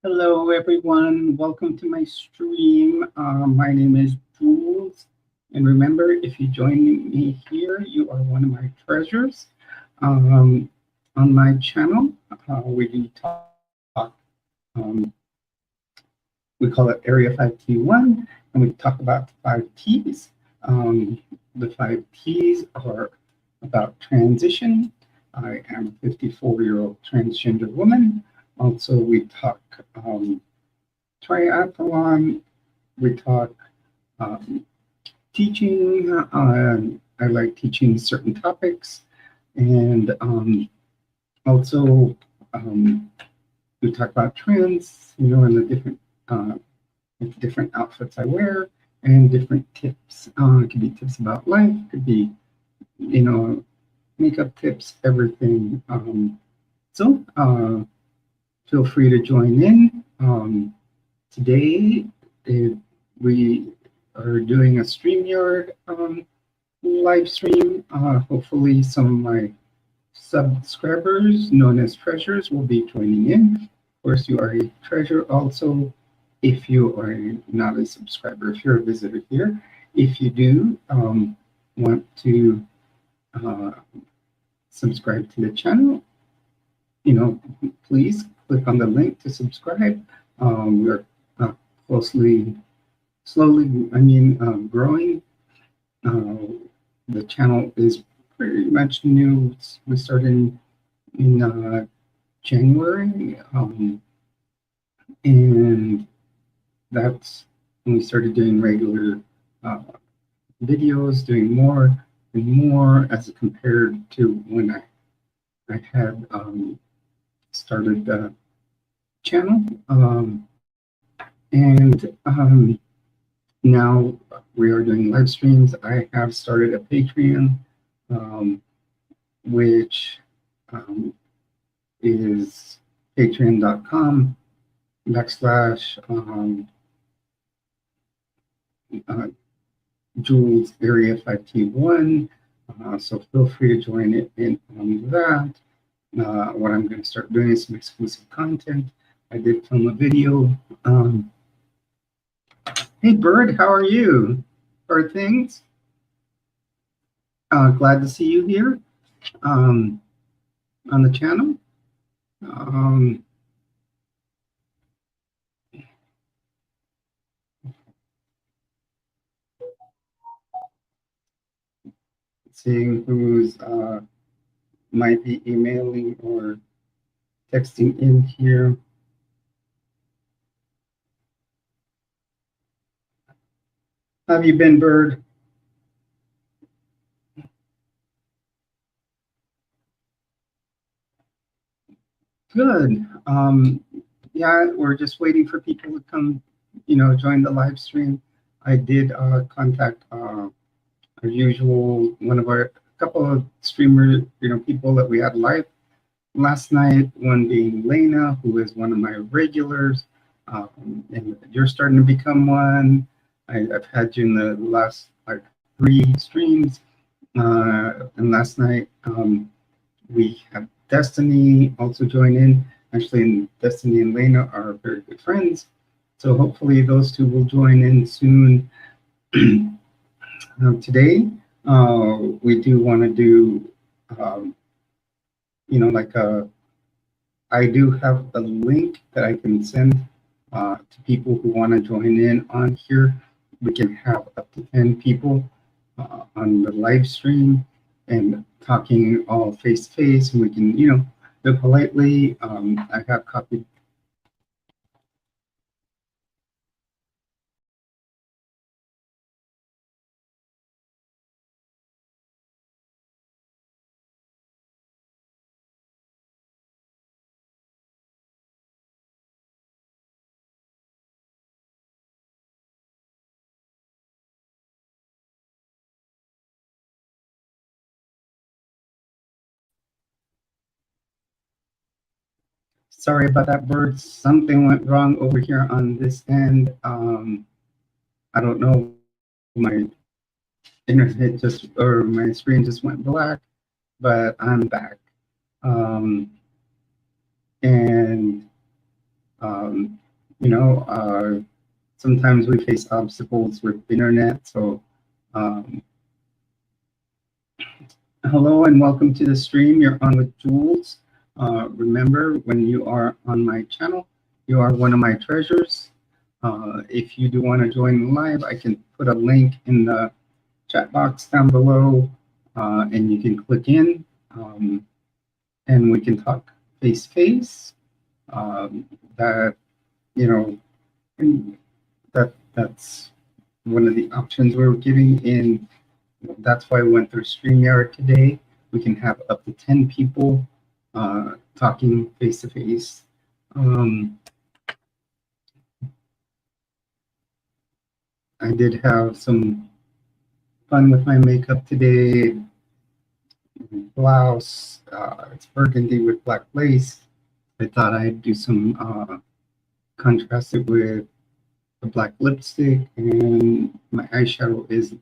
Hello, everyone. Welcome to my stream. My name is Jules. And remember, if you join me here, you are one of my treasures. Um, on my channel, we talk, um, we call it Area 5T1, and we talk about the 5Ts. Um, the 5Ts are about transition. I am a 54-year-old transgender woman. Also, we talk triathlon, we talk um, teaching. I like teaching certain topics, and also um, we talk about trends, and uh, the different outfits I wear, and different tips. It could be tips about life, it could be, you know, makeup tips, everything. So feel free to join in. Today, it, we are doing a StreamYard live stream. Hopefully, some of my subscribers, known as treasures, will be joining in. Of course, you are a treasure also if you are not a subscriber, if you're a visitor here. If you do want to uh, subscribe to the channel, please click on the link to subscribe. We're closely slowly, growing. Uh, the channel is pretty much new. We started in January, and that's when we started doing regular uh, videos, doing more and more as compared to when I had started the channel. And now we are doing live streams. I have started a Patreon, um, which um, is patreon.com/, uh, Jules Area 5T1. So feel free to join it in on that. What I'm going to start doing is some exclusive content. I did film a video. Hey, Bird, how are you? How are things? Glad to see you here on the channel. Um, Seeing who's might be emailing or texting in here. How have you been, Bird? Good. Yeah, we're just waiting for people to come, join the live stream. I did contact our usual one of our couple of streamer, people that we had live last night. One being Lena, who is one of my regulars, and you're starting to become one. I've had you in the last like 3 streams, and last night we have Destiny also join in. Actually, Destiny and Lena are very good friends, so hopefully those two will join in soon. Today, we do want to do, um, like I do have a link that I can send to people who want to join in on here. We can have up to 10 people on the live stream and talking all face to face, and we can, do it politely. I have copied. Sorry about that, Bird. Something went wrong over here on this end. I don't know, my internet or my screen just went black, but I'm back. And Um, you know, sometimes we face obstacles with internet. So, um, hello and welcome to the stream. You're on with Jules. Remember, when you are on my channel, you are one of my treasures. If you do want to join live, I can put a link in the chat box down below, and you can click in, and we can talk face to face. That you know, and that's one of the options we're giving in. That's why we went through StreamYard today. We can have up to 10 people talking face to face. I did have some fun with my makeup today. Blouse, it's burgundy with black lace. I thought I'd do some contrast it with a black lipstick, and my eyeshadow is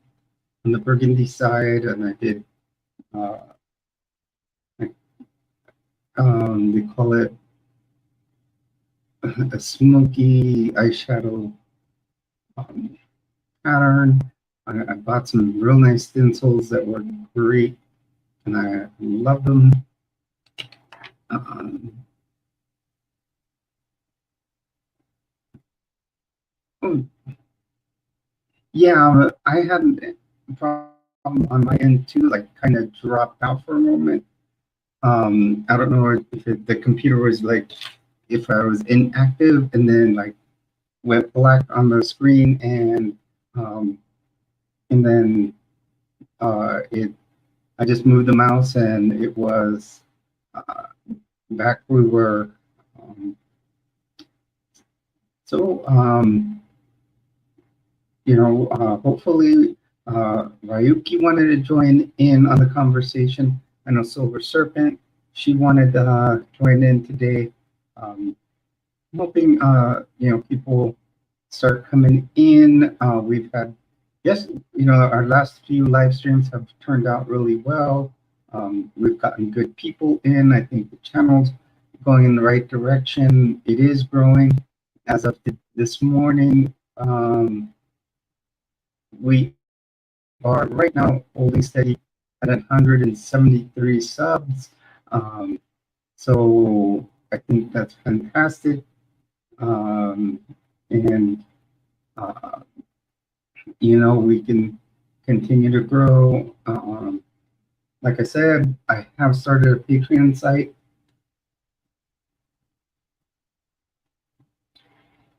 on the burgundy side, and I did they call it a smoky eyeshadow pattern. I bought some real nice stencils that were great, and I love them. Oh, yeah, I had a problem on my end too, like kind of dropped out for a moment. I don't know if the computer was like, if I was inactive and then like went black on the screen, and then I just moved the mouse and it was back we were. So hopefully Ryuki wanted to join in on the conversation. I know Silver Serpent, she wanted to join in today. I'm hoping people start coming in. We've had, yes, our last few live streams have turned out really well. We've gotten good people in. I think the channel's going in the right direction. It is growing. As of this morning, we are right now holding steady at 173 subs. So I think that's fantastic. And we can continue to grow. Like I said, I have started a Patreon site.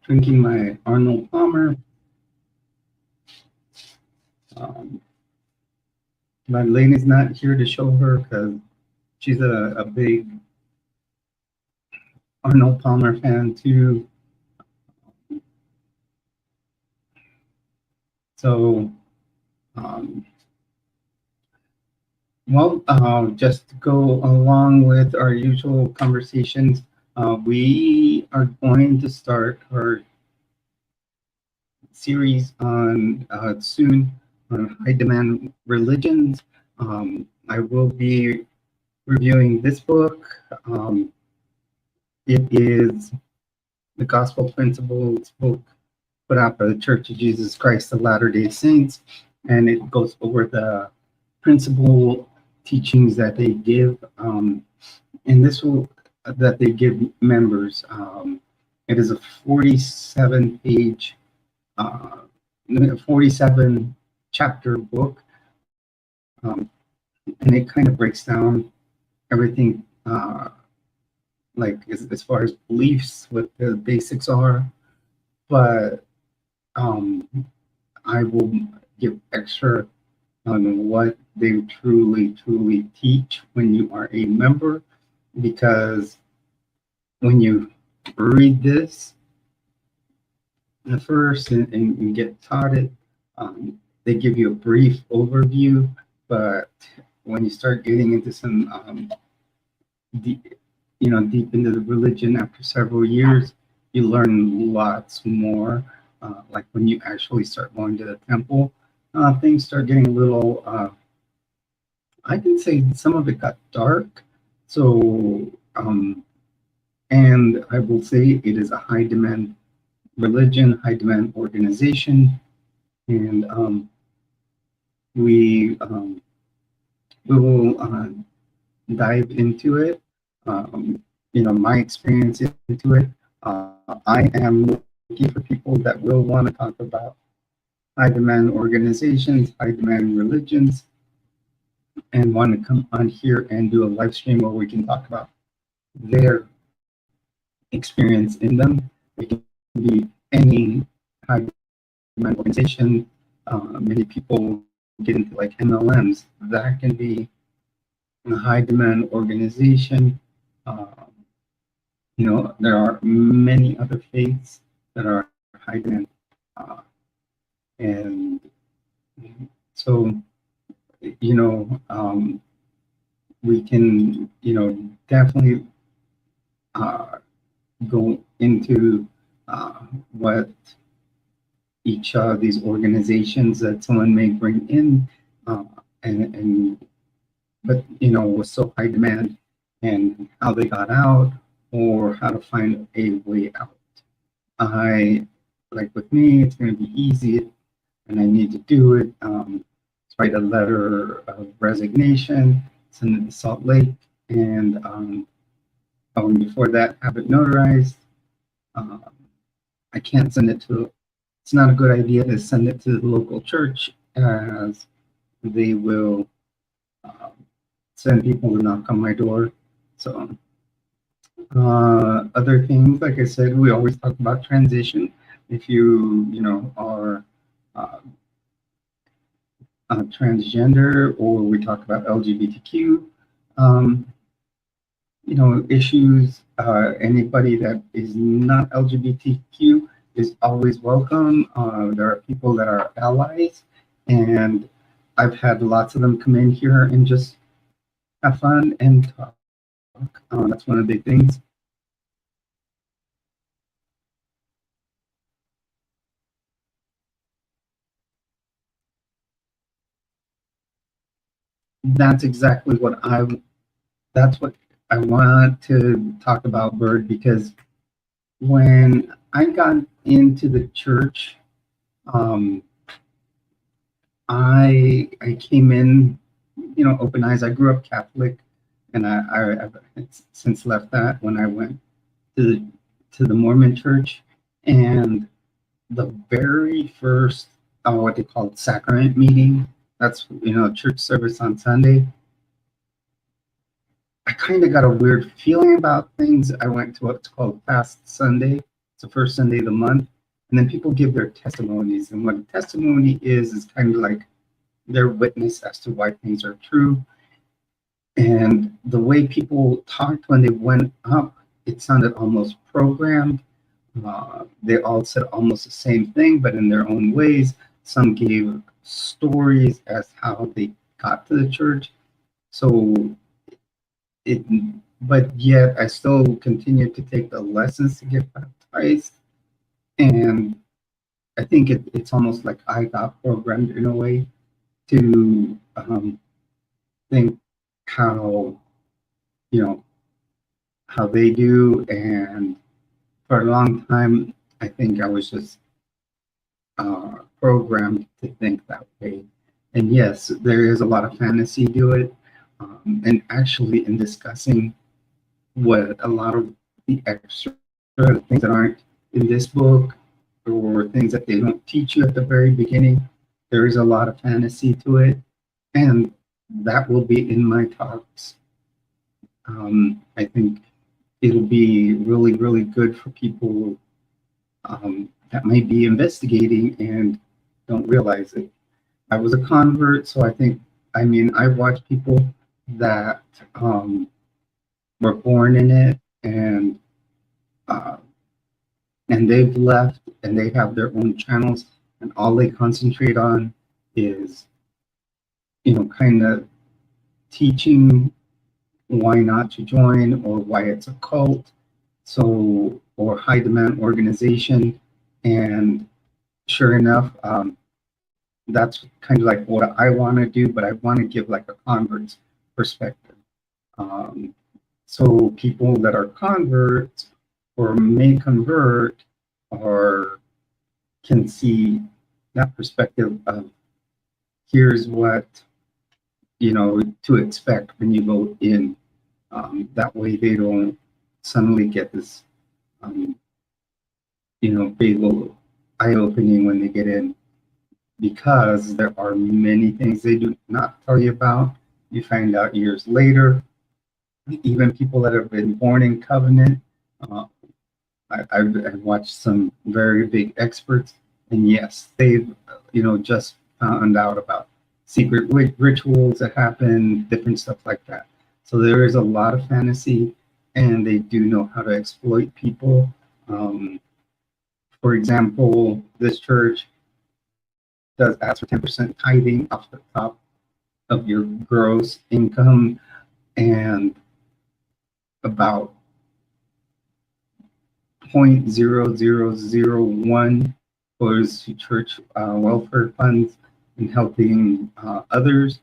Drinking my Arnold Palmer. Madeleine not here to show her because she's a big Arnold Palmer fan too. So, just to go along with our usual conversations, we are going to start our series on soon on high demand religions. I will be reviewing this book. It is the Gospel Principles book put out by the Church of Jesus Christ of Latter-day Saints, and it goes over the principle teachings that they give, and this will that they give members. It is a 47-page, 47 chapter book, and it kind of breaks down everything, like as far as beliefs, what the basics are, but I will give extra on what they truly teach when you are a member, because when you read this at first and get taught it, they give you a brief overview, but when you start getting into some deep into the religion after several years, you learn lots more. Like when you actually start going to the temple, things start getting a little, I can say some of it got dark. So, and And I will say it is a high demand religion, high demand organization, and we we will dive into it. My experience into it. I am looking for people that will want to talk about high demand organizations, high demand religions, and want to come on here and do a live stream where we can talk about their experience in them. It can be any high demand organization. Many people get into like MLMs. That can be a high demand organization. Uh, there are many other faiths that are high demand. Uh, and so, we can, definitely uh, go into what each of these organizations that someone may bring in, uh, and but was so high demand, and how they got out or how to find a way out. I like with me, it's going to be easy, and I need to do it. Write a letter of resignation, send it to Salt Lake, and before that, have it notarized. Um, I can't send it to. It's not a good idea to send it to the local church, as they will send people to knock on my door. So other things, like I said, we always talk about transition. If are uh, transgender, or we talk about LGBTQ, issues. Anybody that is not LGBTQ is always welcome. There are people that are allies, and I've had lots of them come in here and just have fun and talk. That's one of the big things. That's exactly what that's what I want to talk about, Bird, because when I got into the church, I came in, open eyes. I grew up Catholic, and I've since left that when I went to the Mormon church, and the very first what they call sacrament meeting. That's church service on Sunday. I kind of got a weird feeling about things. I went to what's called Fast Sunday. It's the first Sunday of the month, and then people give their testimonies. And what a testimony is kind of like their witness as to why things are true. And the way people talked when they went up, it sounded almost programmed. They all said almost the same thing, but in their own ways. Some gave stories as how they got to the church. So but yet I still continued to take the lessons to get baptized. And I think it's almost like I got programmed in a way to think how, how they do. And for a long time, I think I was just programmed to think that way. And yes, there is a lot of fantasy to it. And actually, in discussing what a lot of the extra things that aren't in this book, or things that they don't teach you at the very beginning, there is a lot of fantasy to it. And that will be in my talks. I think it'll be really, really good for people that might be investigating and don't realize it. I was a convert, so I watched people that were born in it, and they've left, and they have their own channels, and all they concentrate on is, kind of teaching why not to join, or why it's a cult, or high demand organization. And sure enough, that's kind of like what I want to do, but I want to give like a convert's perspective. So people that are converts or may convert or can see that perspective of here's what to expect when you go in. That way they don't suddenly get this big old eye opening when they get in, because there are many things they do not tell you about. You find out years later. Even people that have been born in covenant. Uh, I've watched some very big experts, and yes, they've just found out about secret rituals that happen, different stuff like that. So there is a lot of fantasy, and they do know how to exploit people. Um, for example, this church does ask for 10% tithing off the top of your gross income, and about 0.0001 goes to church welfare funds and helping others.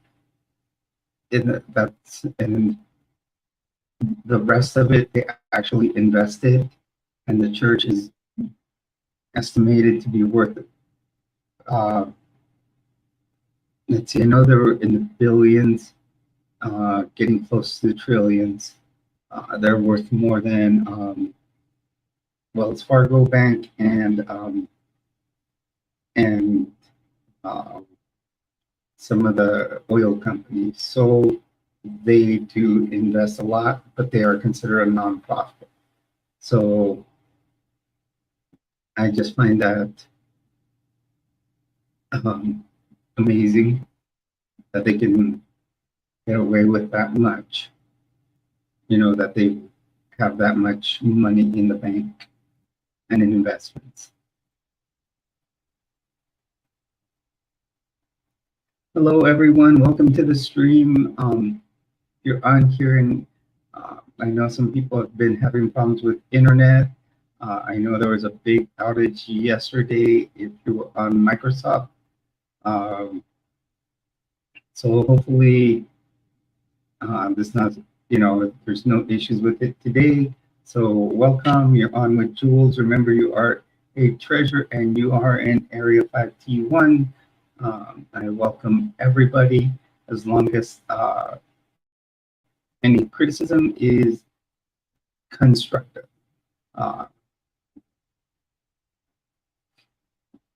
And the rest of it they actually invested, and the church is estimated to be worth uh, let's see, I know they were in the billions, getting close to the trillions. They're worth more than Wells Fargo Bank and uh, some of the oil companies. So they do invest a lot, but they are considered a nonprofit. So I just find that amazing that they can get away with that much, that they have that much money in the bank and in investments. Hello, everyone. Welcome to the stream. You're on here, and I know some people have been having problems with internet. I know there was a big outage yesterday if you were on Microsoft. So hopefully there's no issues with it today. So welcome. You're on with Jules. Remember, you are a treasure, and you are in Area 5T1. I welcome everybody, as long as any criticism is constructive.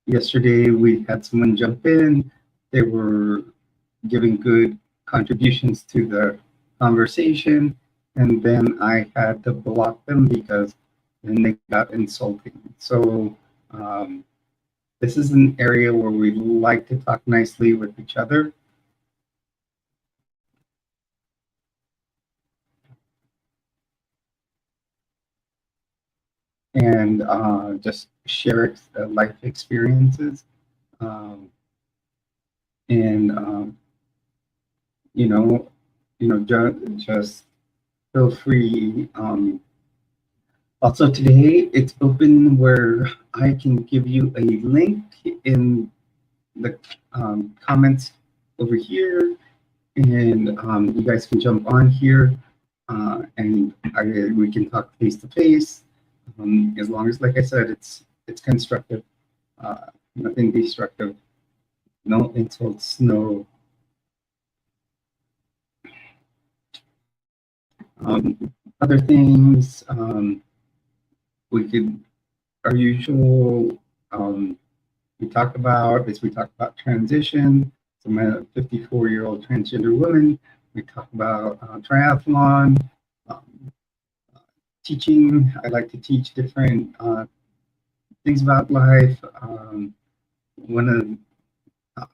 Yesterday, we had someone jump in. They were giving good contributions to the conversation, and then I had to block them because then they got insulting. So this is an area where we like to talk nicely with each other. And just share life experiences. Just feel free. Also today, it's open where I can give you a link in the comments over here, and you guys can jump on here, and we can talk face to face. As long as, like I said, it's constructive, nothing destructive, no insults, no other things. We could, our usual, we talk about transition. So I'm a 54-year-old transgender woman. We talk about triathlon, teaching. I like to teach different things about life. One of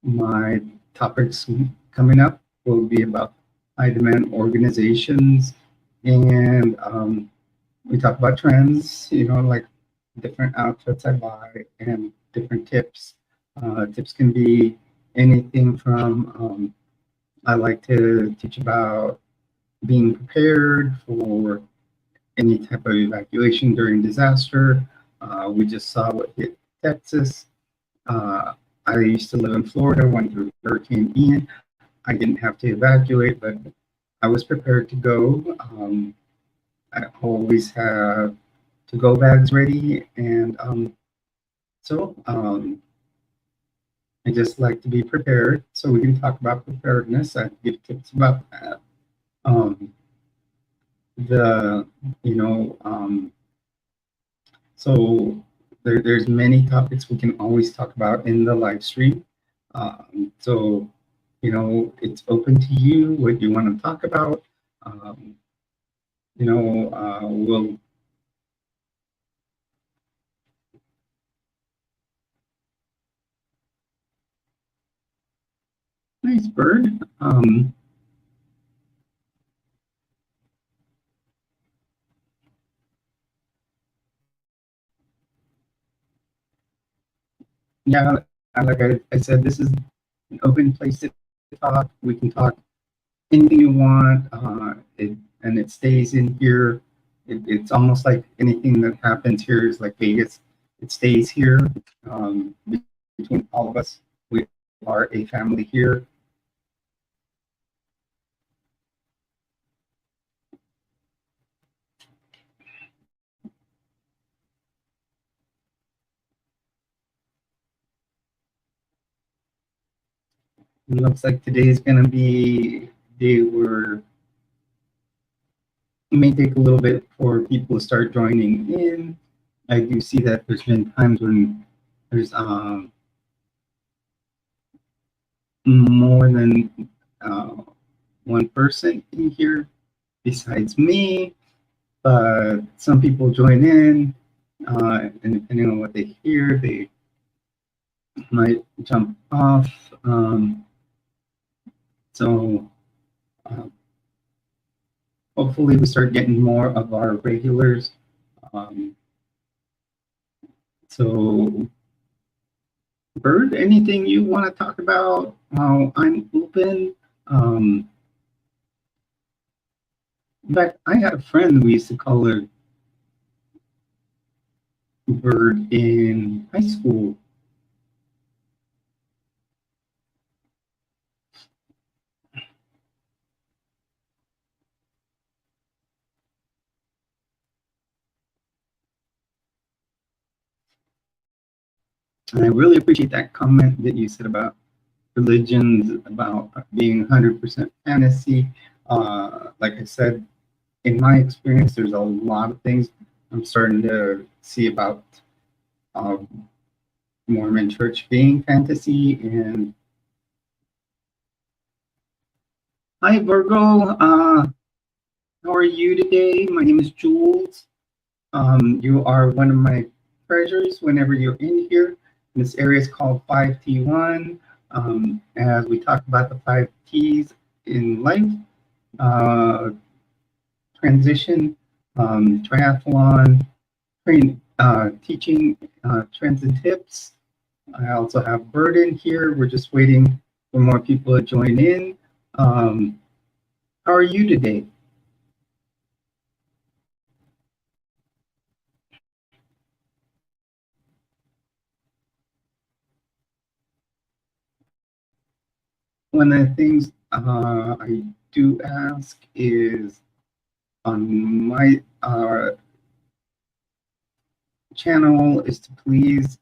my topics coming up will be about high demand organizations, and we talk about trends, like different outfits I buy and different tips. Tips can be anything from I like to teach about being prepared for any type of evacuation during disaster. We just saw what hit Texas. I used to live in Florida, went through Hurricane Ian. I didn't have to evacuate, but I was prepared to go. I always have to go bags ready, and so I just like to be prepared. So we can talk about preparedness. I can give tips about that. Um, the you know so there's many topics we can always talk about in the live stream. So it's open to you what you want to talk about. Um, we'll nice bird. Yeah, like I said, this is an open place to talk. We can talk anything you want, and it stays in here. It's almost like anything that happens here is like Vegas. It stays here um, between all of us. We are a family here. It looks like today is going to be a day where it may take a little bit for people to start joining in. I do see that there's been times when there's more than uh, one person in here besides me, but some people join in, and depending on what they hear, they might jump off. So uh, hopefully, we start getting more of our regulars. Um, so, Bird, anything you want to talk about? I'm open. Um, in fact, I had a friend we used to call her Bird in high school. And I really appreciate that comment that you said about religions, about being 100% fantasy. Like I said, in my experience, there's a lot of things I'm starting to see about um, Mormon church being fantasy. And hi, Virgo. How are you today? My name is Jules. You are one of my treasures whenever you're in here. This area is called 5T1. As we talk about the 5Ts in life, uh, transition, triathlon, teaching trends and tips. I also have Bird in here. We're just waiting for more people to join in. Um, how are you today? One of the things I do ask is on my channel is to please,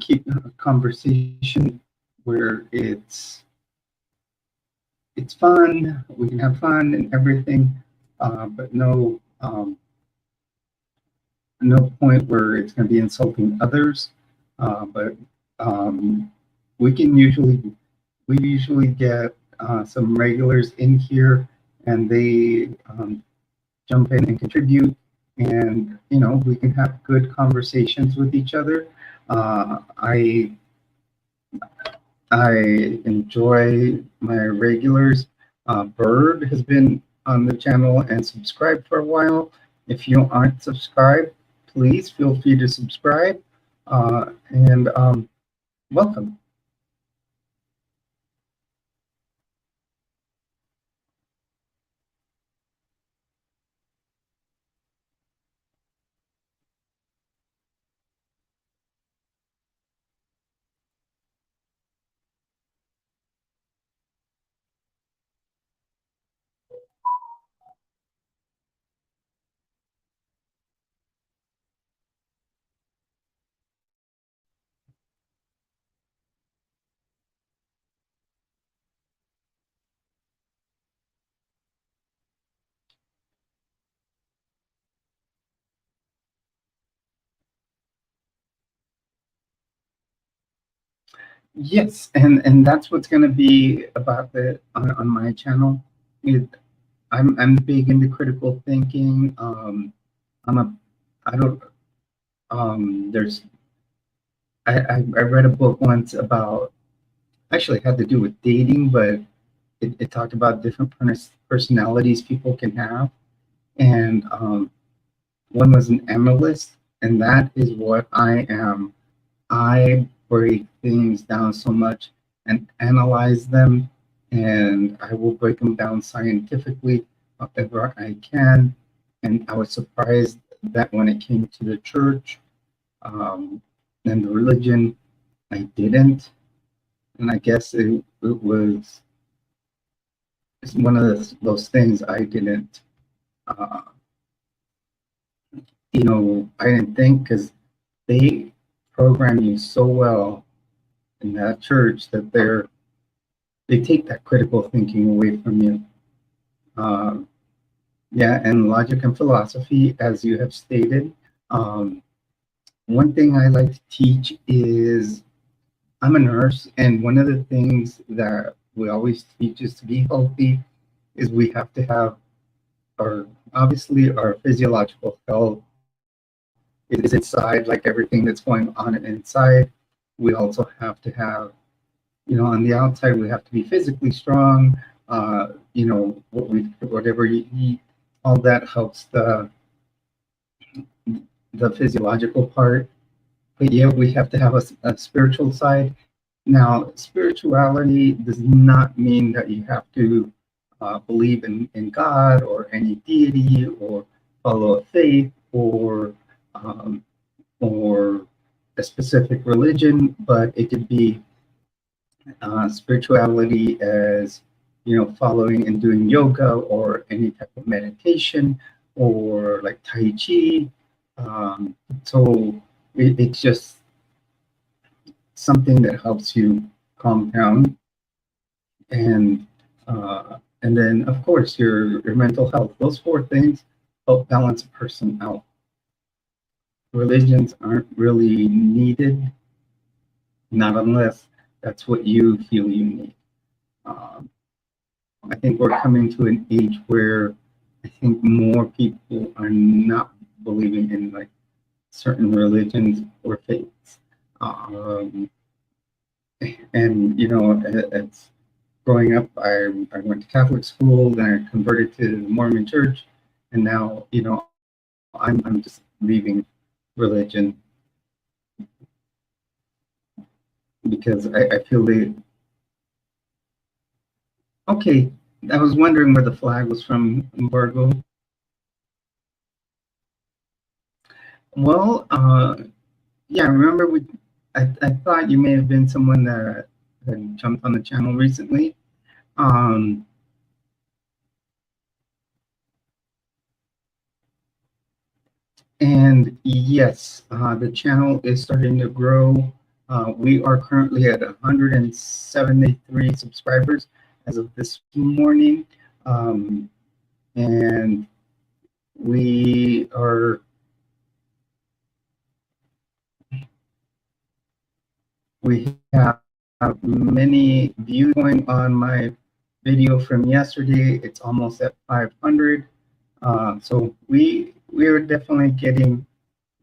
keep a conversation where it's fun. We can have fun and everything, but no point where it's going to be insulting others. But um, we can usually we usually get some regulars in here, and they jump in and contribute, and we can have good conversations with each other. I enjoy my regulars. Bird has been on the channel and subscribed for a while. If you aren't subscribed, please feel free to subscribe, and welcome. Yes, and that's what's going to be about the on my channel. It, I'm big into critical thinking. I'm a I don't there's I read a book once about, actually it had to do with dating, but it talked about different personalities people can have, and one was an analyst, and that is what I am. I break things down so much and analyze them, and I will break them down scientifically however I can. And I was surprised that when it came to the church um, and the religion, I didn't. And I guess it was it's one of those things I didn't, uh, I didn't think, because they program you so well in that church that they take that critical thinking away from you. Um, yeah, and logic and philosophy, as you have stated. Um, One thing I like to teach is, I'm a nurse, and one of the things that we always teach is to be healthy is we have to have our, obviously, our physiological health is inside, like everything that's going on inside. We also have to have, on the outside, we have to be physically strong. Whatever you eat, all that helps the physiological part. But yeah, we have to have a spiritual side. Now, spirituality does not mean that you have to believe in God or any deity or follow a faith um, or a specific religion, but it could be spirituality as, following and doing yoga or any type of meditation or like Tai Chi. So it's just something that helps you calm down, and and then of course your mental health. Those four things help balance a person out. Religions aren't really needed, not unless that's what you feel you need. Um, I think we're coming to an age where I think more people are not believing in like certain religions or faiths. Um, and it's growing up, I went to Catholic school, then I converted to the Mormon church, and now, I'm just leaving religion because I feel they, okay, I was wondering where the flag was from, embargo. Well, yeah, I remember I thought you may have been someone that had jumped on the channel recently. Um, and yes, the channel is starting to grow. We are currently at 173 subscribers as of this morning. Um, and we are we have many views going on my video from yesterday. It's almost at 500. So we are definitely getting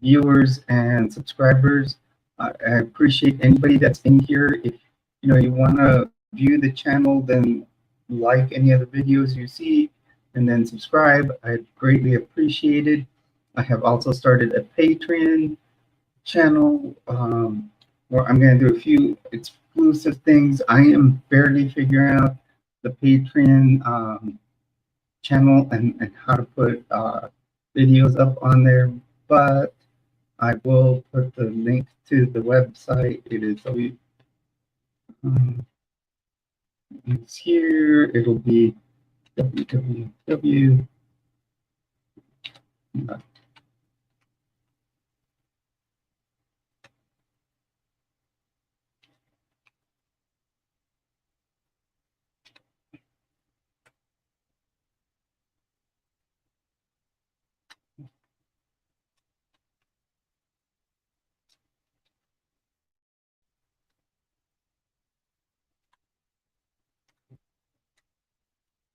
viewers and subscribers. I appreciate anybody that's in here. If you want to view the channel, then like any of the videos you see, and then subscribe. I'd greatly appreciate it. I have also started a Patreon channel, where I'm going to do a few exclusive things. I am barely figuring out the Patreon channel and how to put videos up on there, but I will put the link to the website. It is um, it's here. It'll be www.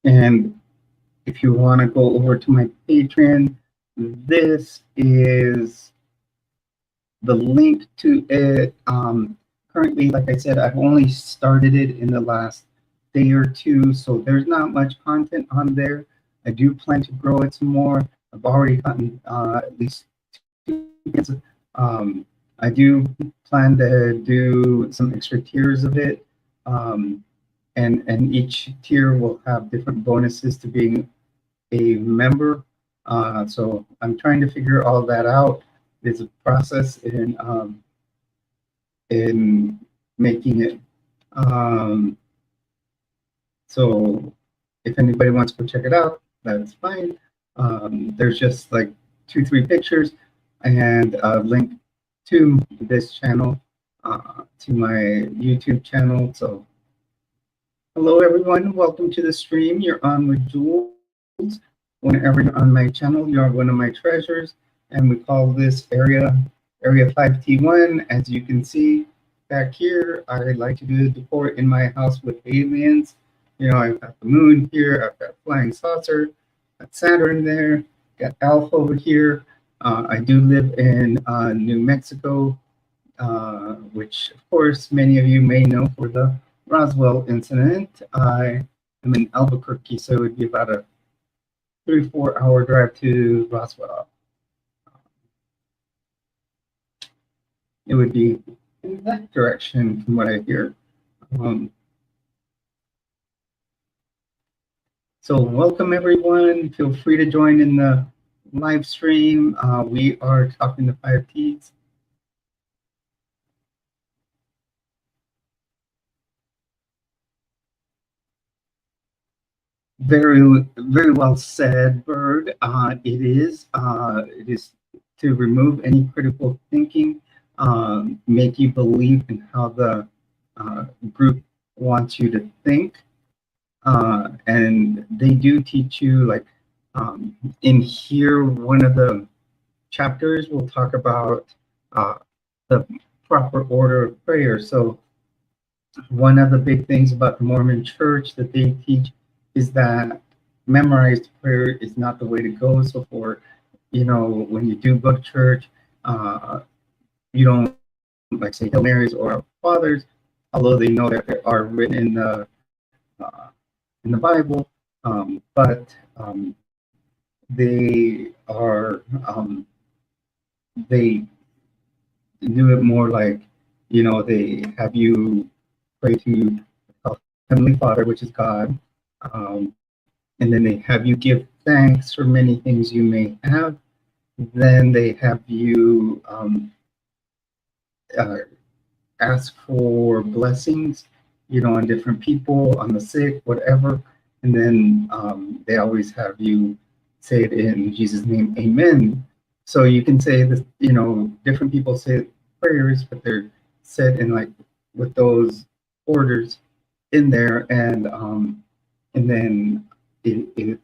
And if you want to go over to my Patreon, this is the link to it. Currently, like I said, I've only started it in the last day or two, so there's not much content on there. I do plan to grow it some more. I've already gotten at least two kids. I do plan to do some extra tiers of it, um, and each tier will have different bonuses to being a member. So I'm trying to figure all that out. There's a process in making it. Um, so if anybody wants to check it out, that's fine. There's just like 2, 3 pictures and a link to this channel, to my YouTube channel. So hello everyone, welcome to the stream. You're on with Jules. Whenever you're on my channel, you are one of my treasures, and we call this area 5T1. As you can see back here, I like to do the decor in my house with aliens. You know, I've got the moon here, I've got flying saucer, got Saturn there, got Alpha over here. I do live in New Mexico, which of course many of you may know for the Roswell incident. I am in Albuquerque, so it would be about a 3 or 4 hour drive to Roswell. It would be in that direction from what I hear. So welcome everyone. Feel free to join in the live stream. We are talking the 5Ts. Very, very well said, Bird. It is to remove any critical thinking, make you believe in how the group wants you to think, and they do teach you, like in here, one of the chapters will talk about the proper order of prayer. So one of the big things about the Mormon Church that they teach is that memorized prayer is not the way to go. So for, you know, when you do go to church, you don't like say Hail Marys or Our Fathers, although they know that they are written in the Bible, but they are they do it more like, you know, they have you pray to Heavenly Father, which is God, and then they have you give thanks for many things you may have. Then they have you ask for blessings, you know, on different people, on the sick, whatever. And then they always have you say it in Jesus' name, amen. So you can say this, you know, different people say prayers, but they're said in like with those orders in there. And then it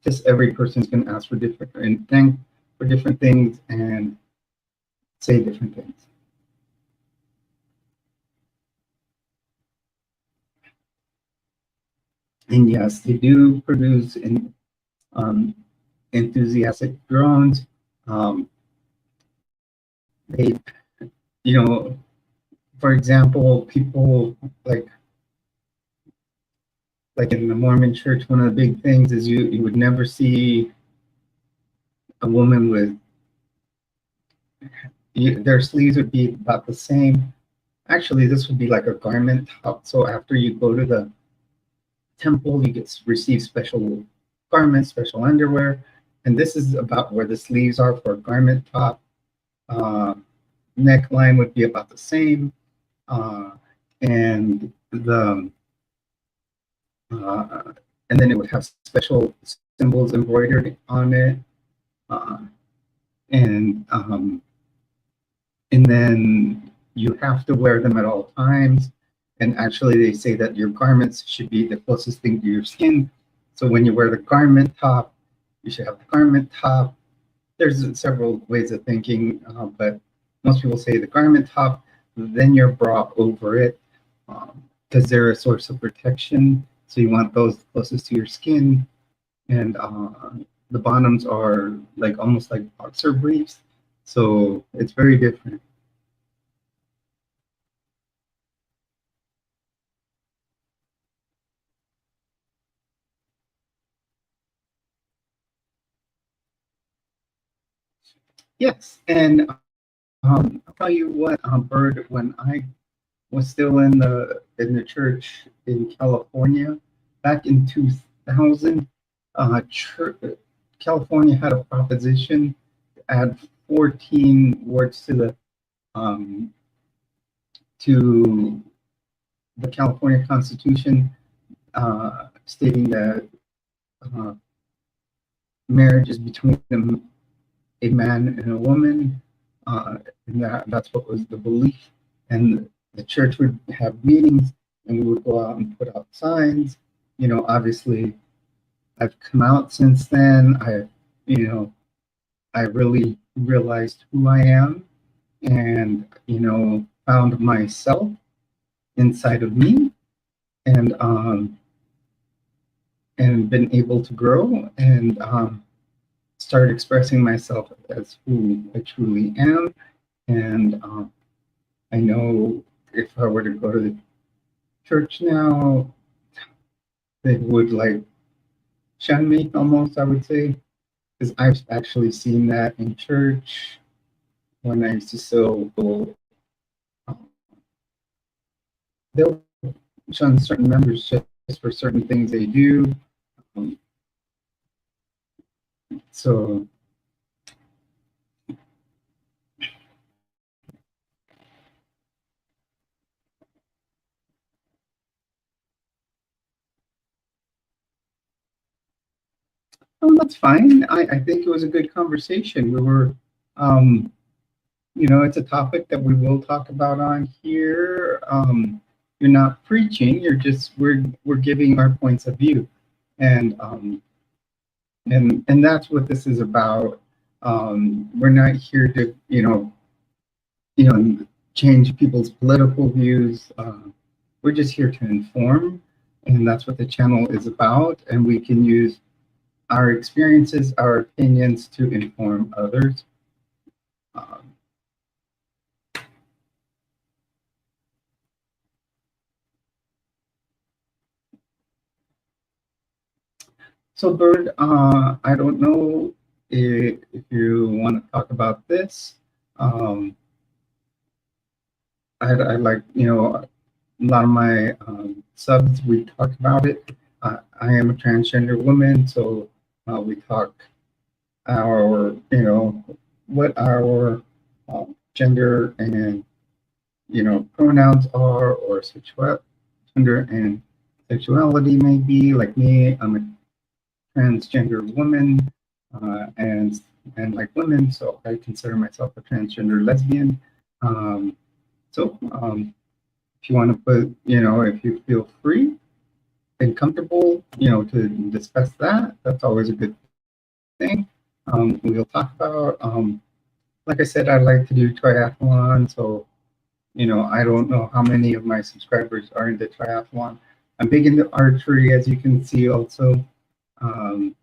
just every person's going to ask for different and thank for different things and say different things. And yes, they do produce enthusiastic drones. They, you know, for example, people like in the Mormon Church, one of the big things is you would never see a woman with their sleeves would be about the same. Actually, this would be like a garment top. So after you go to the temple, you receive special garments, special underwear, and this is about where the sleeves are for a garment top. Neckline would be about the same, and the and then it would have special symbols embroidered on it, and then you have to wear them at all times. And actually, they say that your garments should be the closest thing to your skin. So when you wear the garment top, you should have the garment top. There's several ways of thinking, but most people say the garment top, then your bra over it, because they're a source of protection. So you want those closest to your skin, and the bottoms are like almost like boxer briefs. So it's very different. Yes, and I'll tell you what, Bird, when I was still in the church in California back in 2000, church, California had a proposition to add 14 words um, to the California Constitution, stating that uh, marriage is between a man and a woman, and that's what was the belief. And the church would have meetings, and we would go out and put out signs. You know, obviously, I've come out since then. You know, I really realized who I am, and found myself inside of me, and been able to grow and start expressing myself as who I truly am. And I know if I were to go to the church now, they would like shun me almost, I would say, because I've actually seen that in church when I used to still go. They'll shun certain members just for certain things they do. Um, so oh, that's fine. I think it was a good conversation. We were, it's a topic that we will talk about on here. You're not preaching. We're giving our points of view, and that's what this is about. We're not here to change people's political views. We're just here to inform, and that's what the channel is about. And we can use our experiences, our opinions to inform others. So, Bird, I don't know if you want to talk about this. I like, a lot of my subs, we talk about it. I am a transgender woman, so we talk our, what our gender and, pronouns are, or gender and sexuality may be. Like me, I'm a transgender woman, and like women, so I consider myself a transgender lesbian. If you want to put, if you feel free and comfortable, to discuss that, that's always a good thing. We'll talk about, like I said, I like to do triathlon, so, I don't know how many of my subscribers are into triathlon. I'm big into archery, as you can see also. And,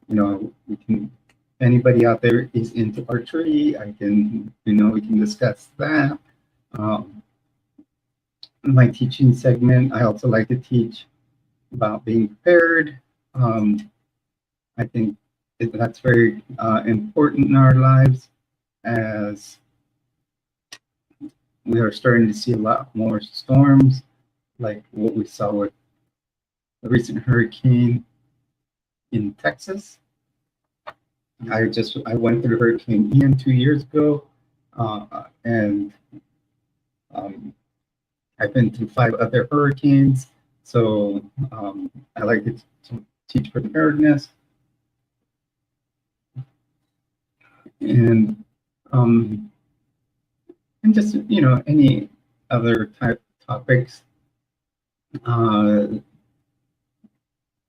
we can, if anybody out there is into archery, we can discuss that. My teaching segment, I also like to teach about being prepared. I think that's very important in our lives, as we are starting to see a lot more storms, like what we saw with the recent hurricane in Texas. I went through Hurricane Ian 2 years ago, and I've been through 5 other hurricanes, so I like to teach preparedness. And just any other type of topics.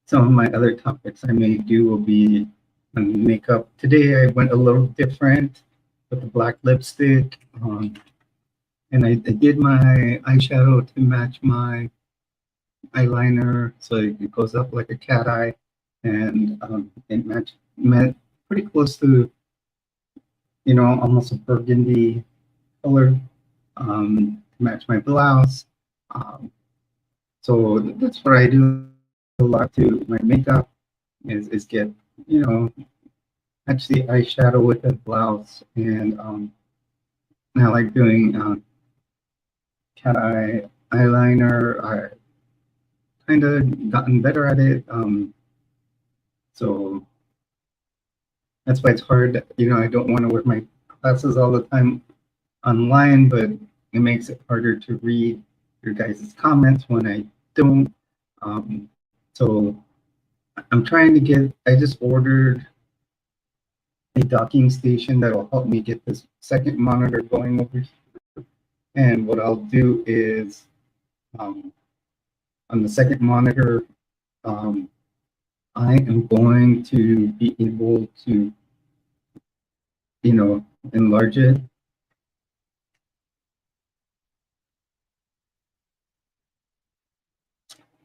Some of my other topics I may do will be on makeup. Today I went a little different with the black lipstick, and I did my eyeshadow to match my eyeliner, so it goes up like a cat eye, and it met pretty close to, almost a burgundy color, to match my blouse. Um, so that's what I do a lot to my makeup is get, you know, match the eyeshadow with the blouse, and I like doing cat eye eyeliner. I kind of gotten better at it. So that's why it's hard. I don't want to wear my glasses all the time online, but it makes it harder to read your guys' comments when I don't. So I'm trying to get, I just ordered a docking station that will help me get this second monitor going over here. And what I'll do is um, on the second monitor, um, I am going to be able to, enlarge it.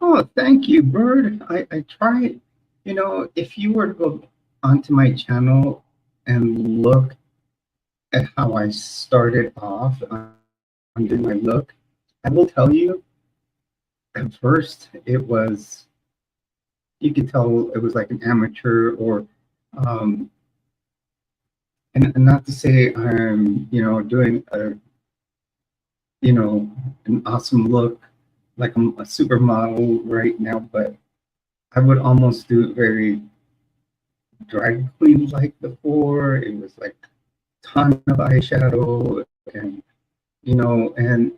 Oh, thank you, Bird. I tried, if you were to go onto my channel and look at how I started off on doing my look, I will tell you, at first it was, you could tell it was like an amateur or, um, and not to say I'm, doing you know, an awesome look like I'm a supermodel right now, but I would almost do it very drag queen like before. It was like ton of eyeshadow, and and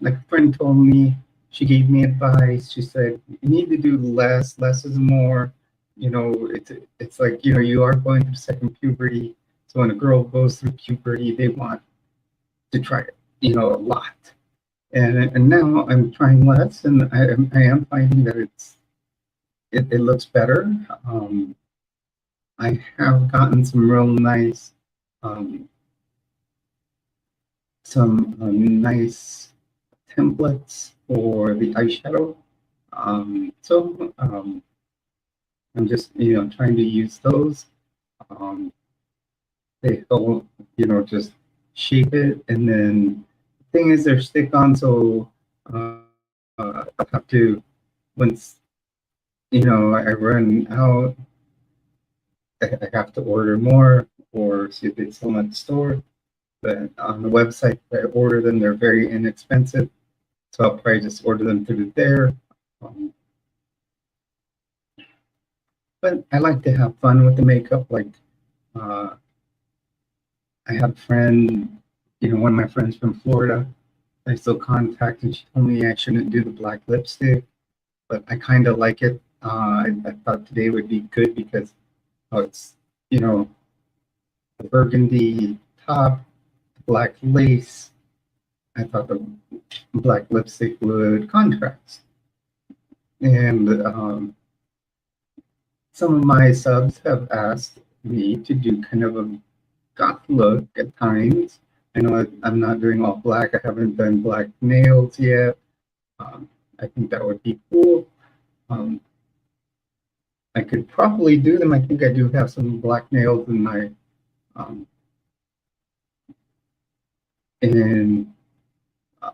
like a friend told me, she gave me advice. She said you need to do less. Less is more. It's like you are going through second puberty. So when a girl goes through puberty, they want to try it, a lot. And now I'm trying less, and I am finding that it looks better. Um, I have gotten some real nice, um, nice templates for the eyeshadow. So I'm just trying to use those. Um, they help just shape it, and then the thing is they're stick on, so I have to once I run out, I have to order more or see if they sell at the store. But on the website that I order them, they're very inexpensive. So I'll probably just order them through there. Um, but I like to have fun with the makeup. Like uh, I had a friend, one of my friends from Florida, I still contact, and she told me I shouldn't do the black lipstick, but I kind of like it. I thought today would be good because it's, you know, the burgundy top, black lace. I thought the black lipstick would contrast. And some of my subs have asked me to do kind of a goth look at times. I know I'm not doing all black. I haven't done black nails yet. I think that would be cool. Um, I could probably do them. I think I do have some black nails in my um, and I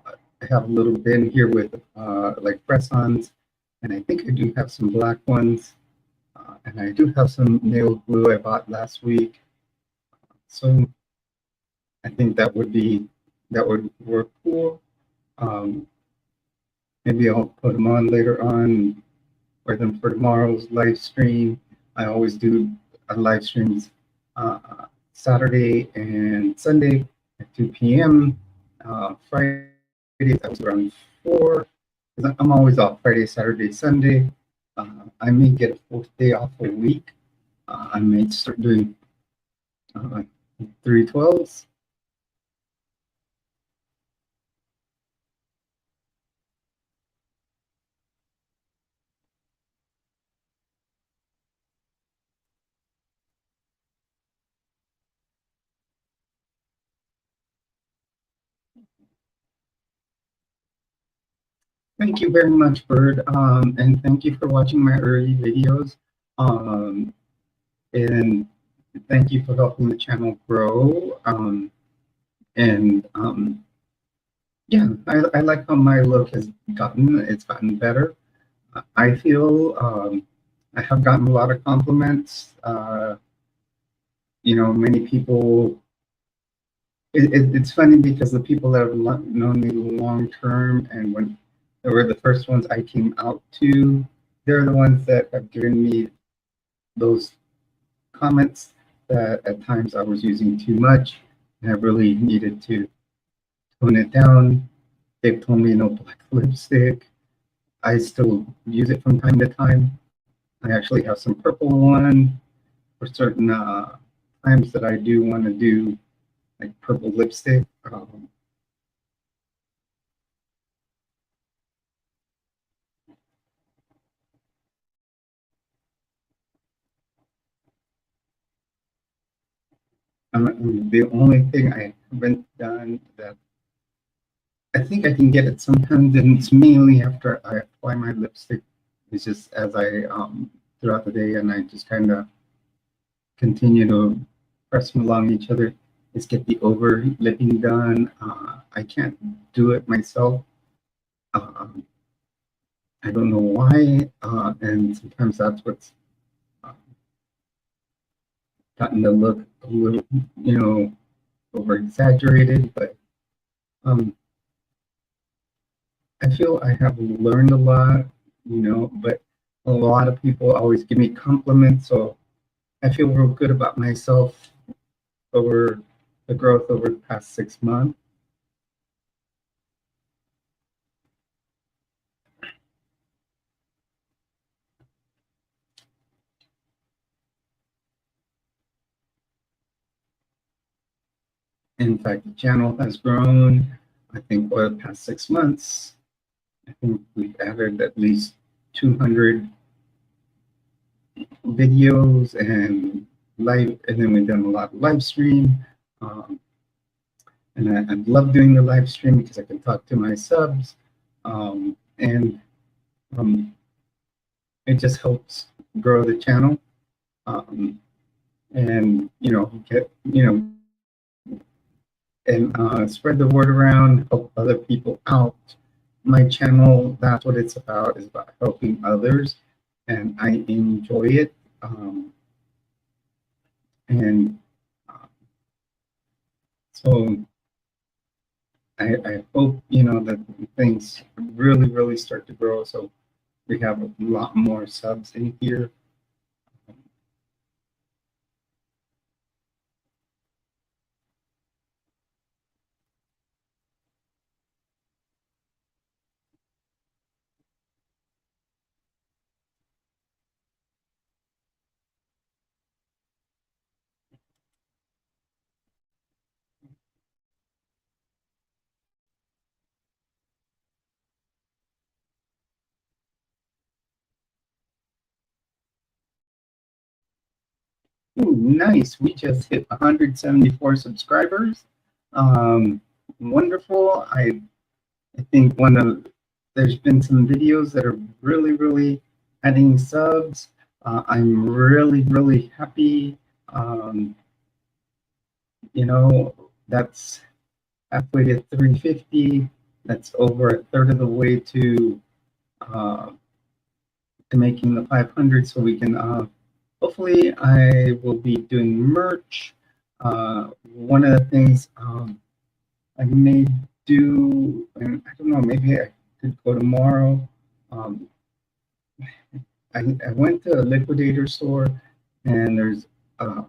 have a little bin here with like press-ons, and I think I do have some black ones, and I do have some nail glue I bought last week. So I think that would work cool. Um, Maybe I'll put them on later on, or them for tomorrow's live stream. I always do live streams Saturday and Sunday at 2 p.m. Friday that was around 4. Because I'm always off Friday, Saturday, Sunday. I may get a fourth day off a week. I may start doing 312s. Thank you very much, Bird, and thank you for watching my early videos. Um, and thank you for helping the channel grow. And yeah, I like how my look has gotten. It's gotten better. I feel I have gotten a lot of compliments. Many people. It's funny because the people that have known me long term, and when they were the first ones I came out to, they're the ones that have given me those comments that at times I was using too much and I really needed to tone it down. They've told me no black lipstick. I still use it from time to time. I actually have some purple one for certain times that I do want to do like purple lipstick. The only thing I haven't done that I think I can get it sometimes, and it's mainly after I apply my lipstick. It's just as I throughout the day, and I just kind of continue to press them along each other. Is get the over lipping done. I can't do it myself. Um, I don't know why, and sometimes that's what's uh, gotten the look a little, over exaggerated. But um, I feel I have learned a lot, but a lot of people always give me compliments, so I feel real good about myself over the growth over the past 6 months. In fact, the channel has grown. I think over the past 6 months, I think we've added at least 200 videos and live, and then we've done a lot of live stream. Um, and I love doing the live stream because I can talk to my subs, and um, it just helps grow the channel, um, and get and spread the word around, help other people out. My channel, that's what it's about, is about helping others, and I enjoy it. And uh, so I hope that things really, really start to grow. So we have a lot more subs in here. Ooh, nice. We just hit 174 subscribers. Um, Wonderful. I think there's been some videos that are really, really adding subs. I'm really, really happy. Um, that's halfway to 350. That's over a third of the way uh, to making the 500. So we can hopefully I will be doing merch. One of the things I may do, and I don't know, maybe I could go tomorrow. Um, I went to a liquidator store, and there's a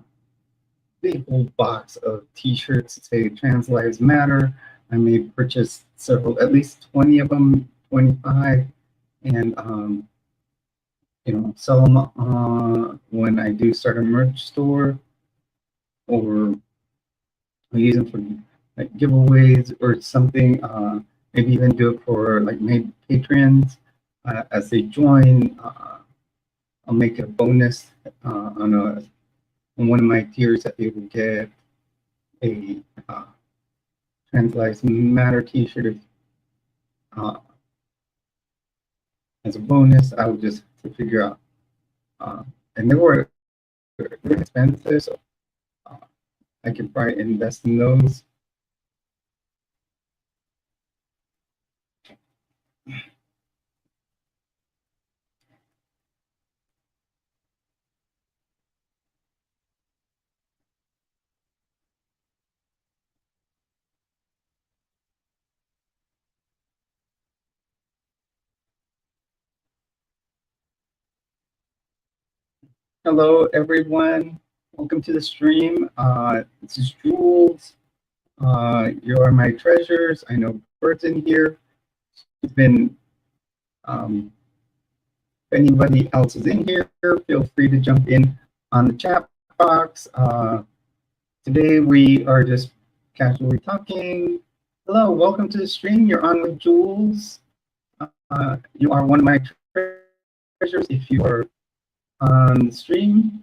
big old box of T-shirts that say "Trans Lives Matter." I may purchase several, at least 20 of them, 25, and sell them when I do start a merch store, or use them for like giveaways or something. Maybe even do it for like maybe patrons as they join. I'll make a bonus on one of my tiers that they will get a Trans Lives Matter T-shirt. Uh, as a bonus. I'll just have to figure out. And they were expensive, so uh, I could probably invest in those. Hello, everyone. Welcome to the stream. This is Jules. You are my treasures. I know Bert's in here. It's been, if anybody else is in here, feel free to jump in on the chat box. Today we are just casually talking. Hello, welcome to the stream. You're on with Jules. You are one of my treasures if you are on the stream.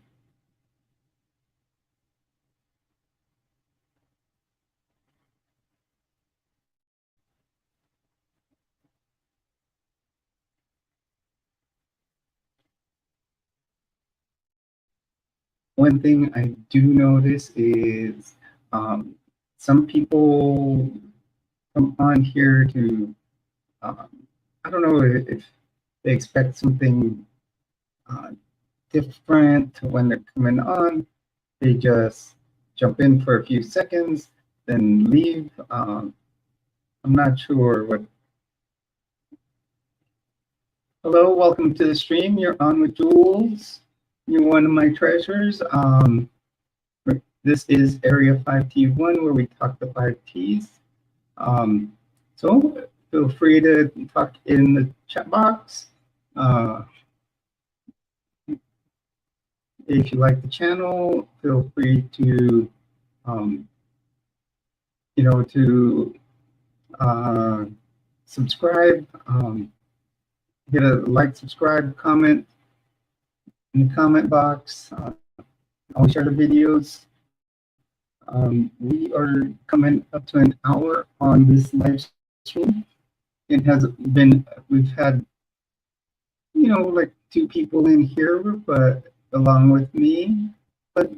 One thing I do notice is some people come on here to, I don't know if they expect something different when they're coming on. They just jump in for a few seconds, then leave. I'm not sure what. Hello, welcome to the stream. You're on with Jules. You're one of my treasures. This is Area 5T1 where we talk the 5Ts. So feel free to talk in the chat box. If you like the channel, feel free to, subscribe. Hit a like, subscribe, comment in the comment box. Always share the videos. We are coming up to an hour on this live stream. It has been, we've had, like 2 people in here, but along with me, but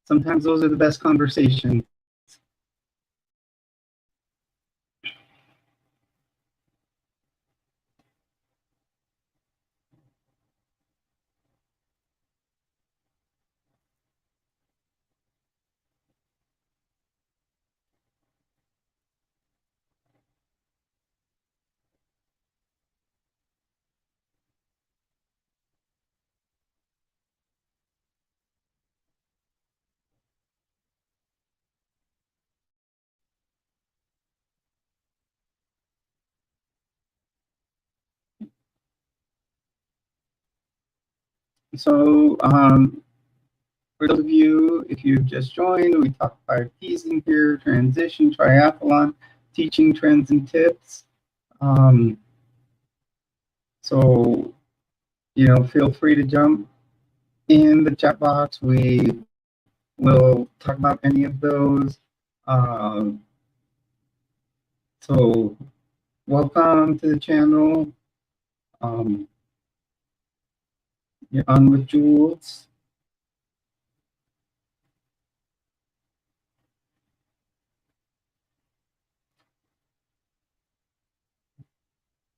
sometimes those are the best conversations. So for those of you, if you've just joined, we talk 5Ts in here: transition, triathlon, teaching trends and tips. So, feel free to jump in the chat box. We will talk about any of those. So welcome to the channel. You're on with Jules.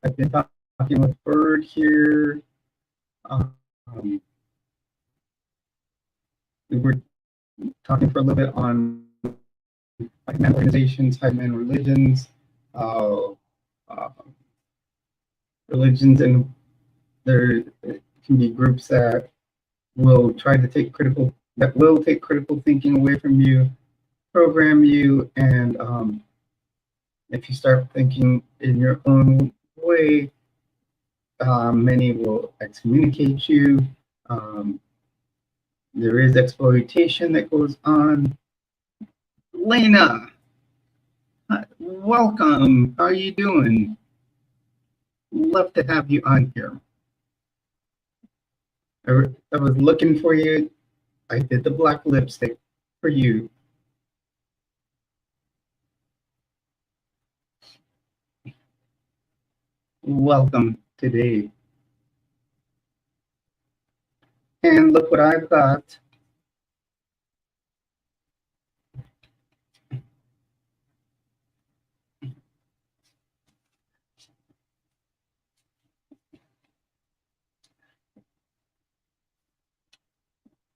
I've been talking with Bird here. We were talking for a little bit on high demand organizations, high demand religions, religions, and there can be groups that will try to take critical thinking away from you, program you, and if you start thinking in your own way, many will excommunicate you. There is exploitation that goes on. Lena, welcome. How are you doing? Love to have you on here. I was looking for you. I did the black lipstick for you. Welcome. today. And look what I've got.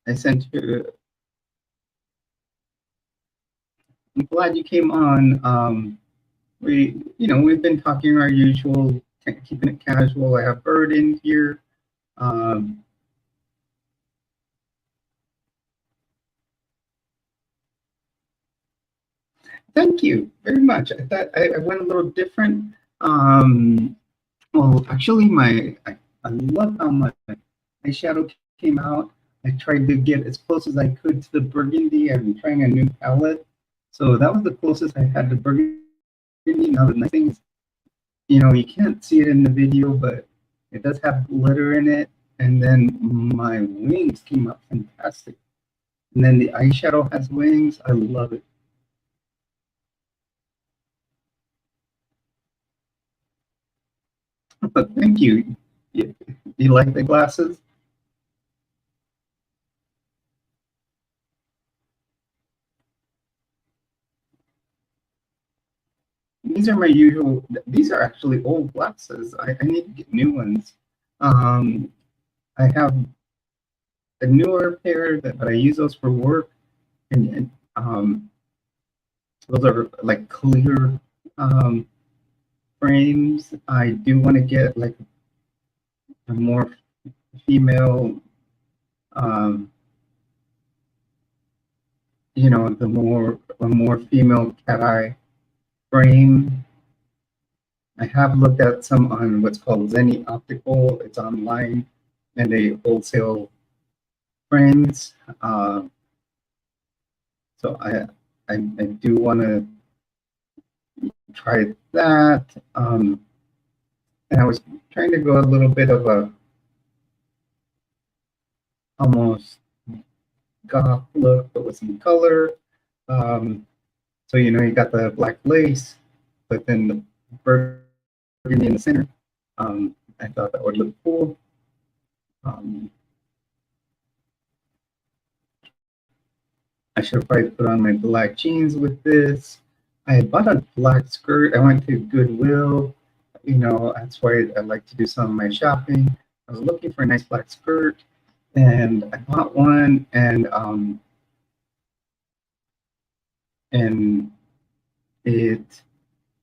I sent you. I'm glad you came on. We've been talking our usual, keeping it casual. I have Bird in here. Um, Thank you very much. I thought I went a little different. Well, actually, I love how my eyeshadow came out. I tried to get as close as I could to the burgundy. I'm trying a new palette. So that was the closest I had to burgundy. Now, the nice thing is, you can't see it in the video, but it does have glitter in it. And then my wings came out fantastic. And then the eyeshadow has wings. I love it. But thank you. You like the glasses? These are my usual. These are actually old glasses. I need to get new ones. Um, I have a newer pair but I use those for work, and those are like clear um, frames. I do want to get like a more female, um, a more female cat eye frame. I have looked at some on what's called Zenny Optical. It's online and they wholesale frames. So I do want to try that. And I was trying to go a little bit of a almost goth look, but with some color. So you got the black lace, but then the burgundy in the center. I thought that would look cool. I should probably put on my black jeans with this. I bought a black skirt. I went to Goodwill. That's why I like to do some of my shopping. I was looking for a nice black skirt, and I bought one, and it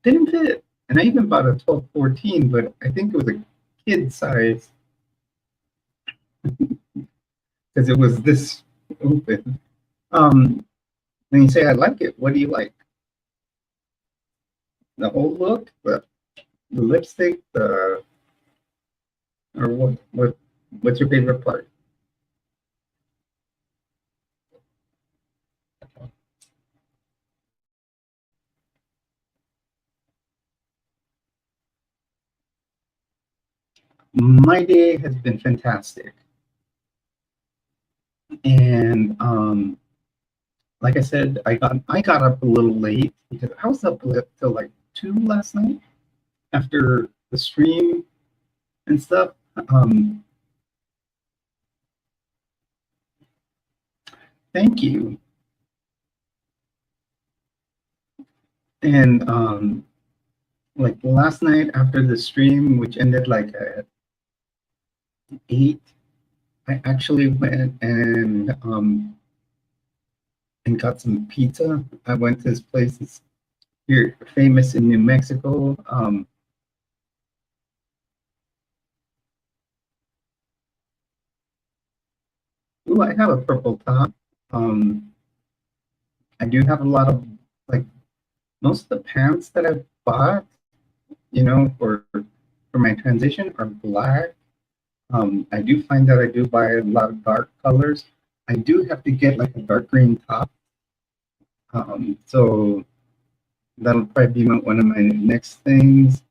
didn't fit. And I even bought a 12-14, but I think it was a kid size because it was this open. And you say, I like it. What do you like? The whole look, the lipstick, or what's your favorite part? My day has been fantastic. And like I said, I got up a little late because I was up till like 2 last night after the stream and stuff. Thank you. And like last night after the stream, which ended like at 8, I actually went and got some pizza. I went to this place that's here famous in New Mexico. Ooh, I have a purple top. I do have a lot of like most of the pants that I've bought, for my transition are black. I do find that I do buy a lot of dark colors. I do have to get like a dark green top. So that'll probably be one of my next things.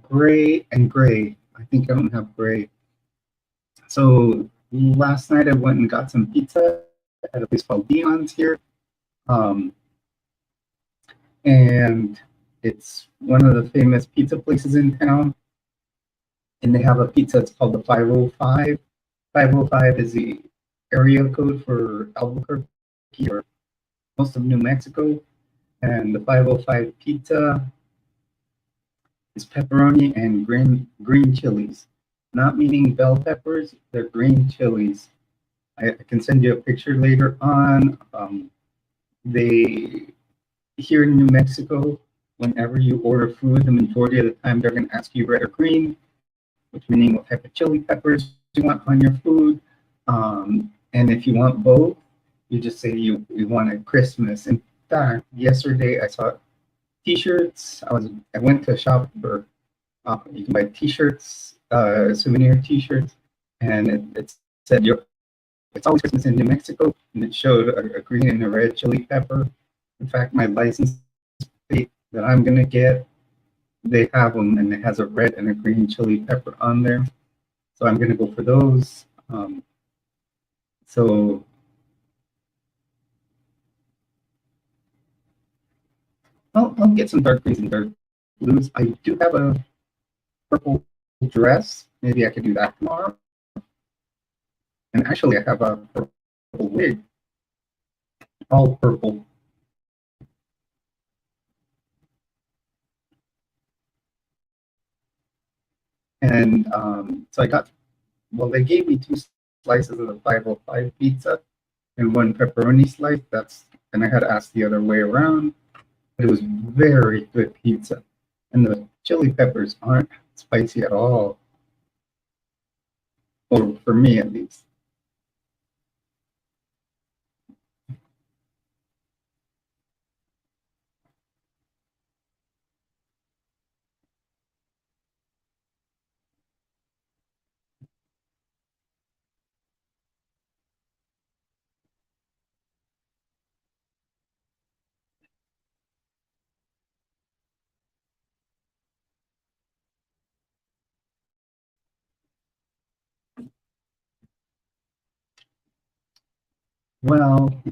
Gray and gray. I think I don't have gray. So last night I went and got some pizza at a place called Dion's here. And it's one of the famous pizza places in town. and they have a pizza. It's called the 505. 505 is the area code for Albuquerque or most of New Mexico. And the 505 pizza is pepperoni and green chilies. Not meaning bell peppers, they're green chilies. I can send you a picture later on. They Here in New Mexico, whenever you order food, the majority of the time they're going to ask you red or green, which meaning what type of chili peppers you want on your food. And if you want both, you just say you want it Christmas. In fact, yesterday I saw T-shirts. I went to a shop for you can buy T-shirts, souvenir T-shirts, and it said it's always Christmas in New Mexico, and it showed a green and a red chili pepper. In fact, my license plate that I'm gonna get, they have them, and it has a red and a green chili pepper on there. So I'm gonna go for those. So I'll get some dark greens and dark blues. I do have a purple dress. Maybe I could do that tomorrow. And actually, I have a purple wig, all purple. And so I got, well, they gave me 2 slices of the 505 pizza and 1 pepperoni slice. And I had to ask the other way around. But it was very good pizza. And the chili peppers aren't spicy at all. Or for me, at least. Well,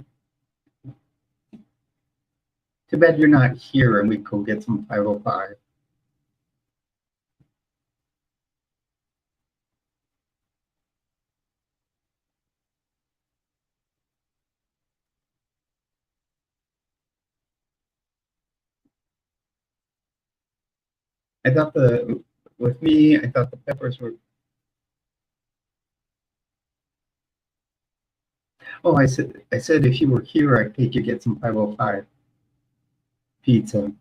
too bad you're not here and we go get some 505. I thought with me, I thought the peppers were, oh, I said if you were here, I'd take you get some 505 pizza.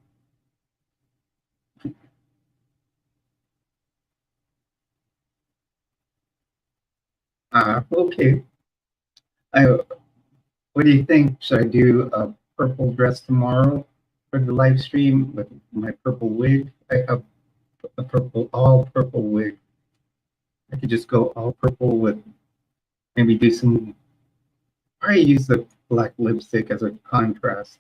Okay. I, what do you think? Should I do a purple dress tomorrow for the live stream with my purple wig? I have a all purple wig. I could just go all purple with maybe do some, probably use the black lipstick as a contrast.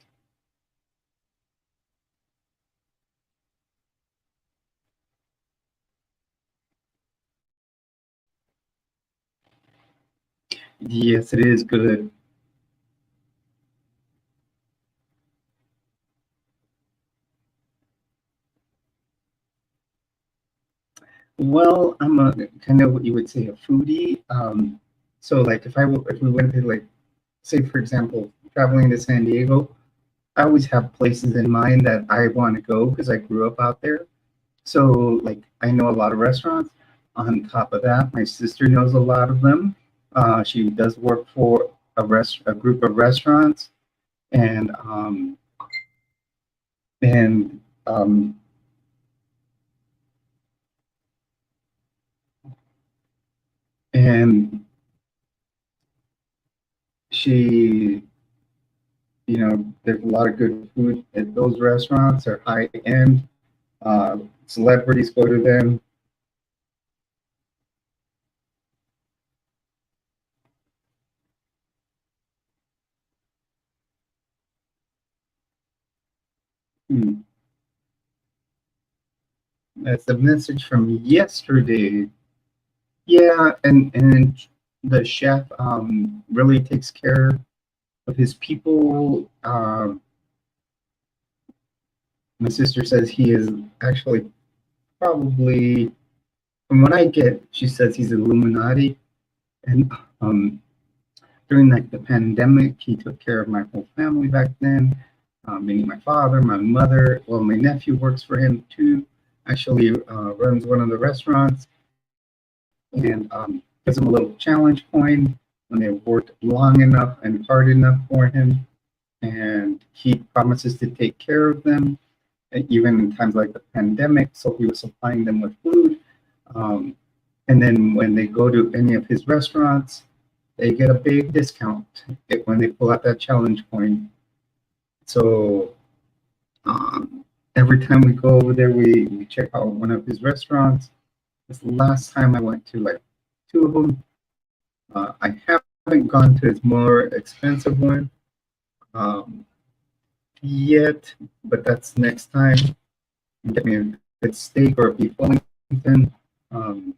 Yes, it is good. Well, I'm a kind of what you would say a foodie. So like if we went to like, say for example, traveling to San Diego, I always have places in mind that I want to go because I grew up out there. So like I know a lot of restaurants. On top of that, my sister knows a lot of them. She does work for a group of restaurants, and and um, and she, there's a lot of good food at those restaurants. They're high end. Celebrities go to them. Hmm. That's a message from yesterday. Yeah, and the chef really takes care of his people. My sister says he is actually probably from what I get, she says he's Illuminati, and during like the pandemic, he took care of my whole family back then, meaning my father, my mother. Well, my nephew works for him too. Actually, runs one of the restaurants, and gives him a little challenge coin when they worked long enough and hard enough for him, and he promises to take care of them, even in times like the pandemic. So he was supplying them with food. Um, and then when they go to any of his restaurants, they get a big discount when they pull out that challenge coin. So every time we go over there, we check out one of his restaurants. This last time I went to like two of them. I haven't gone to his more expensive one yet, but that's next time. Get me a good steak or a beef Wellington. Um,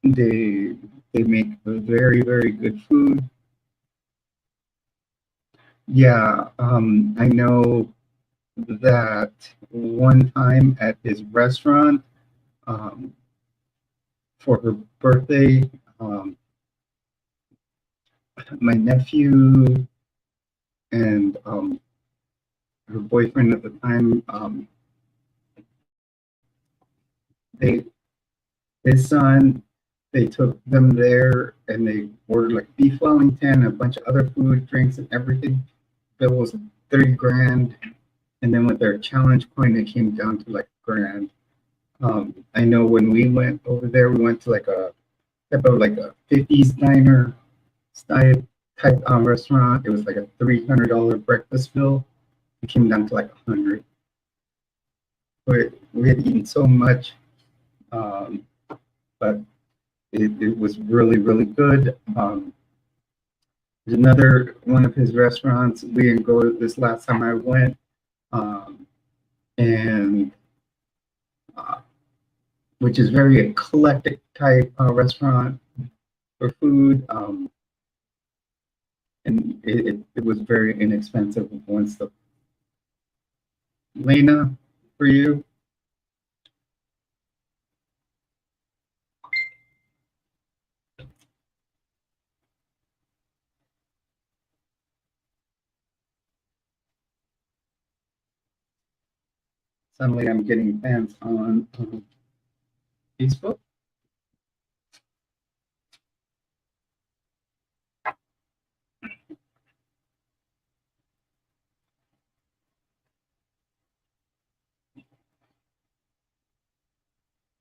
they make very good food. Yeah, I know that one time at his restaurant um, for her birthday, um, my nephew and her boyfriend at the time, they his son, they took them there and they ordered like beef Wellington, a bunch of other food, drinks, and everything. Bill was 30 grand, and then with their challenge coin, it came down to like grand. I know when we went over there, we went to like a type of like a 50s diner style type restaurant. It was like a $300 breakfast bill. It came down to like 100. We had eaten so much, um, but it was really good. There's another one of his restaurants. We didn't go this last time I went, um, and uh, which is very eclectic type restaurant for food. And it was very inexpensive once the Lena for you. Suddenly I'm getting fans on Facebook.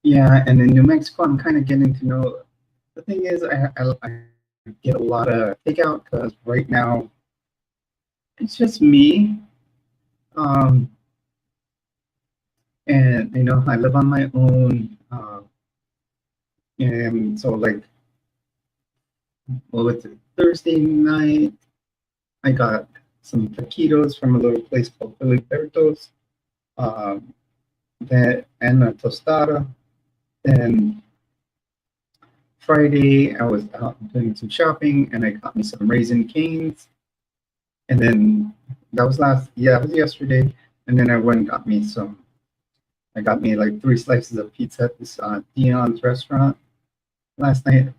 Yeah, and in New Mexico, I'm kind of getting to know. The thing is, I get a lot of takeout because right now it's just me. Um, and I live on my own. And so like, well, it's Thursday night. I got some taquitos from a little place called Filiberto's. Um, that and a tostada. Then Friday, I was out doing some shopping and I got me some Raisin Canes. And then that was that was yesterday. And then I went and I got me like 3 slices of pizza at this Dion's restaurant last night.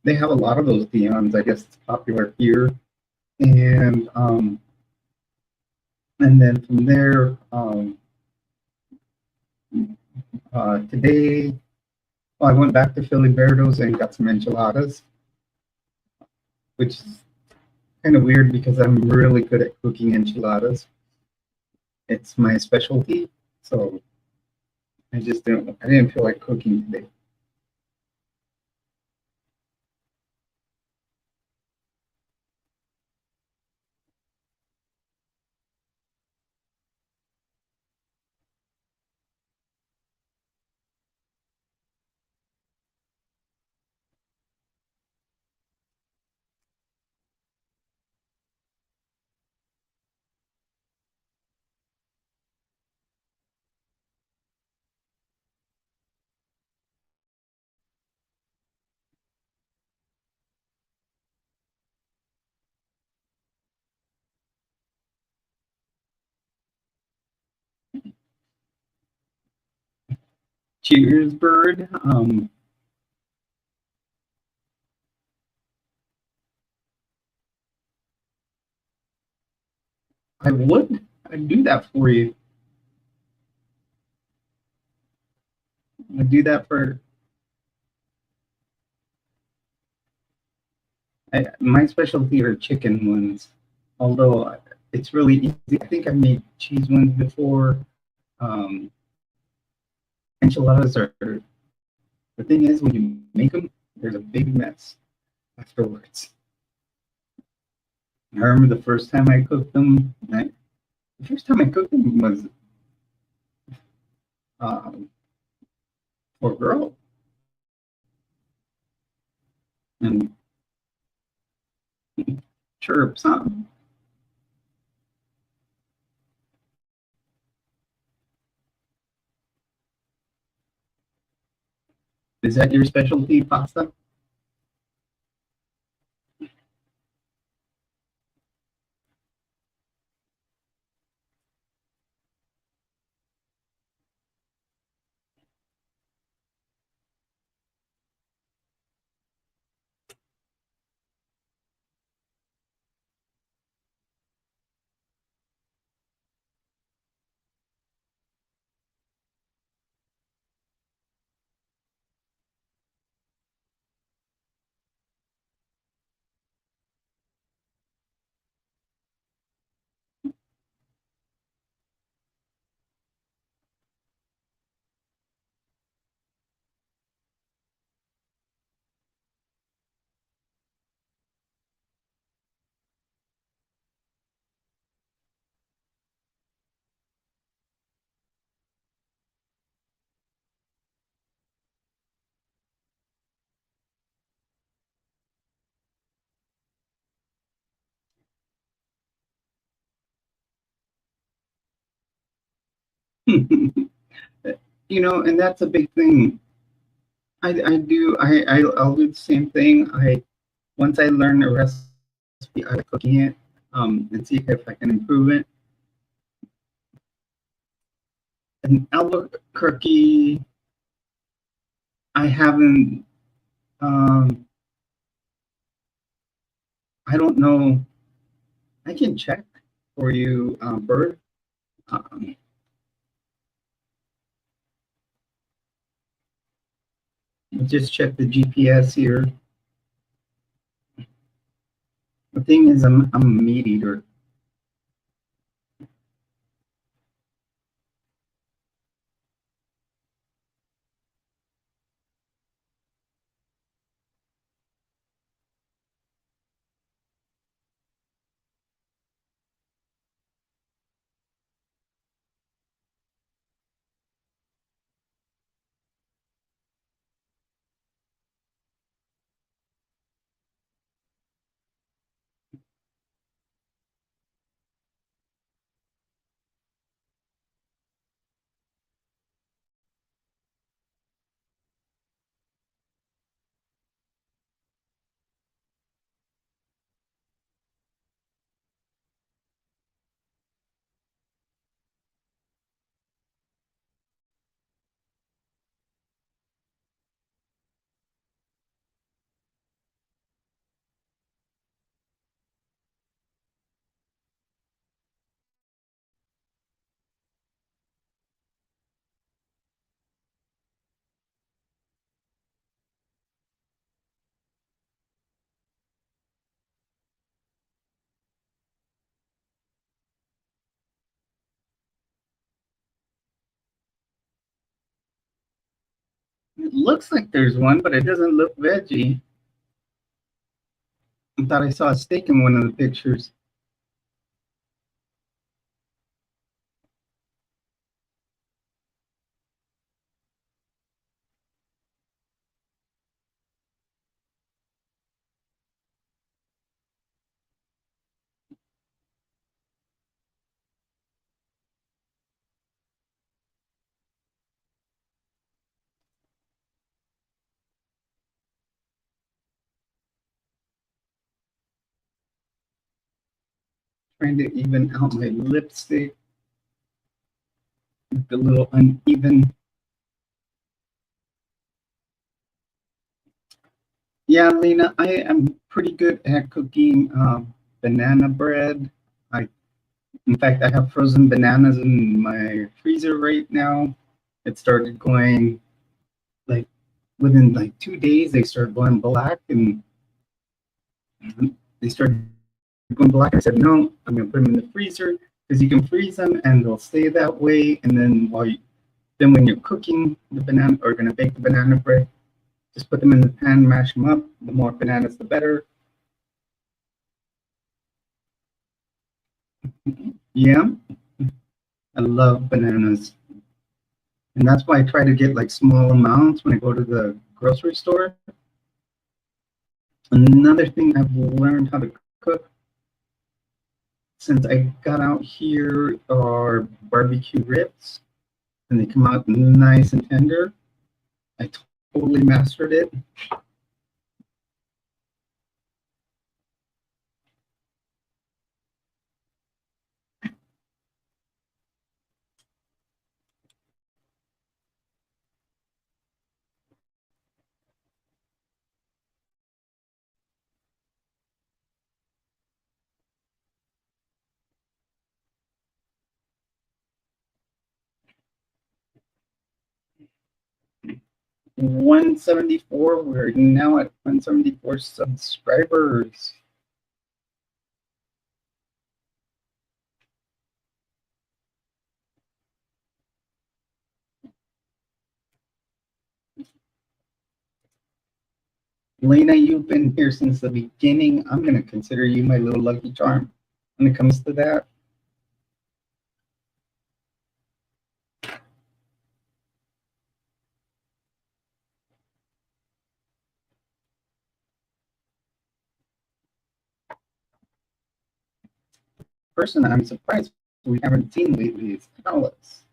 They have a lot of those Dion's. I guess it's popular here. And and then from there, today, I went back to Filiberto's and got some enchiladas, which is kind of weird because I'm really good at cooking enchiladas. It's my specialty, so I didn't feel like cooking today. Cheers, bird. I would. I'd do that for you. I'd do that for my specialty are chicken ones. Although it's really easy. I think I made cheese ones before. Um, Enchiladas are the thing is when you make them, there's a big mess afterwards. I remember the first time I cooked them. The first time I cooked them was um, for a girl, and chirps, huh? Is that your specialty, pasta? And that's a big thing. I do. I'll do the same thing. Once I learn a recipe, I like cooking it and see if I can improve it. And Albuquerque, I haven't. Um, I don't know. I can check for you, Bert. Um, just check the GPS here. The thing is, I'm a meat eater. It looks like there's one, but it doesn't look veggie. I thought I saw a steak in one of the pictures. Trying to even out my lipstick. The little uneven. Yeah, Lena, I am pretty good at cooking banana bread. I, in fact, I have frozen bananas in my freezer right now. It started going like within like 2 days, they started going black and they started going black. I said, no, I'm gonna put them in the freezer because you can freeze them and they'll stay that way. And then then when you're cooking the banana or gonna bake the banana bread, just put them in the pan, mash them up. The more bananas, the better. Yeah, I love bananas. And that's why I try to get like small amounts when I go to the grocery store. Another thing I've learned how to cook since I got out here are barbecue ribs, and they come out nice and tender. I totally mastered it. – 174. We're now at 174 subscribers. Lena, you've been here since the beginning. I'm going to consider you my little lucky charm when it comes to that. Person I'm surprised we haven't seen lately is Alice.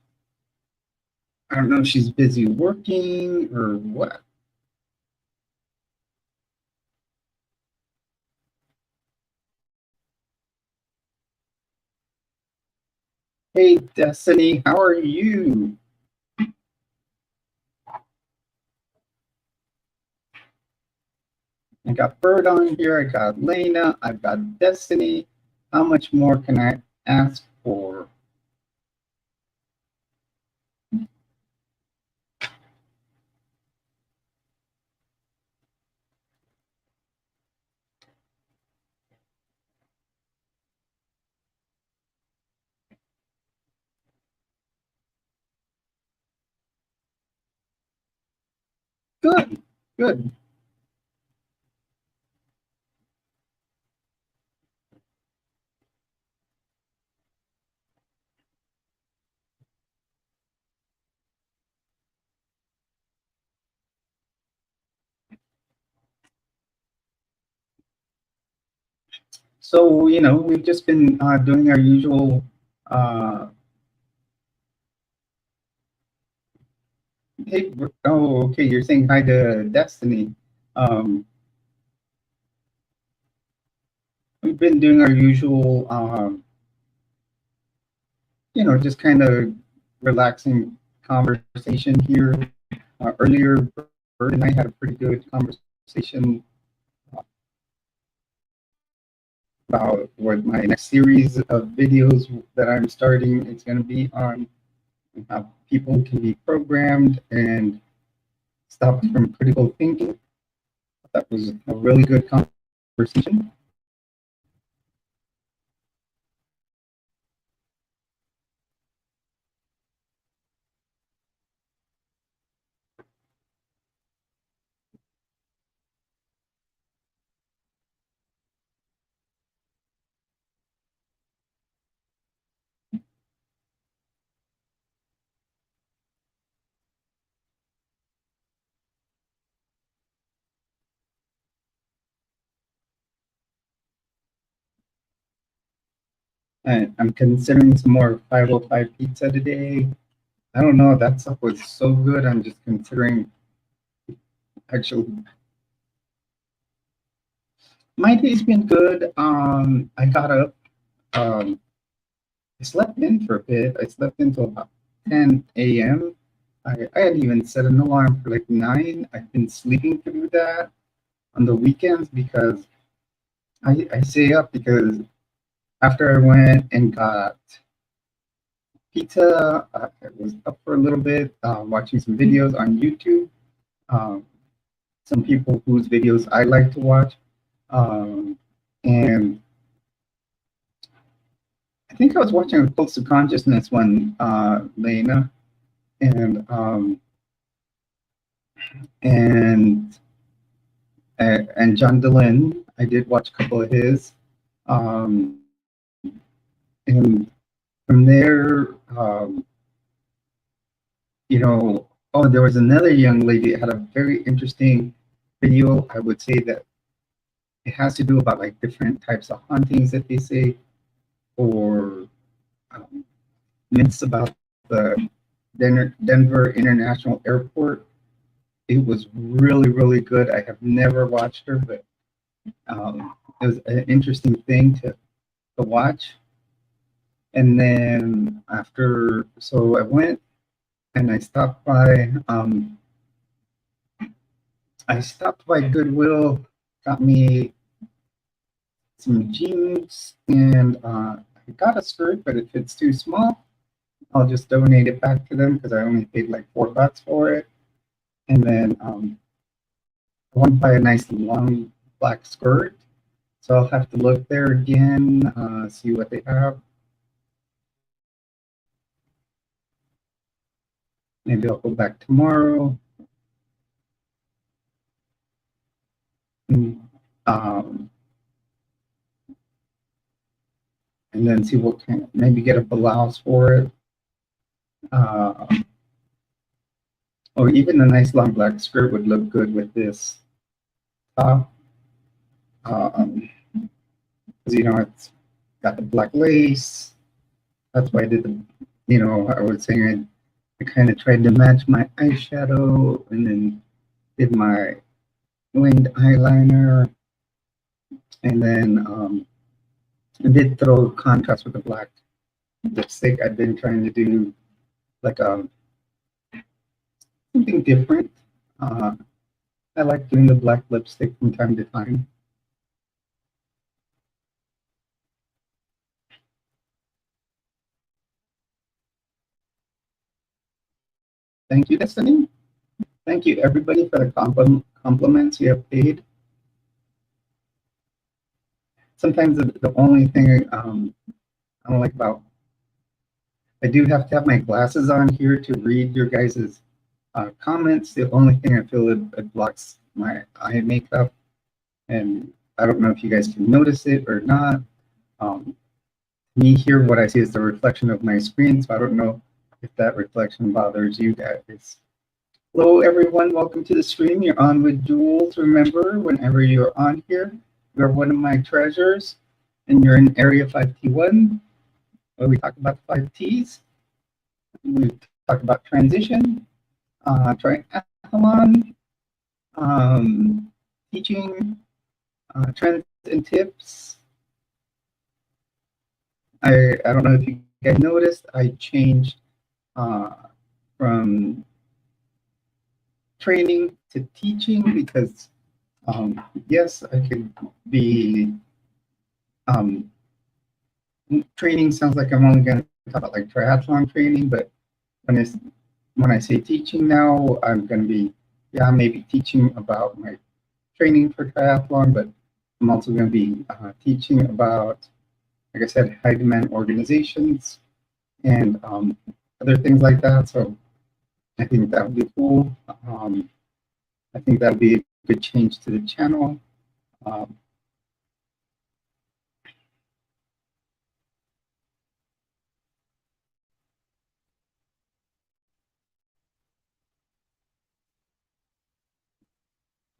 I don't know if she's busy working or what. Hey, Destiny, how are you? I got Bird on here. I got Lena. I've got Destiny. How much more can I ask for? Good, good. So, we've just been doing our usual. Hey, oh, okay, you're saying hi to Destiny. Um, we've been doing our usual, just kind of relaxing conversation here. Earlier, Bert and I had a pretty good conversation about what my next series of videos that I'm starting is going to be on, how people can be programmed and stopped from critical thinking. That was a really good conversation. And I'm considering some more 505 pizza today. I don't know, that stuff was so good. I'm just considering actually. My day's been good. I got up. I slept in for a bit. I slept until about 10 a.m. I had even set an alarm for like 9. I've been sleeping through that. on the weekends because I stay up because after I went and got pizza, I was up for a little bit, watching some videos on YouTube. Um, some people whose videos I like to watch. Um, and I think I was watching a Close to Consciousness one, Lena, and and and John Dehlin. I did watch a couple of his, and from there, you know, oh, there was another young lady that had a very interesting video. I would say that it has to do about like different types of hauntings that they say, or um, myths about the Denver International Airport. It was really, really good. I have never watched her, but it was an interesting thing to watch. And then after, so I went and I stopped by Goodwill, got me some jeans, and I got a skirt, but if it's too small, I'll just donate it back to them because I only paid like $4 for it. And then I want to buy a nice long black skirt, so I'll have to look there again, see what they have. Maybe I'll go back tomorrow. And, um, and then see what kind, maybe get a blouse for it. Uh, or even a nice long black skirt would look good with this top. Because it's got the black lace. That's why I did the, I was saying I kind of tried to match my eyeshadow and then did my winged eyeliner, and then I did throw contrast with the black lipstick. I've been trying to do like something different. Uh, I like doing the black lipstick from time to time. Thank you, Destiny. Thank you, everybody, for the compliments you have paid. Sometimes the only thing I don't like about I do have to have my glasses on here to read your guys' comments. The only thing I feel it blocks my eye makeup, and I don't know if you guys can notice it or not. Um, Me here, what I see is the reflection of my screen, so I don't know if that reflection bothers you guys. Hello, everyone. Welcome to the stream. You're on with Jules. Remember, whenever you're on here, you're one of my treasures, and you're in Area 5T1, where we talk about the 5Ts. We talk about transition, triathlon, um, teaching, trends and tips. I don't know if you guys noticed, I changed uh, from training to teaching because yes, I could be training sounds like I'm only going to talk about like triathlon training, but when it's when I say teaching now, I'm going to be maybe teaching about my training for triathlon, but I'm also going to be teaching about, like I said, high demand organizations and other things like that. So I think that would be cool. I think that would be a good change to the channel. Um,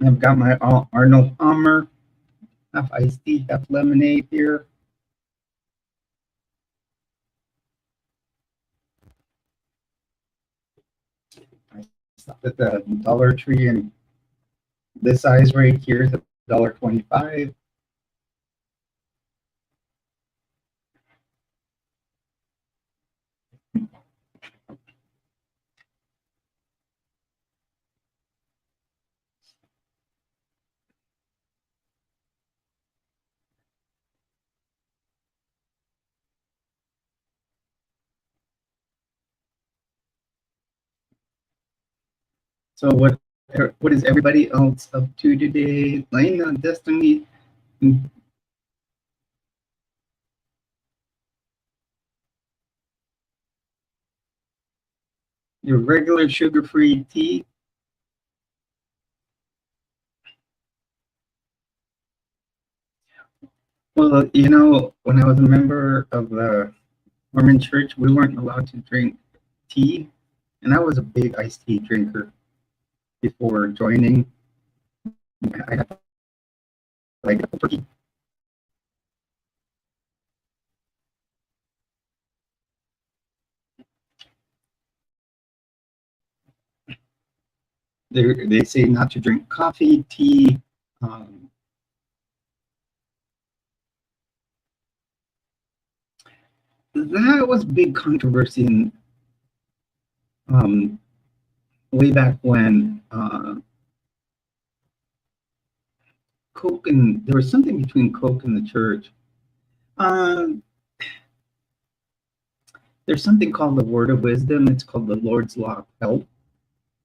I've got my Arnold Palmer, half iced tea, half lemonade here. I stopped at the Dollar Tree, and this size right here is $1.25. So what is everybody else up to today? Lena, Destiny, your regular sugar-free tea? Well, you know, when I was a member of the Mormon church, we weren't allowed to drink tea, and I was a big iced tea drinker before joining. I had like a turkey. They say not to drink coffee, tea. Um, that was big controversy in, um, way back when Coke and there was something between Coke and the church. Um, there's something called the Word of Wisdom. It's called the Lord's Law of Health,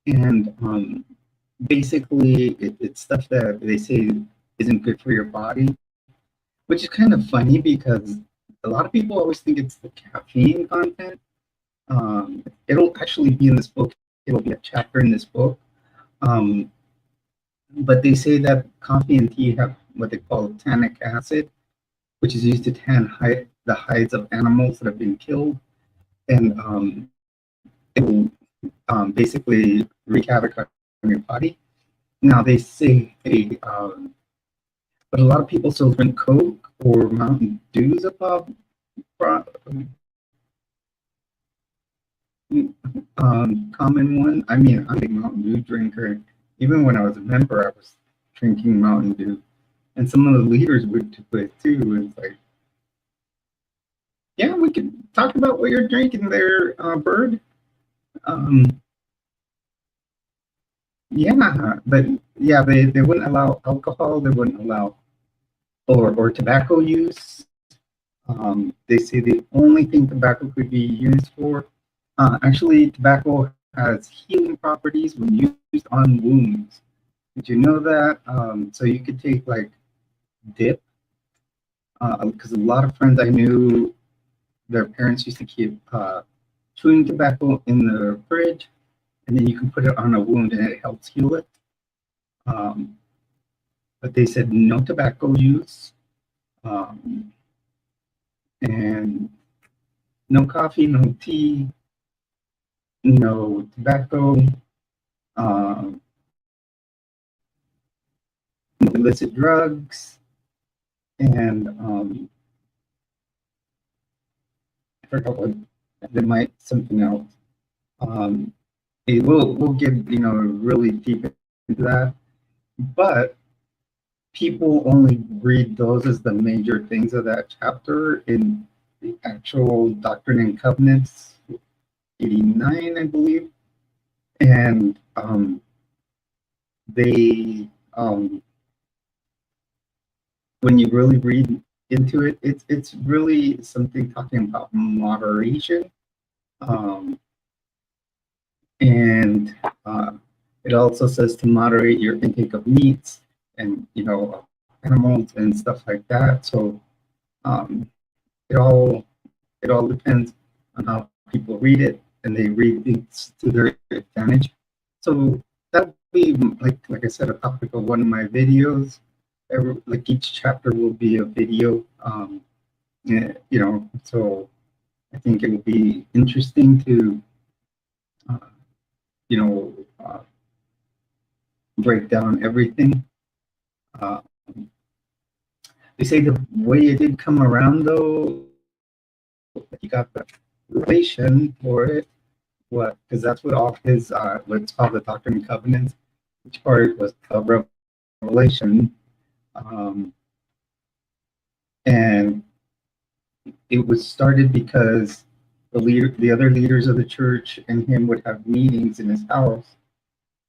and basically it's stuff that they say isn't good for your body, which is kind of funny because a lot of people always think it's the caffeine content. It'll actually be in this book. It'll be a chapter in this book. Um, but they say that coffee and tea have what they call tannic acid, which is used to tan the hides of animals that have been killed, and it will basically wreak havoc on your body. Now they say, but a lot of people still drink Coke or Mountain Dews above common one. I mean, I'm a Mountain Dew drinker. Even when I was a member, I was drinking Mountain Dew, and some of the leaders would do it too. It's like, yeah, we could talk about what you're drinking there, Bird. Um, yeah, but yeah, they wouldn't allow alcohol. They wouldn't allow or tobacco use. They say the only thing tobacco could be used for, actually, tobacco has healing properties when used on wounds. Did you know that? So you could take like dip, because a lot of friends I knew, their parents used to keep chewing tobacco in the fridge, and then you can put it on a wound and it helps heal it. Um, but they said no tobacco use, um, and no coffee, no tea, no tobacco, no illicit drugs, and I forgot what there might something else. Um, we'll get really deep into that, but people only read those as the major things of that chapter in the actual Doctrine and Covenants 89, I believe, and they when you really read into it, it's really something talking about moderation, um, and it also says to moderate your intake of meats and animals and stuff like that. So um, it all depends on how people read it, and they read things to their advantage. So that would be like I said, a topic of one of my videos. Like each chapter will be a video. So I think it will be interesting to uh, you know uh, break down everything. Uh, they say the way it did come around, though, he got the relation for it. What? Because that's what all his what's called the Doctrine and Covenants. Each part was a revelation, um, and it was started because the other leaders of the church and him would have meetings in his house,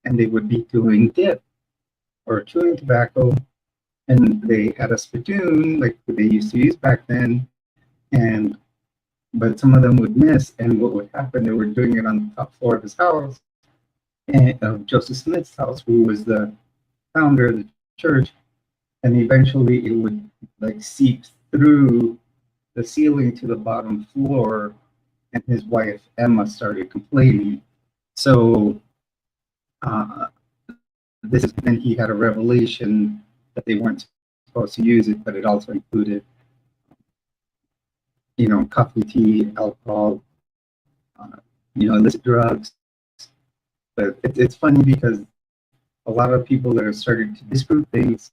and they would be doing dip or chewing tobacco, and they had a spittoon like they used to use back then, and but some of them would miss, and what would happen? They were doing it on the top floor of his house, and, of Joseph Smith's house, who was the founder of the church, and eventually it would like seep through the ceiling to the bottom floor, and his wife Emma started complaining. So uh, this is when he had a revelation that they weren't supposed to use it, but it also included, coffee, tea, alcohol, uh, illicit drugs. But it's funny because a lot of people that are starting to disprove things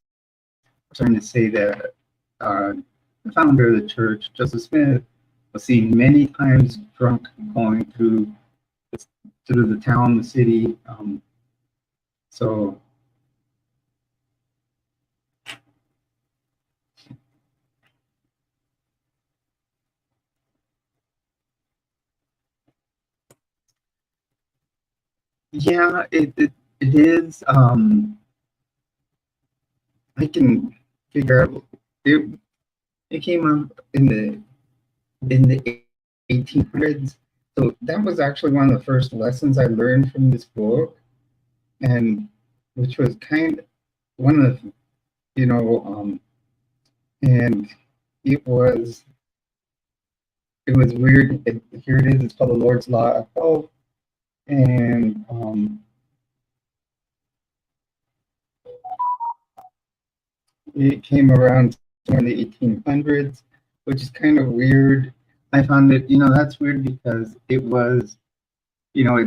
are starting to say that the founder of the church, Joseph Smith, was seen many times drunk going through the town, the city. So yeah, it is. I can figure out it. It came out in the 1800s. So that was actually one of the first lessons I learned from this book, and which was kind of one of and it was it was weird. Here it is. It's called the Lord's Law of Health, and it came around in the 1800s, which is kind of weird. I found it, that's weird because it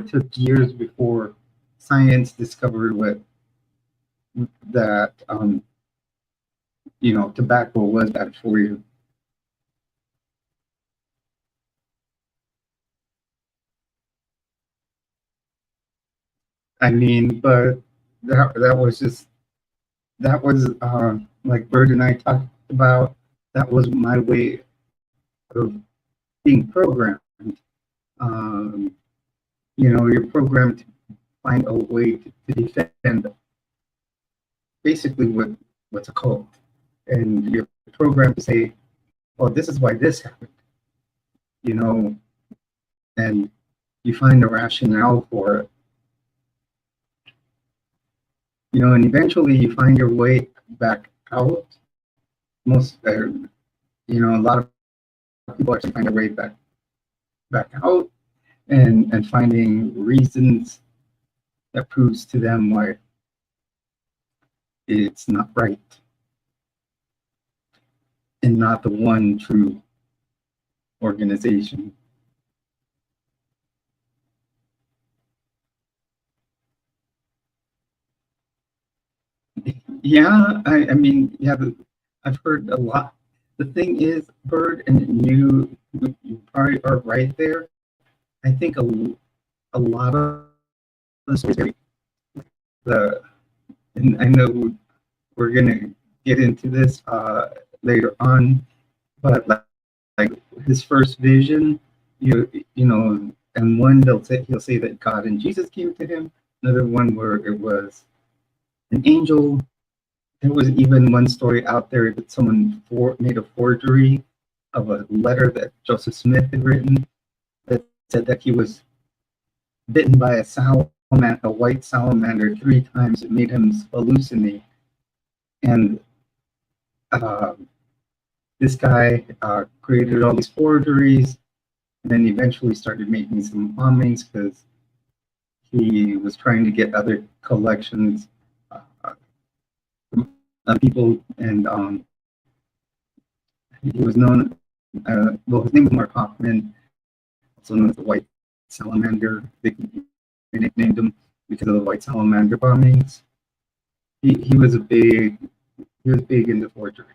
took years before science discovered that, tobacco was bad for you. I mean, but that was like Bird and I talked about. That was my way of being programmed. Um, you're programmed to find a way to defend basically what's a cult, and you're programmed to say, "Well, this is why this happened," you know, and you find a rationale for it, and eventually you find your way back out. A lot of people actually find their way back out, and finding reasons that proves to them why it's not right and not the one true organization. Yeah, I mean, yeah, I've heard a lot. The thing is, Bird, and you probably are right there. I think a lot of the stories, the and I know we're gonna get into this later on, but like his first vision, and one he'll say that God and Jesus came to him. Another one where it was an angel. There was even one story out there that someone made a forgery of a letter that Joseph Smith had written that said that he was bitten by a white salamander 3 times. It made him hallucinate. And uh, this guy created all these forgeries and then eventually started making some bombings because he was trying to get other collections from people. And he was known, his name was Mark Hoffman, also known as the White Salamander. They nicknamed him because of the White Salamander bombings. He was big into forgery.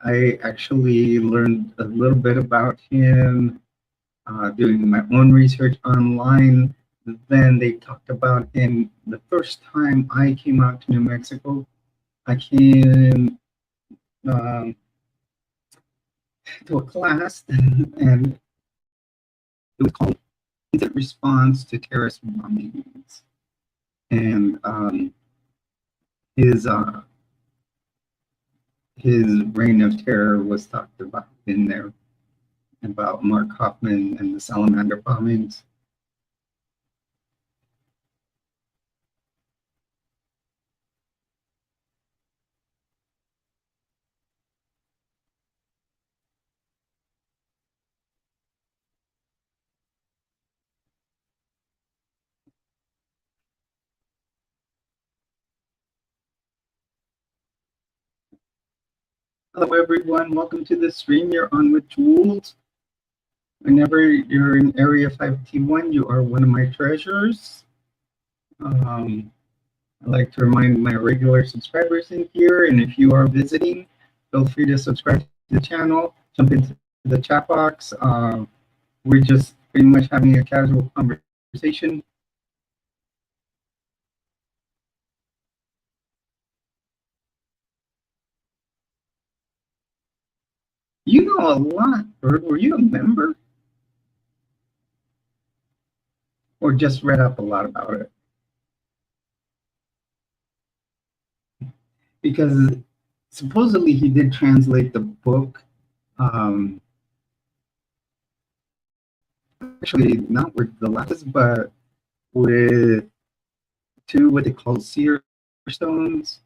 I actually learned a little bit about him doing my own research online. Then they talked about him the first time I came out to New Mexico. I came um, to a class, and it was called Instant Response to Terrorist Bombings. And his his reign of terror was talked about in there. about Mark Hoffman and the salamander bombings. Hello, everyone. Welcome to the stream. You're on with Jules. Whenever you're in Area 5T1, you are one of my treasures. I'd like to remind my regular subscribers in here, and if you are visiting, feel free to subscribe to the channel, jump into the chat box. We're just pretty much having a casual conversation. You know a lot, Bird. Were you a member? Or just read up a lot about it? Because supposedly he did translate the book. Actually, not with the last, but with two what they call seer stones,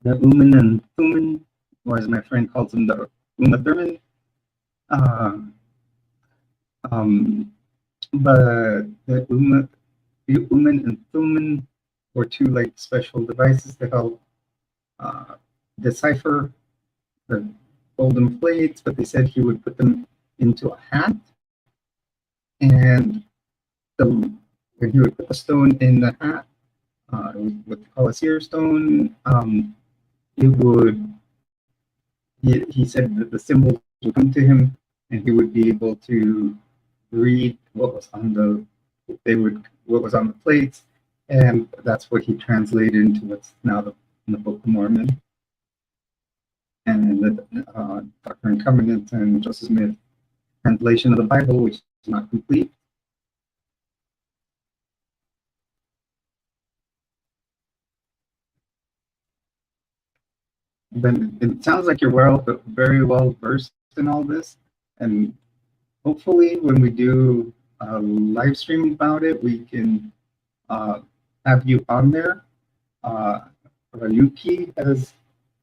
the Uman and Thuman, or as my friend calls them, the Uma Thurman. But the Uman and Thuman were two like special devices to help decipher the golden plates, but they said he would put them into a hat, and when he would put the stone in the hat, what they call a seer stone, it would. He said that the symbols would come to him, and he would be able to read what was on the plates, and that's what he translated into what's now in the Book of Mormon, and the Doctrine and Covenants and Joseph Smith translation of the Bible, which is not complete. But it sounds like you're very well versed in all this, and hopefully when we do a live stream about it, we can have you on there. Rayuki has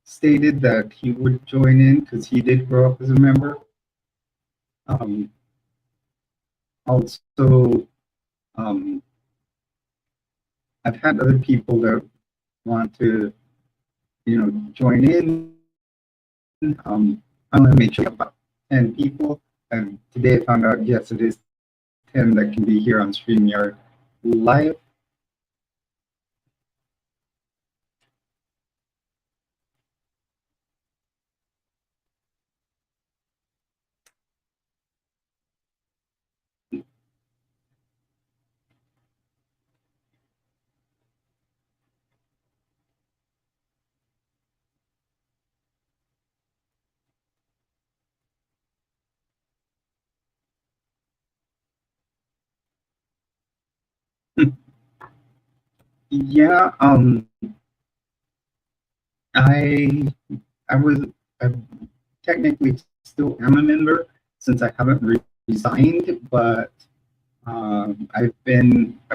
stated that he would join in because he did grow up as a member. Also, I've had other people that want to, join in. I'm going to make sure about 10 people. And today I found out, yes, it is 10 that can be here on StreamYard live. Yeah, I I technically still am a member since I haven't resigned, but I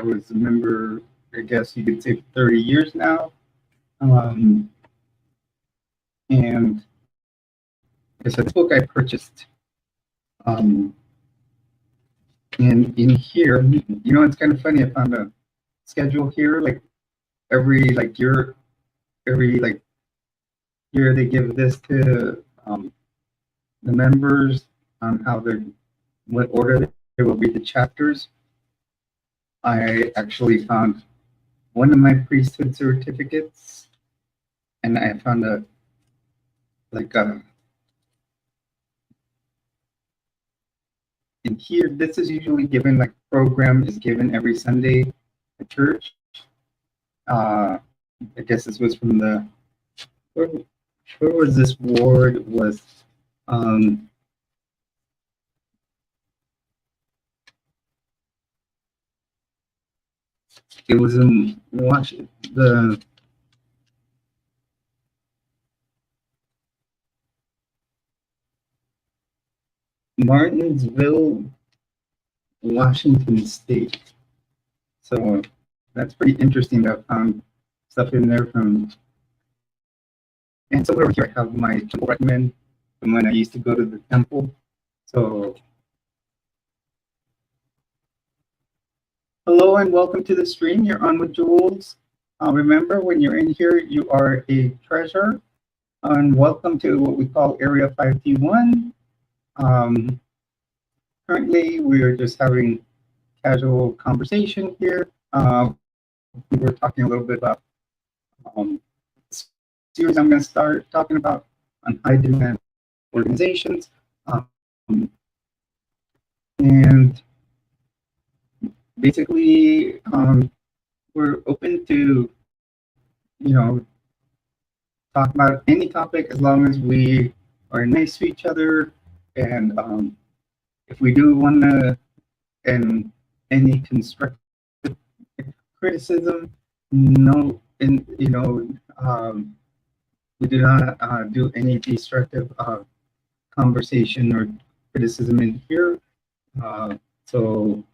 was a member, I guess you could say, for 30 years now. And like I said, this book I purchased. And in here, it's kind of funny. I found a schedule here, like every year they give this to the members on what order they will read the chapters. I actually found one of my priesthood certificates, and I found in here, this is usually given, like, program is given every Sunday at church. I guess this was from where was this ward? It was it was in Washington. Martinsville, Washington State. So that's pretty interesting that I found stuff in there from. And so over here I have my temple recommend from when I used to go to the temple. So hello and welcome to the stream. You're on with Jules. Remember, when you're in here, you are a treasure. And welcome to what we call Area 5T1. Currently, we're just having casual conversation here. We were talking a little bit about series I'm going to start talking about on high demand organizations. And basically, we're open to, talk about any topic as long as we are nice to each other. And if we do want to, and any constructive criticism, no, and we do not do any destructive conversation or criticism in here. So,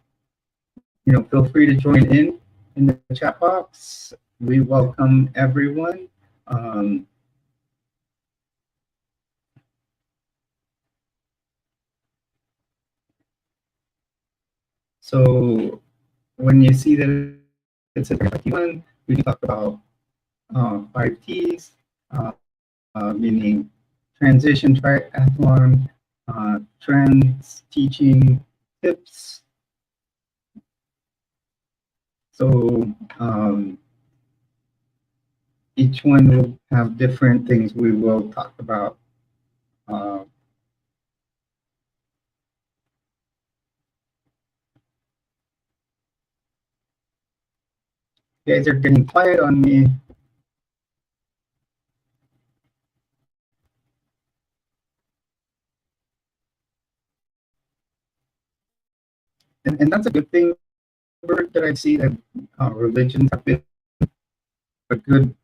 feel free to join in the chat box. We welcome everyone. So when you see that it's a 51, we can talk about 5Ts, meaning transition, triathlon, trends, teaching, tips. So each one will have different things we will talk about. You guys are getting quiet on me. And that's a good thing, Bert, that I see that religions have been a good,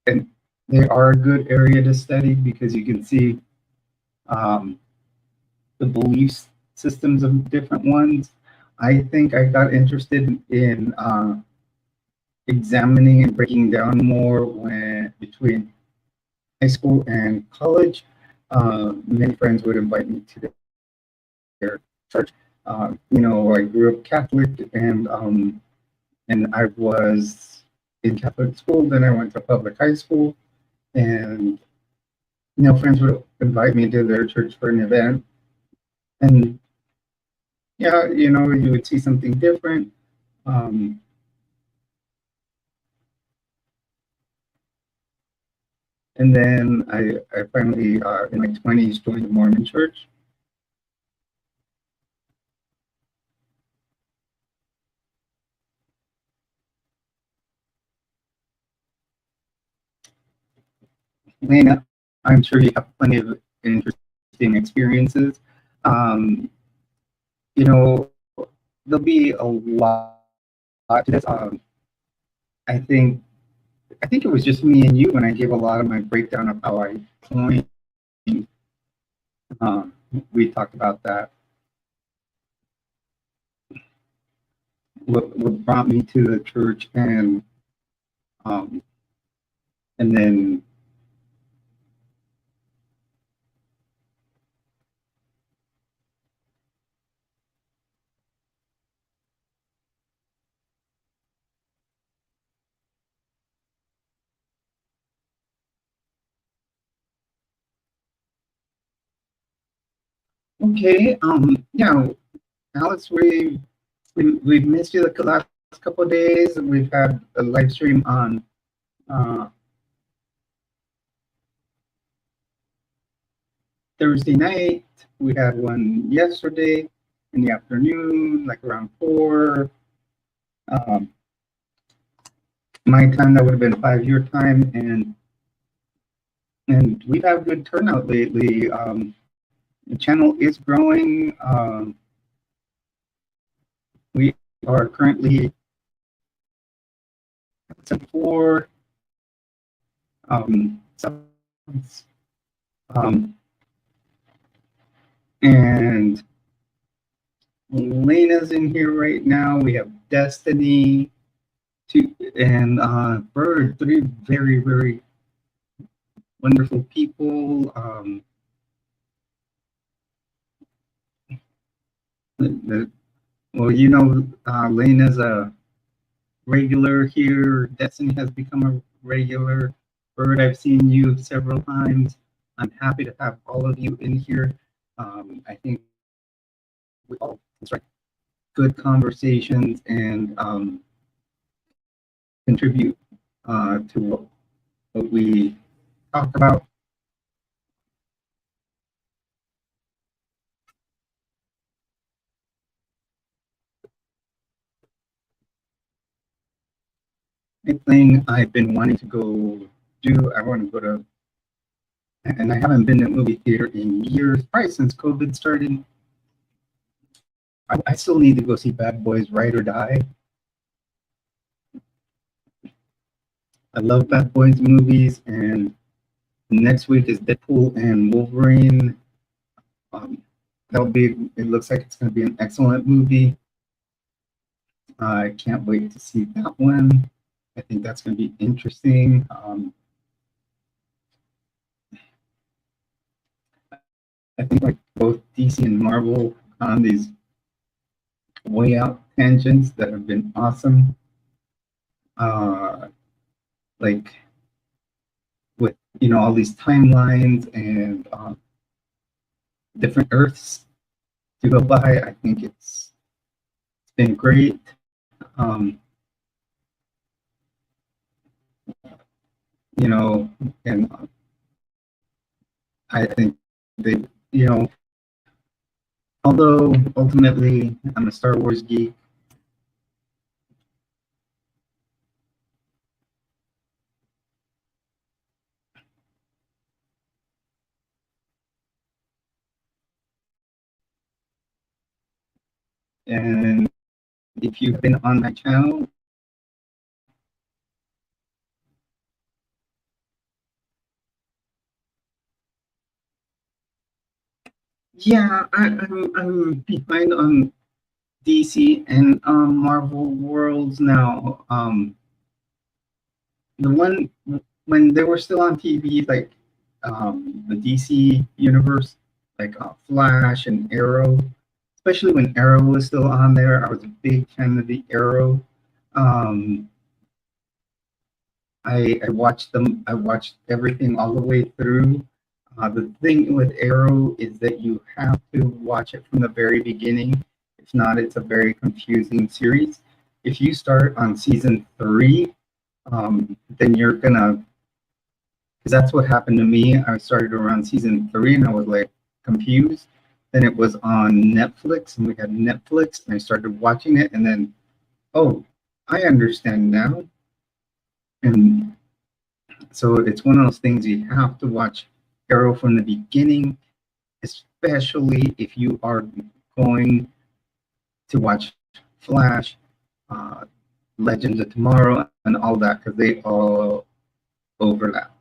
and they are a good area to study because you can see the belief systems of different ones. I think I got interested in examining and breaking down more between high school and college. Many friends would invite me to their church. I grew up Catholic, and I was in Catholic school. Then I went to public high school, and friends would invite me to their church for an event, and you would see something different. And then I finally, in my 20s, joined the Mormon Church. And I'm sure you have plenty of interesting experiences. There'll be a lot to this. I think it was just me and you when I gave a lot of my breakdown of how I joined. We talked about that. What brought me to the church, and then okay, Alex, we've missed you the last couple of days. We've had a live stream on Thursday night. We had one yesterday in the afternoon, like around 4. My time, that would have been 5 your time, and we've had good turnout lately. The channel is growing. We are currently at 74 subs, and Lena's in here right now. We have Destiny, two, and Bird, three very, very wonderful people. Well, Lena's a regular here. Destiny has become a regular. Bird, I've seen you several times. I'm happy to have all of you in here. I think we all construct good conversations and contribute to what we talk about. A thing I've been wanting to go do, I want to go to, and I haven't been to a movie theater in years, probably since COVID started. I still need to go see Bad Boys Ride or Die. I love Bad Boys movies, and next week is Deadpool and Wolverine. That'll be, it looks like it's going to be an excellent movie. I can't wait to see that one. I think that's going to be interesting. I think like both DC and Marvel on these way out tangents that have been awesome. Like with all these timelines and different Earths to go by. I think it's been great. And I think they, although ultimately I'm a Star Wars geek, and if you've been on my channel, yeah, I'm behind on DC and Marvel Worlds now. The one when they were still on TV, like the DC universe, like Flash and Arrow, especially when Arrow was still on there. I was a big fan of the Arrow. I watched them. I watched everything all the way through. The thing with Arrow is that you have to watch it from the very beginning. If not, it's a very confusing series. If you start on season 3, then you're gonna, because that's what happened to me. I started around season 3 and I was like confused. Then it was on Netflix and we had Netflix and I started watching it and then, oh, I understand now. And so it's one of those things you have to watch Arrow from the beginning, especially if you are going to watch Flash, Legends of Tomorrow, and all that, because they all overlap.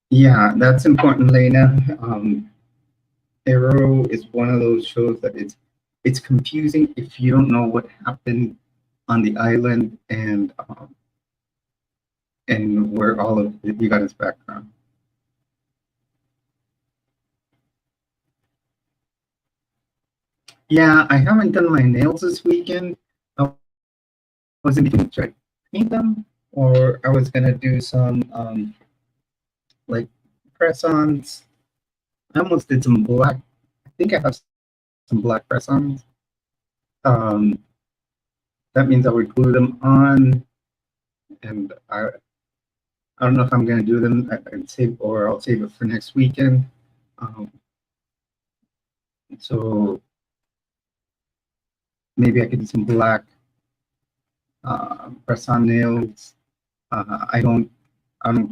Yeah, that's important, Lena. Arrow is one of those shows that it's confusing if you don't know what happened on the island and where all of you got his background. Yeah, I haven't done my nails this weekend. I was in between, should I paint them or I was gonna do some like press-ons. I almost did some black. I think I have some black press-ons. That means I would glue them on, and I don't know if I'm going to do them. I'd save, or I'll save it for next weekend. So maybe I could do some black press-on nails. I don't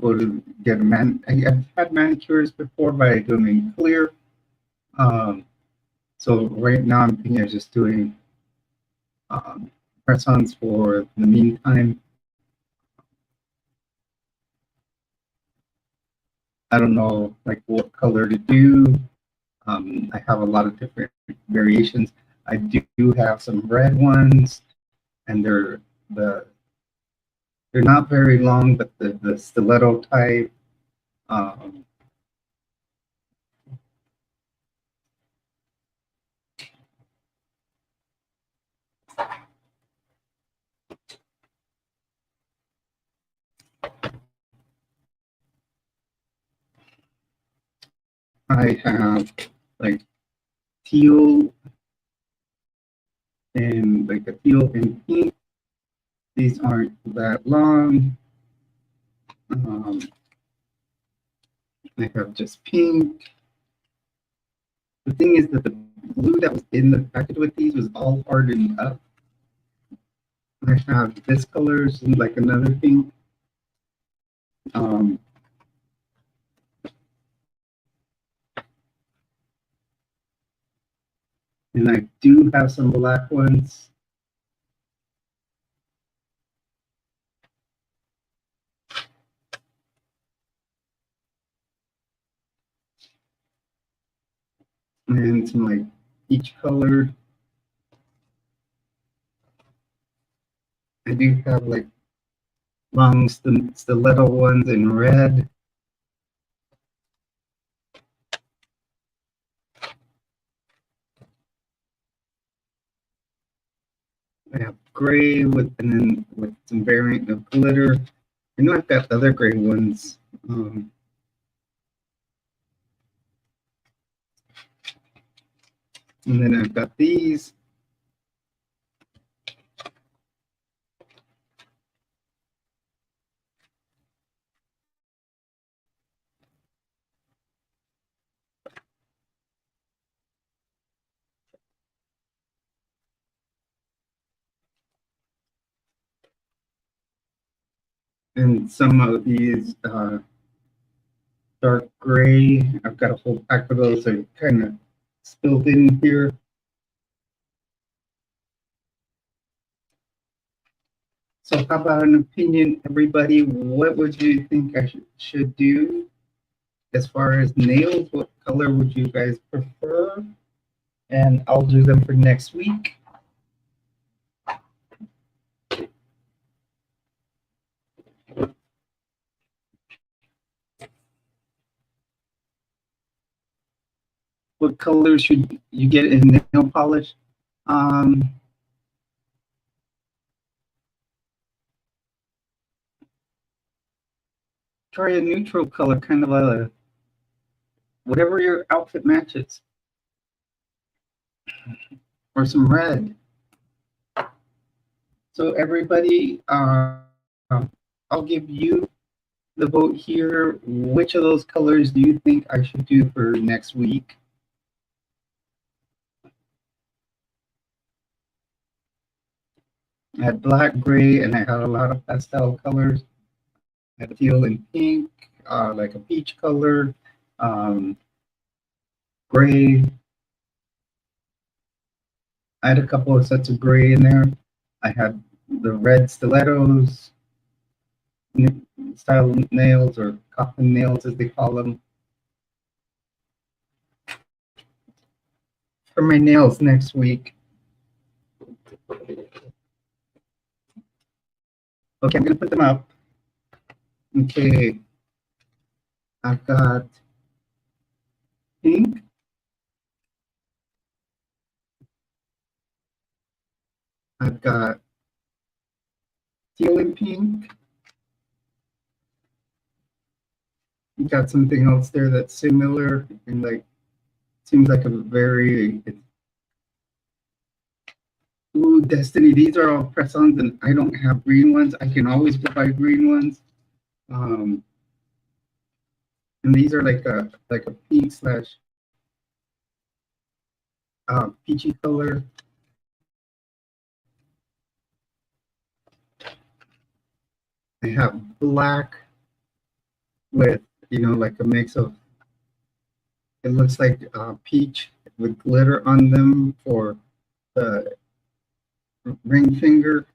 go to get a I've had manicures before, but I do them in clear. So right now I'm thinking of just doing press-ons for the meantime. I don't know like what color to do. I have a lot of different variations. I do have some red ones, and they're not very long, but the stiletto type. Um, I have like teal and like a teal and pink. These aren't that long. I have just pink. The thing is that the glue that was in the package with these was all hardened up. I have this color and like another pink. Um, and I do have some black ones. And some like peach colored. I do have like long stiletto ones in red. I have gray and then with some variant of glitter. I know I've got other gray ones. And then I've got these. And some of these dark gray. I've got a whole pack of those that kind of spilled in here. So how about an opinion, everybody? What would you think I should do as far as nails? What color would you guys prefer? And I'll do them for next week. What colors should you get in nail polish? Try a neutral color, kind of a whatever your outfit matches, or some red. So everybody, I'll give you the vote here. Which of those colors do you think I should do for next week? I had black, gray, and I had a lot of pastel colors. I had teal and pink, like a peach color, gray. I had a couple of sets of gray in there. I had the red stilettos, style nails, or coffin nails as they call them. For my nails next week. Okay, I'm gonna put them up. Okay, I've got pink. I've got teal and pink. You got something else there that's similar and like seems like a very ooh, Destiny. These are all press-ons, and I don't have green ones. I can always buy green ones. And these are like a pink slash peachy color. I have black with, you know, like a mix of, it looks like peach with glitter on them for the ring finger.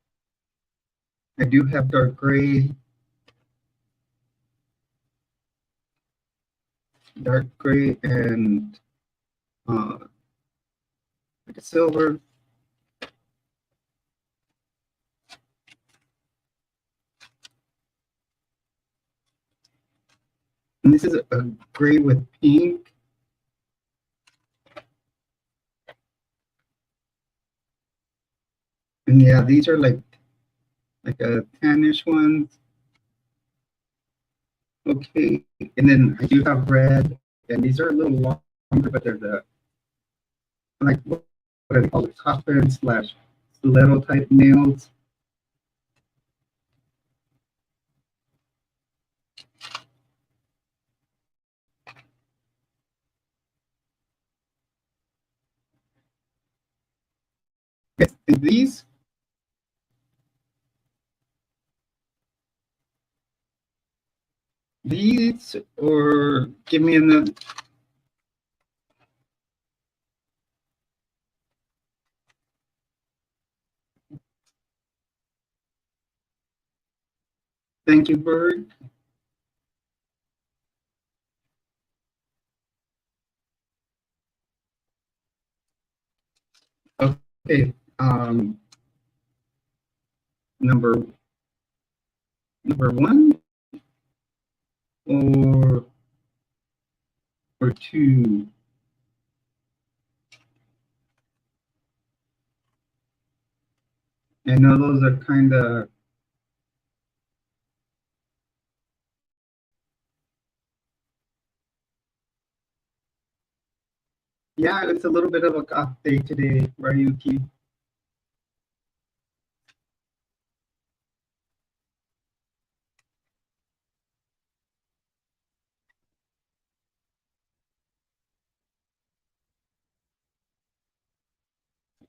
I do have dark gray, and like a silver. And this is a gray with pink. And yeah, these are like a tannish ones. Okay, and then I do have red, and these are a little longer, but they're the like what are they called? Coffin slash stiletto type nails. Yes, and these, or give me another. Thank you, Bird. Okay, number one or two. I know those are kind of, yeah, it's a little bit of a goth day today, Ryuki.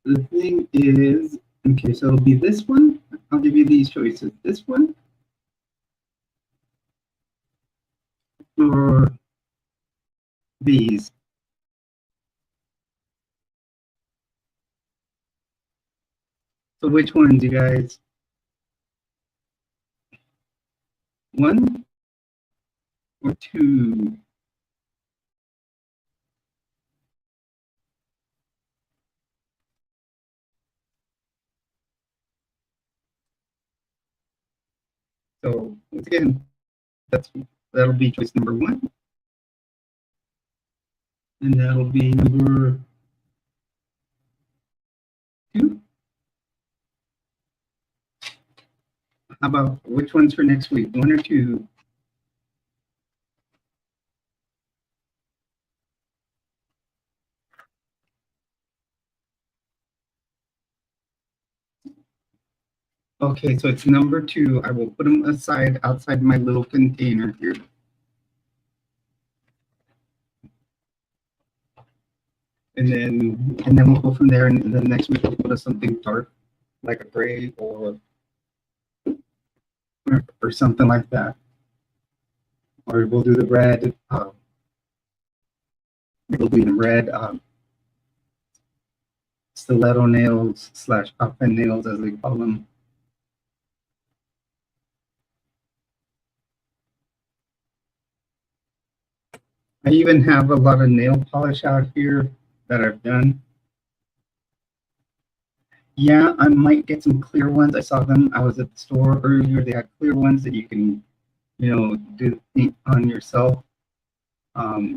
The thing is, okay, so it'll be this one. I'll give you these choices. This one or these. So which ones, you guys? One or two? So once again, that'll be choice number one, and that'll be number two. How about which one's for next week? One or two? Okay, so it's number two. I will put them aside outside my little container here. And then we'll go from there. And then next week we'll put us something dark, like a gray or something like that. Or we'll do the red. We'll do the red stiletto nails slash coffin nails, as they call them. I even have a lot of nail polish out here that I've done. Yeah, I might get some clear ones. I saw them. I was at the store earlier. They had clear ones that you can, do paint on yourself. Yeah,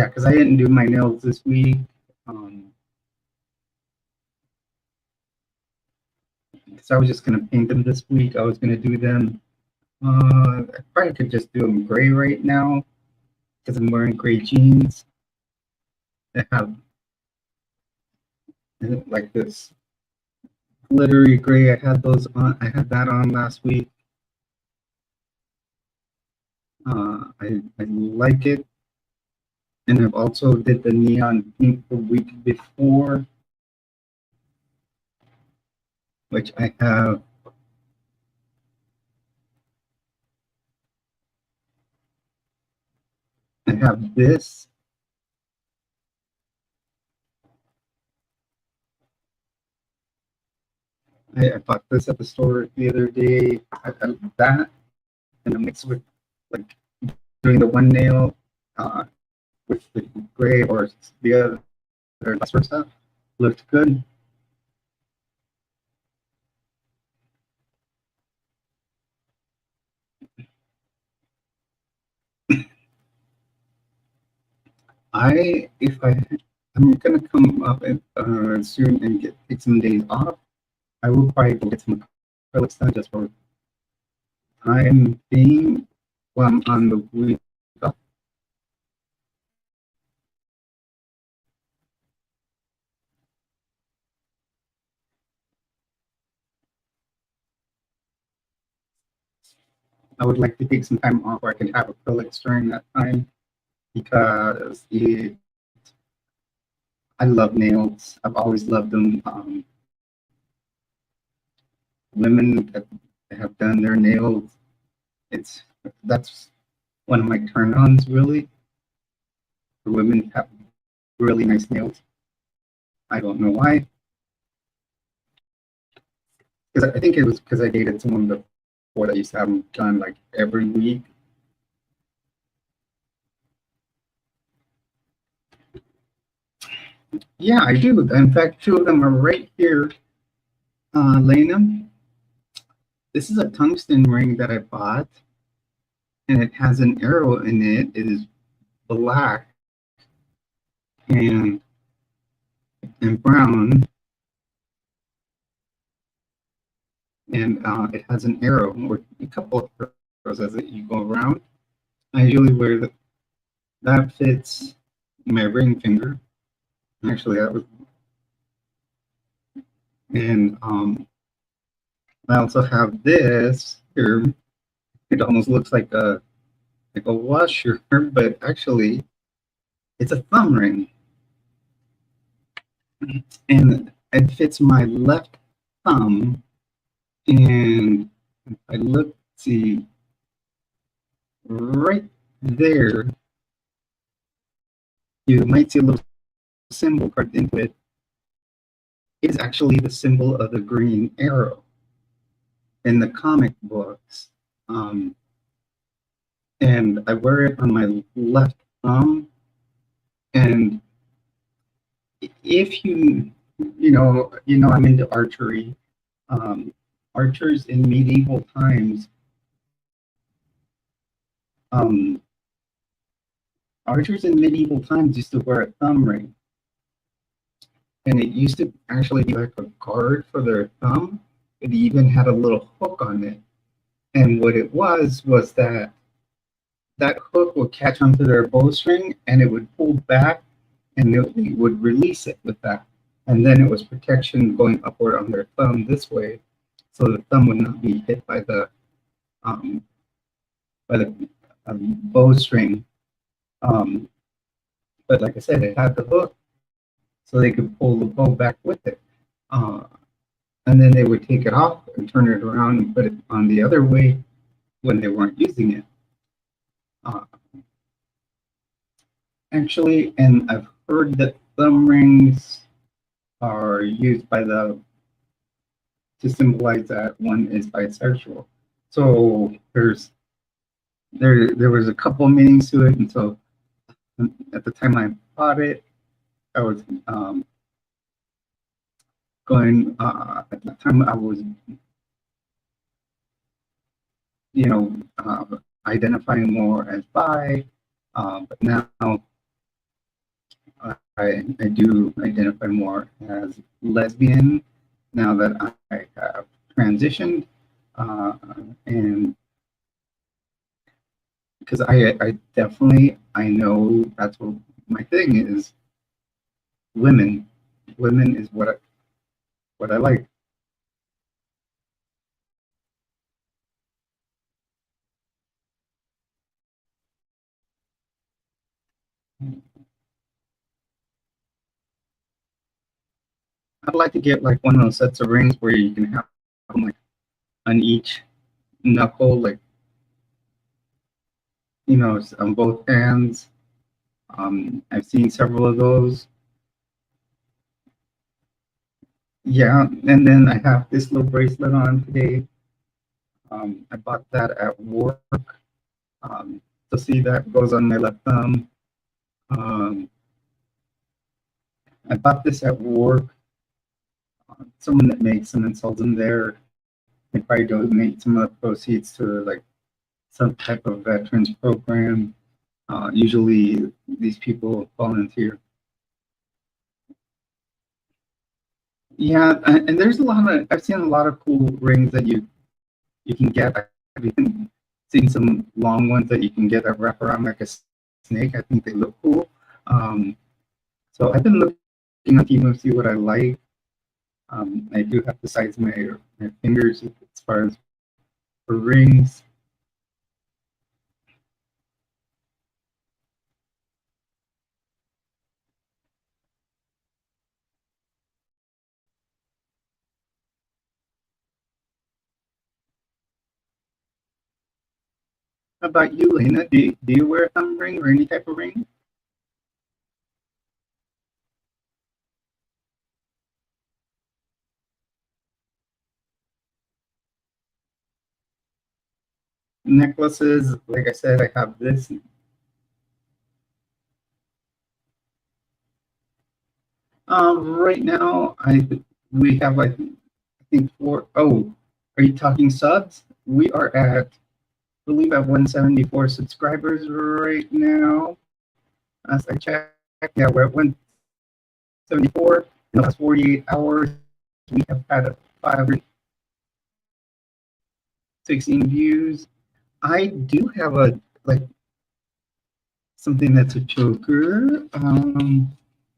because I didn't do my nails this week. So I was just gonna paint them this week. I was gonna do them. I probably could just do them gray right now because I'm wearing gray jeans that have like this glittery gray. I had those on. I had that on last week. I like it, and I've also did the neon pink the week before, which I have. I have this I bought this at the store the other day. That and a mix with like doing the one nail with the gray or the other sort of stuff looked good. If I'm gonna come up soon and take some days off, I will probably go get some acrylics done just for time being while I'm on the week off. I would like to take some time off where I can have acrylics during that time because I love nails. I've always loved them. Women that have done their nails, it's that's one of my turn-ons really. The women have really nice nails. I don't know why. Because I think it was because I dated someone before that used to have them done like every week. Yeah, I do. In fact, two of them are right here, Lena. This is a tungsten ring that I bought, and it has an arrow in it. It is black and brown, and it has an arrow or a couple of arrows as you go around. I usually wear that fits my ring finger. Actually, that was, and I also have this here. It almost looks like a washer, but actually, it's a thumb ring, and it fits my left thumb. And if I look, see right there, you might see a little symbol carved into it. It is actually the symbol of the green arrow in the comic books. And I wear it on my left thumb. And if I'm into archery. Archers in medieval times, used to wear a thumb ring, and it used to actually be like a guard for their thumb. It even had a little hook on it, and what it was that hook would catch onto their bowstring, and it would pull back, and it would release it with that, and then it was protection going upward on their thumb this way, so the thumb would not be hit by the bowstring. But like I said, it had the hook, so they could pull the bow back with it. And then they would take it off and turn it around and put it on the other way when they weren't using it. Actually, and I've heard that thumb rings are used to symbolize that one is bisexual. So there was a couple meanings to it, and so at the time I bought it, I was at the time I was identifying more as bi, but now I do identify more as lesbian now that I have transitioned, and because I definitely, I know that's what my thing is. Women is what I like. I'd like to get like one of those sets of rings where you can have them like on each knuckle, like on both hands. I've seen several of those. Yeah, and then I have this little bracelet on today. I bought that at work. Um, to see that goes on my left thumb. Um, I bought this at work. Someone that makes them and sells them there. They probably donate some of the proceeds to like some type of veterans program. Usually, these people volunteer. Yeah, and there's a lot of I've seen a lot of cool rings that you can get. I've even seen some long ones that you can get that wrap around like a snake. I think they look cool. Um, so I've been looking on Temu to see what I like. I do have the size of my fingers as far as for rings. How about you, Lena? Do you wear a thumb ring or any type of ring? Necklaces, like I said, I have this. Right now, we have I think four. Oh, are you talking subs? We are at I believe at 174 subscribers right now. As I check, yeah, we're at 174. In the last 48 hours, we have had 516 views. I do have a like something that's a choker.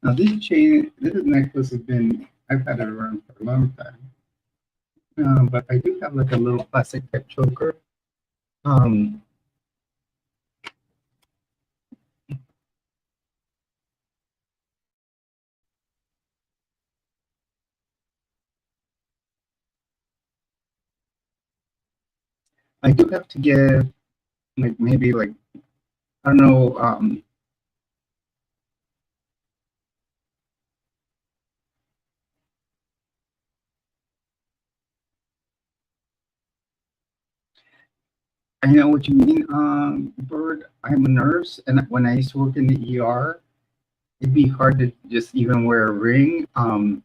Now this necklace has been I've had it around for a long time. But I do have like a little plastic type choker. Um, I do have to get like maybe like I don't know. I know what you mean, Bird. I'm a nurse, and when I used to work in the ER, it'd be hard to just even wear a ring. Um,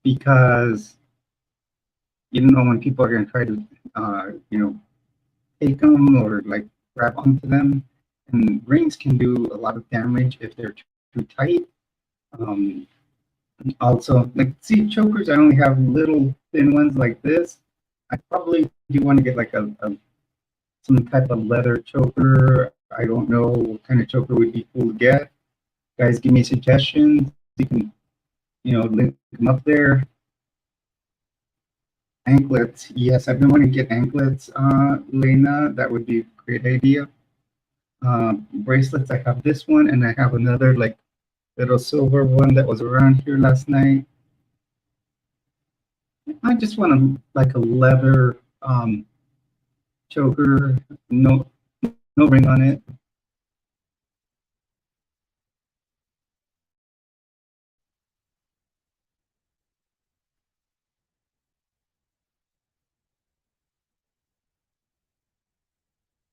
because you don't know when people are going to try to, take them or like grab onto them. And rings can do a lot of damage if they're too tight. Um, Also, like, see, chokers, I only have little thin ones like this. I probably do want to get like a some type of leather choker. I don't know what kind of choker would be cool to get. Guys, give me suggestions. You can, link them up there. Anklets. Yes, I've been wanting to get anklets, Lena. That would be a great idea. Bracelets, I have this one, and I have another like little silver one that was around here last night. I just want like a leather choker, no ring on it.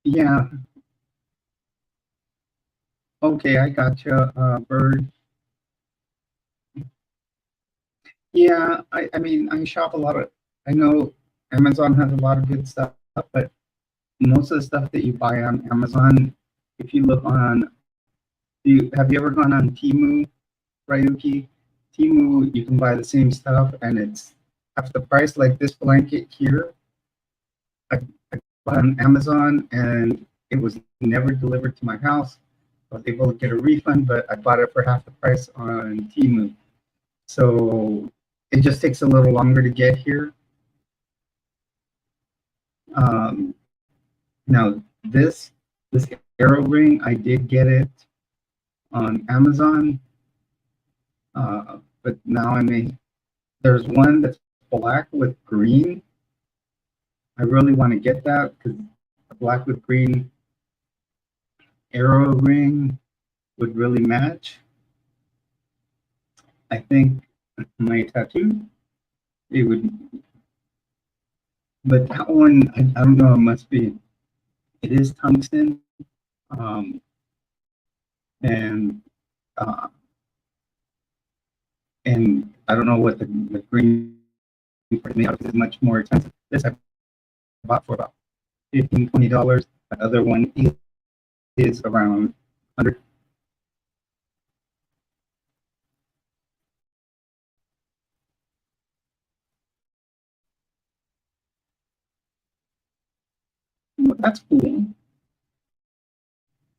Yeah, okay, I gotcha, Bird. Yeah, I mean, I shop a lot of, I know Amazon has a lot of good stuff, but most of the stuff that you buy on Amazon, if you look on, have you ever gone on Temu, Ryuki? Temu, you can buy the same stuff and it's half the price. Like this blanket here, I bought on Amazon and it was never delivered to my house. I was able to get a refund, but I bought it for half the price on Temu. So it just takes a little longer to get here. Um, Now this arrow ring, I did get it on Amazon, but now I may. There's one that's black with green. I really want to get that because a black with green arrow ring would really match. I think my tattoo, it would, but that one, I don't know, it must be, it is tungsten. Um, and, uh, and I don't know what the green part made of is much more expensive. This I bought for about $15, $20. The other one is around 100. That's cool.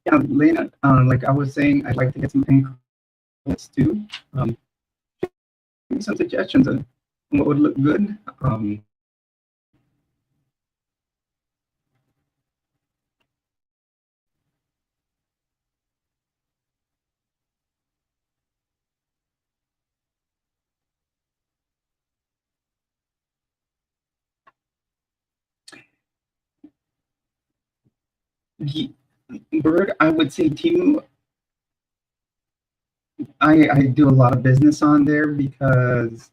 Yeah, Lena, like I was saying, I'd like to get some inklets too. Um, Give me some suggestions on what would look good. Bird, I would say Timu. I do a lot of business on there because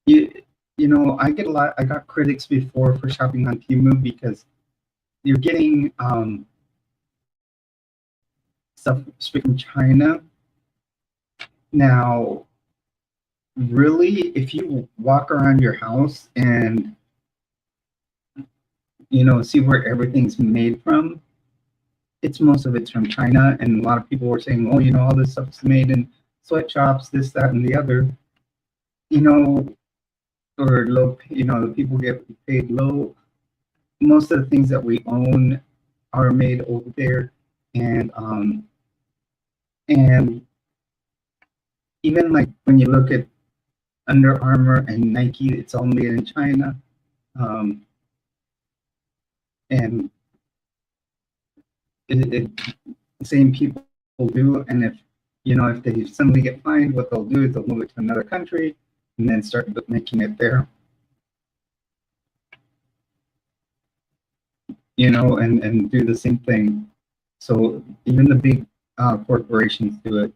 you you know I get a lot. I got critics before for shopping on Timu because you're getting stuff straight from China. Now, really, if you walk around your house and see where everything's made from, it's most of it's from China, and a lot of people were saying, "Oh, all this stuff's made in sweatshops, this, that, and the other." You know, or low. The people get paid low. Most of the things that we own are made over there, and and even like when you look at Under Armour and Nike, it's all made in China, um, and it the same people do. And if they suddenly get fined, what they'll do is they'll move it to another country and then start making it there. And do the same thing. So even the big corporations do it.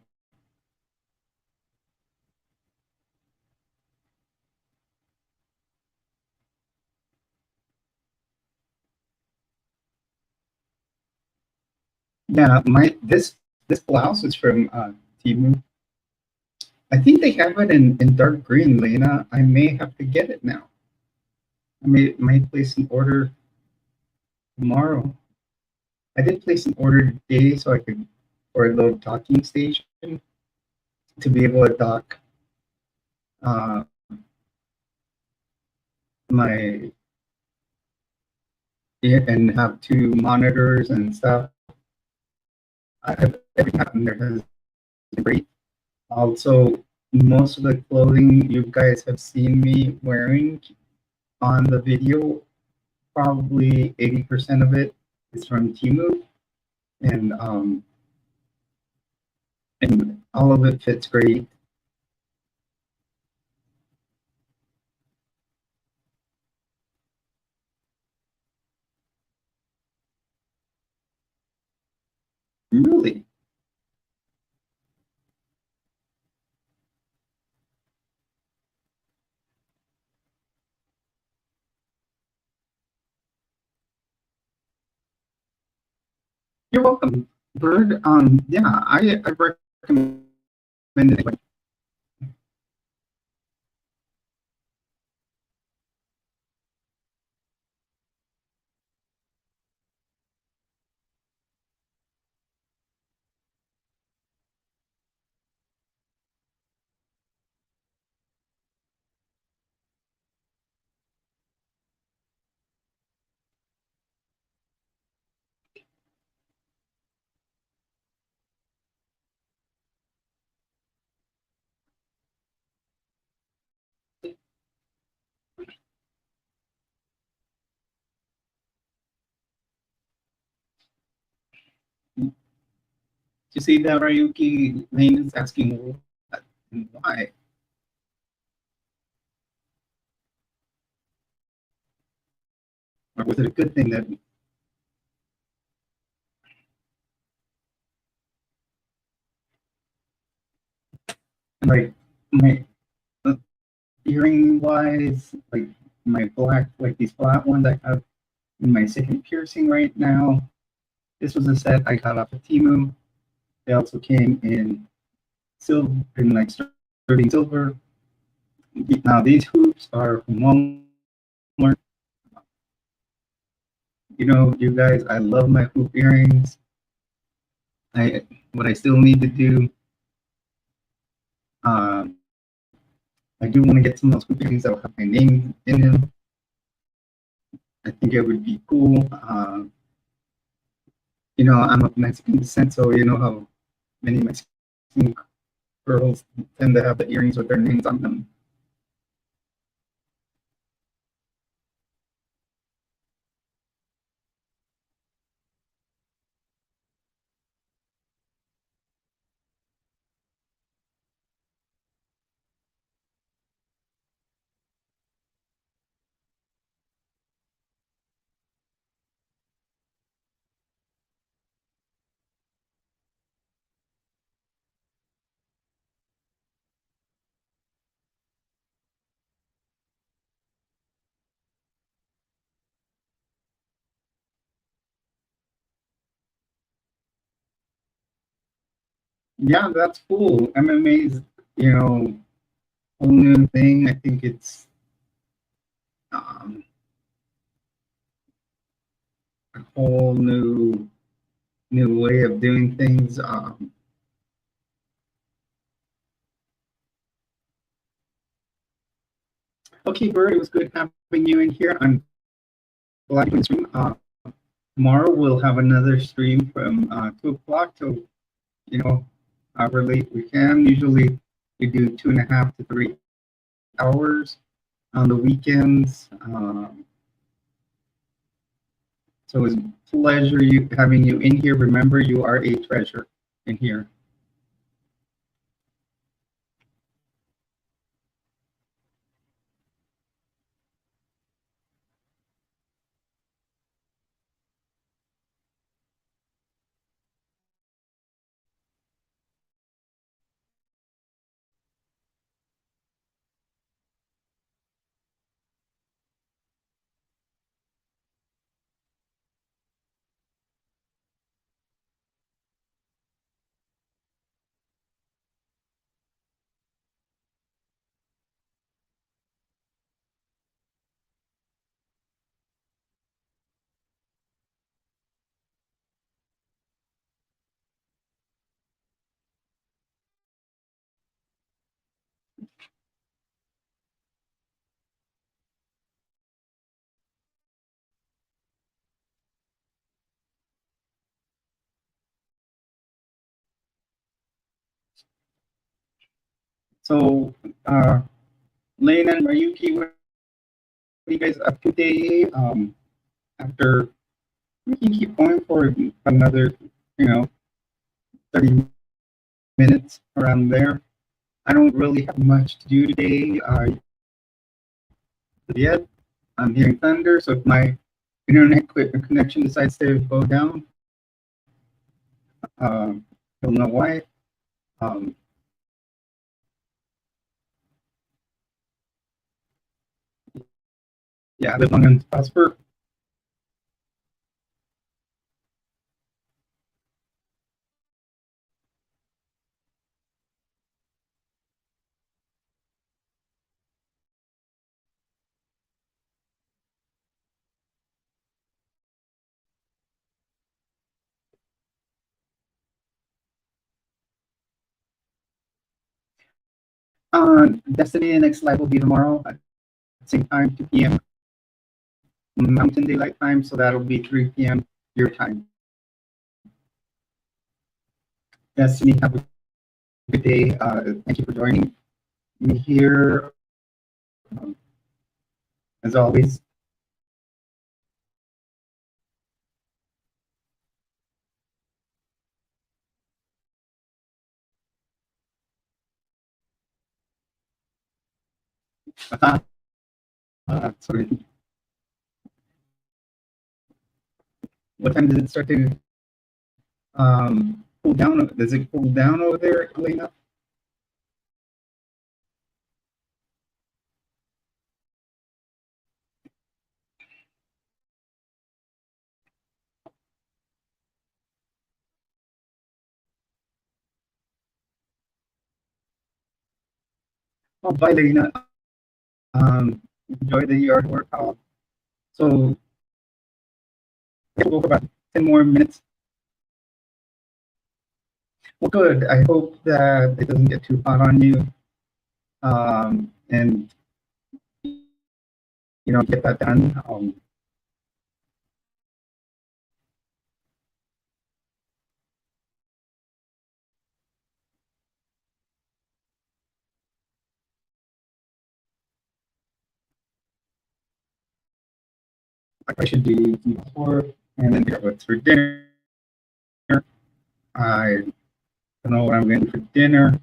Yeah, this blouse is from Temu. I think they have it in dark green, Lena. I may have to get it now. I might place an order tomorrow. I did place an order today so I could for a little docking station to be able to dock uh, my and have two monitors and stuff. Everything happened there has been great. Also, most of the clothing you guys have seen me wearing on the video, probably 80% of it is from Temu, and all of it fits great. Really, you're welcome, Bird. Yeah, I recommend it. You see that Ryuki Lane is asking what and why, or was it a good thing that like my earring wise, like my black, like these flat ones I have in my second piercing right now. This was a set I got off of Timu. They also came in silver, in like sterling silver. Now these hoops are from Walmart. You know, you guys, I love my hoop earrings. What I still need to do, um, I do want to get some of those hoop earrings that will have my name in them. I think it would be cool. You know, I'm of Mexican descent, so you know how many Mexican girls tend to have the earrings with their names on them. Yeah, that's cool. MMA is, you know, whole new thing. I think it's um, a whole new way of doing things. Okay, Bert, it was good having you in here. I'm glad you stream. Tomorrow we'll have another stream from 2 o'clock till you know however late we can. Usually we do 2.5 to 3 hours on the weekends. So it's a pleasure having you in here. Remember, you are a treasure in here. So, Lane and Mayuki, what are you guys up to today? After we can keep going for another, you know, 30 minutes around there. I don't really have much to do today. Yet I'm hearing thunder, so if my internet connection decides to go down, you'll know why. Um, yeah, live long and prosper. Destiny next live will be tomorrow at the same time, 2 p.m. Mountain Daylight Time, so that'll be 3 p.m. your time. Destiny, have a good day. Thank you for joining me here. Um, as always, sorry. What time does it start to cool down? Does it cool down over there, Elena? Oh, bye, Lena. Enjoy the yard work. So we'll go for about 10 more minutes. Well, good. I hope that it doesn't get too hot on you. And get that done. I should do before and then figure out what's for dinner. I don't know what I'm going to do for dinner.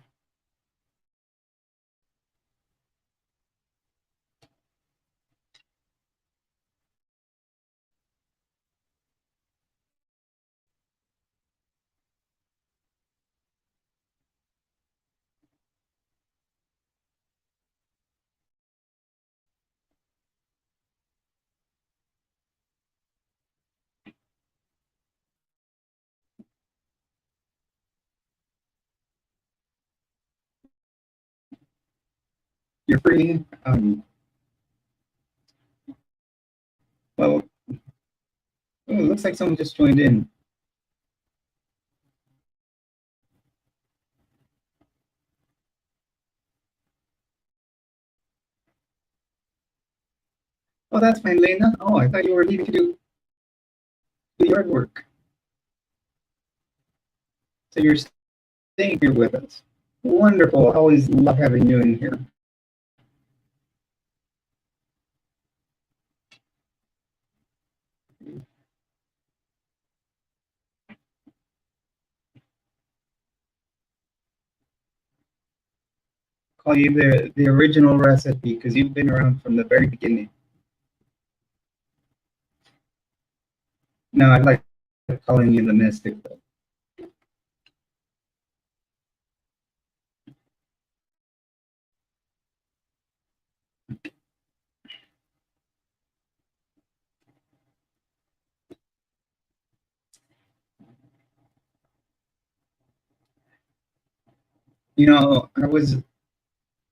You're free. Well, oh, it looks like someone just joined in. Oh, that's fine, Lena. Oh, I thought you were leaving to do yard work. So you're staying here with us. Wonderful. I always love having you in here. Call you the original recipe because you've been around from the very beginning. No, I like calling you the mystic though.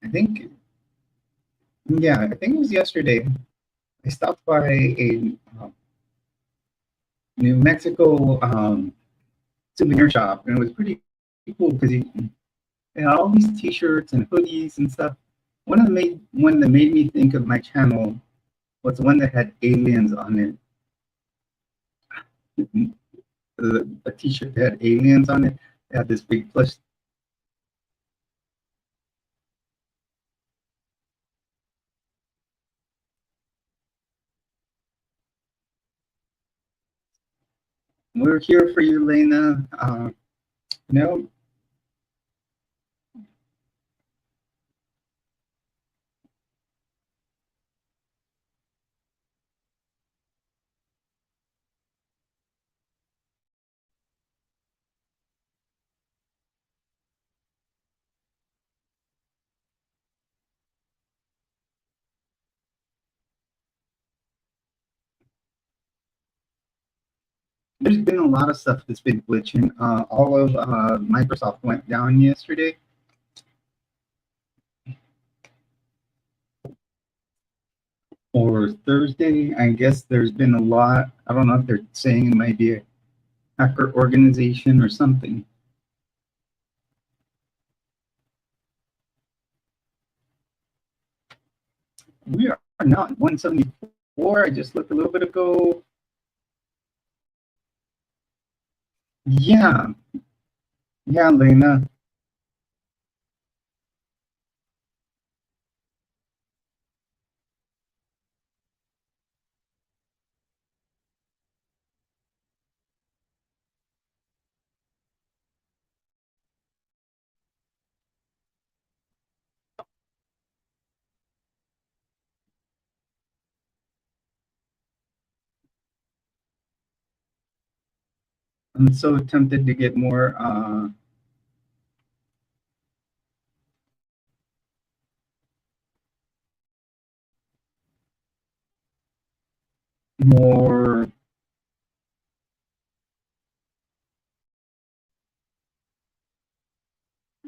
I think, yeah, I think it was yesterday. I stopped by a New Mexico souvenir shop, and it was pretty cool because he had all these T-shirts and hoodies and stuff. One that made me think of my channel was the one that had aliens on it. A T-shirt that had aliens on it. It had this big plush. We're here for you, Lena. No, there's been a lot of stuff that's been glitching. All of Microsoft went down yesterday. Or Thursday. I guess there's been a lot. I don't know if they're saying it might be a hacker organization or something. We are not 174. I just looked a little bit ago. Yeah, yeah, Lena. I'm so tempted to get more.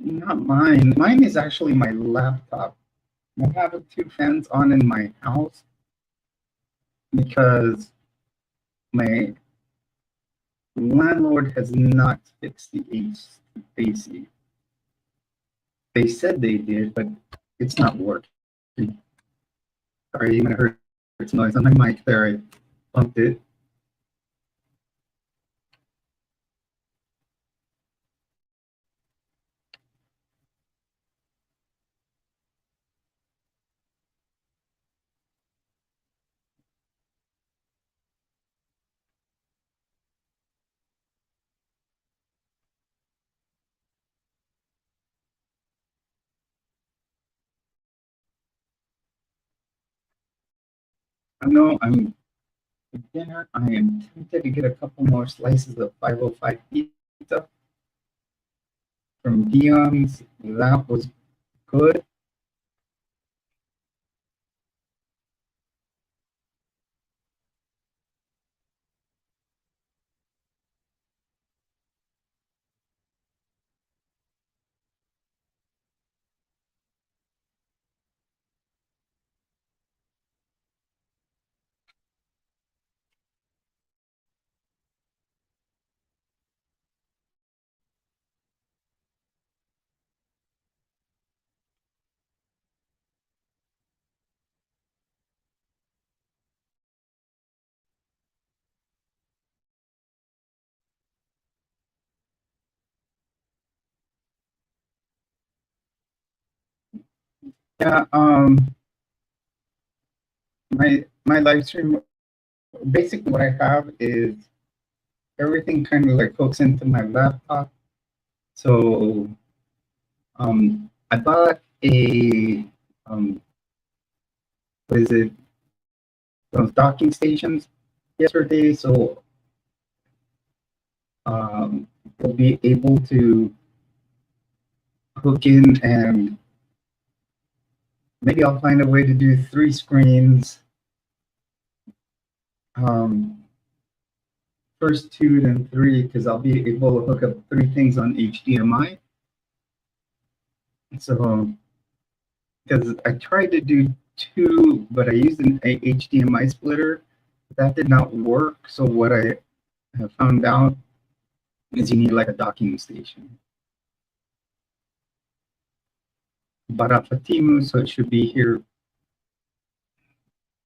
Not mine. Mine is actually my laptop. I have two fans on in my house because my landlord has not fixed the AC. They said they did, but it's not working. Sorry, you might have heard some noise on my mic there. I bumped it. I know I'm for dinner. I am tempted to get a couple more slices of 505 pizza from Dion's. That was good. Yeah, my live stream, basically what I have is everything kind of like hooks into my laptop. So I bought a what is it? Those docking stations yesterday, so we'll be able to hook in, and maybe I'll find a way to do 3 screens. Um, First two, then three, because I'll be able to hook up 3 things on HDMI. So, because I tried to do 2, but I used an HDMI splitter. That did not work. So what I have found out is you need like a docking station. Bought off of Timu, so it should be here.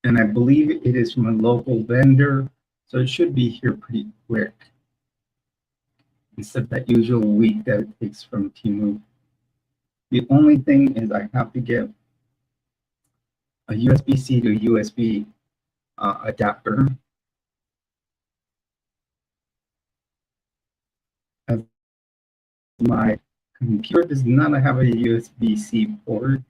And I believe it is from a local vendor, so it should be here pretty quick. Instead of that usual week that it takes from Timu. The only thing is I have to get a USB-C to USB adapter. As my computer does not have a USB-C port.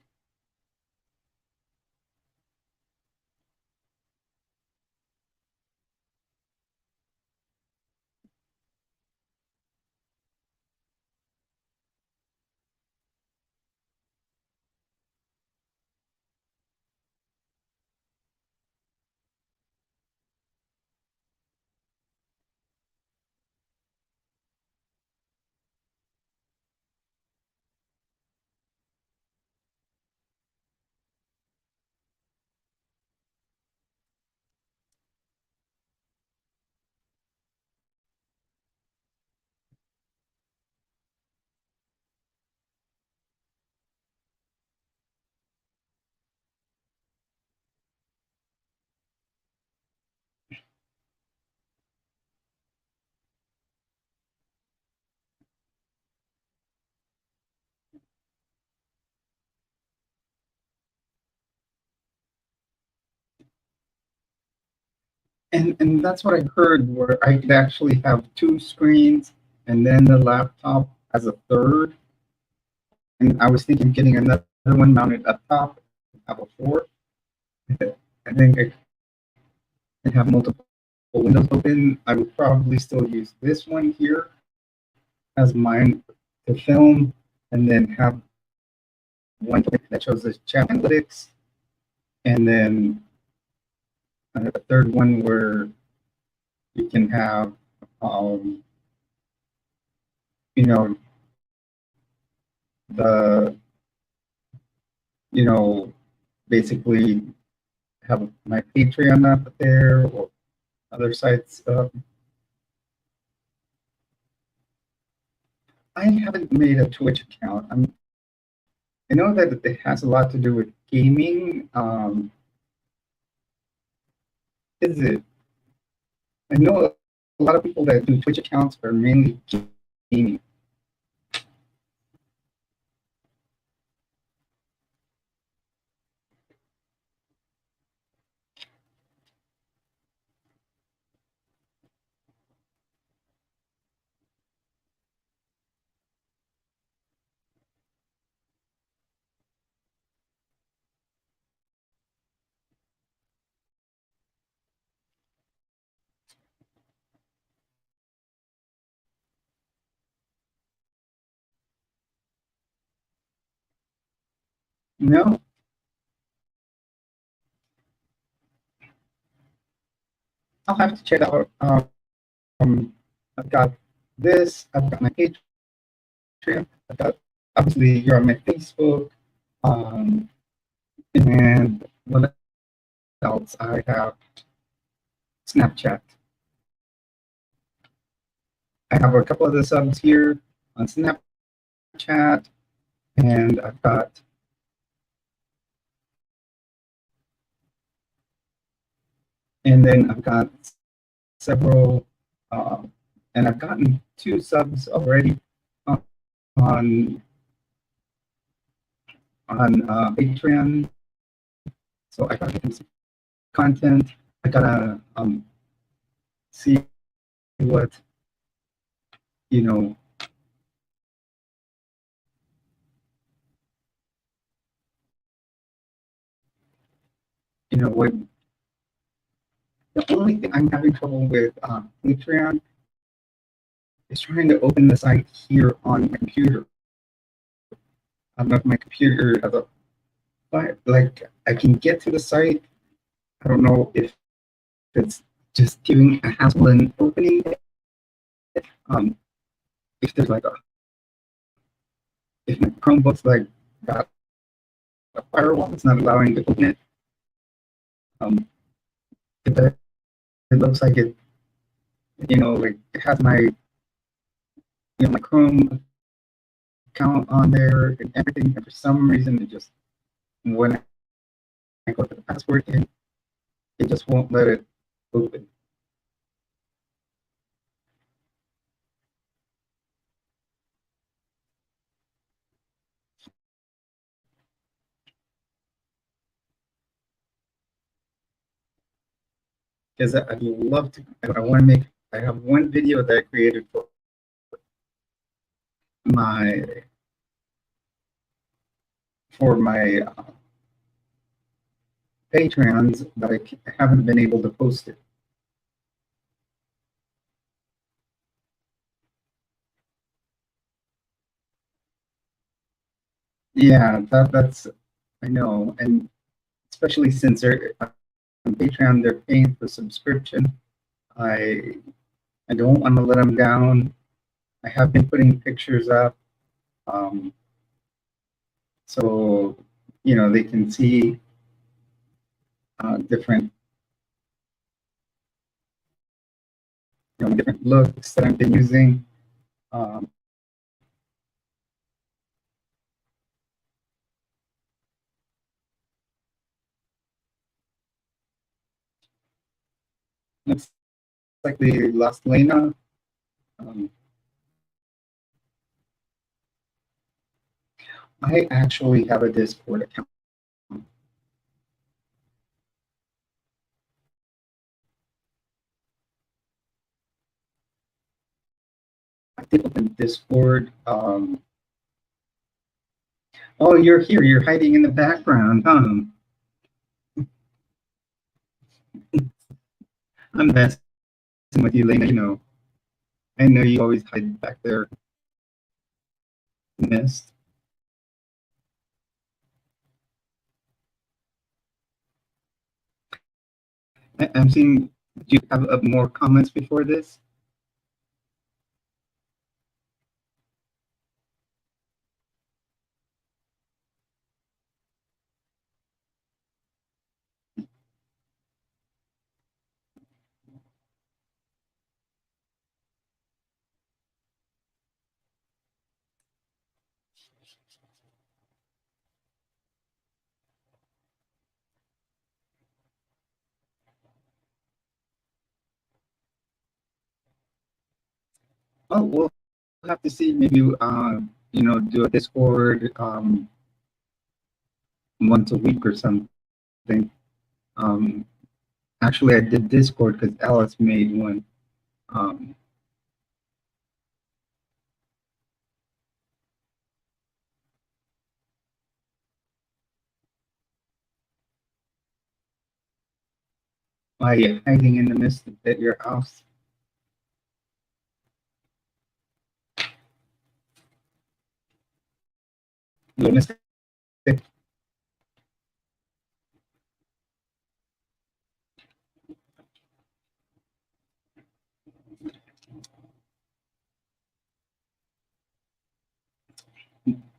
And that's what I heard, where I could actually have 2 screens and then the laptop as a third. And I was thinking of getting another one mounted up top, have a fourth. I think I can have multiple windows open. I would probably still use this one here as mine to film, and then have one that shows the chat analytics, and then a third one where you can have, um, you know, the, you know, basically have my Patreon up there or other sites up. I haven't made a Twitch account. I know that it has a lot to do with gaming. Is it? I know a lot of people that do Twitch accounts are mainly gaming. No, I'll have to check out. I've got this. I've got my Patreon. I've got obviously you're on my Facebook. Um, and what else? I have Snapchat. I have a couple of the subs here on Snapchat, and I've got several, uh, and I've gotten 2 subs already on on, Patreon. So I gotta get some content. I gotta see what you know what the only thing I'm having trouble with Patreon is trying to open the site here on my computer. I don't know if my computer has a but like I can get to the site. I don't know if it's just giving a hassle in opening it. Um, if there's like a if my Chromebook's like got a firewall, it's not allowing to open it. Um, it looks like it, like it has my my Chrome account on there and everything. And for some reason, it just when I go to the password in, it just won't let it open. Because I'd love to. I want to make. I have one video that I created my for my Patreons, but I haven't been able to post it. Yeah, that's I know, and especially since they're on Patreon, they're paying for subscription. I I don't want to let them down. I have been putting pictures up, um, so they can see different different looks that I've been using. Um, looks like we lost Lena. Um, I actually have a Discord account. I did open Discord. Oh, you're here. You're hiding in the background, huh? I'm messing with you, Lena. I know you always hide back there. Missed. I'm seeing. Do you have more comments before this? Oh, we'll have to see. Maybe do a Discord once a week or something. Um, Actually, I did Discord because Alice made one. Um, why are you hiding in the mist at your house? You missed it.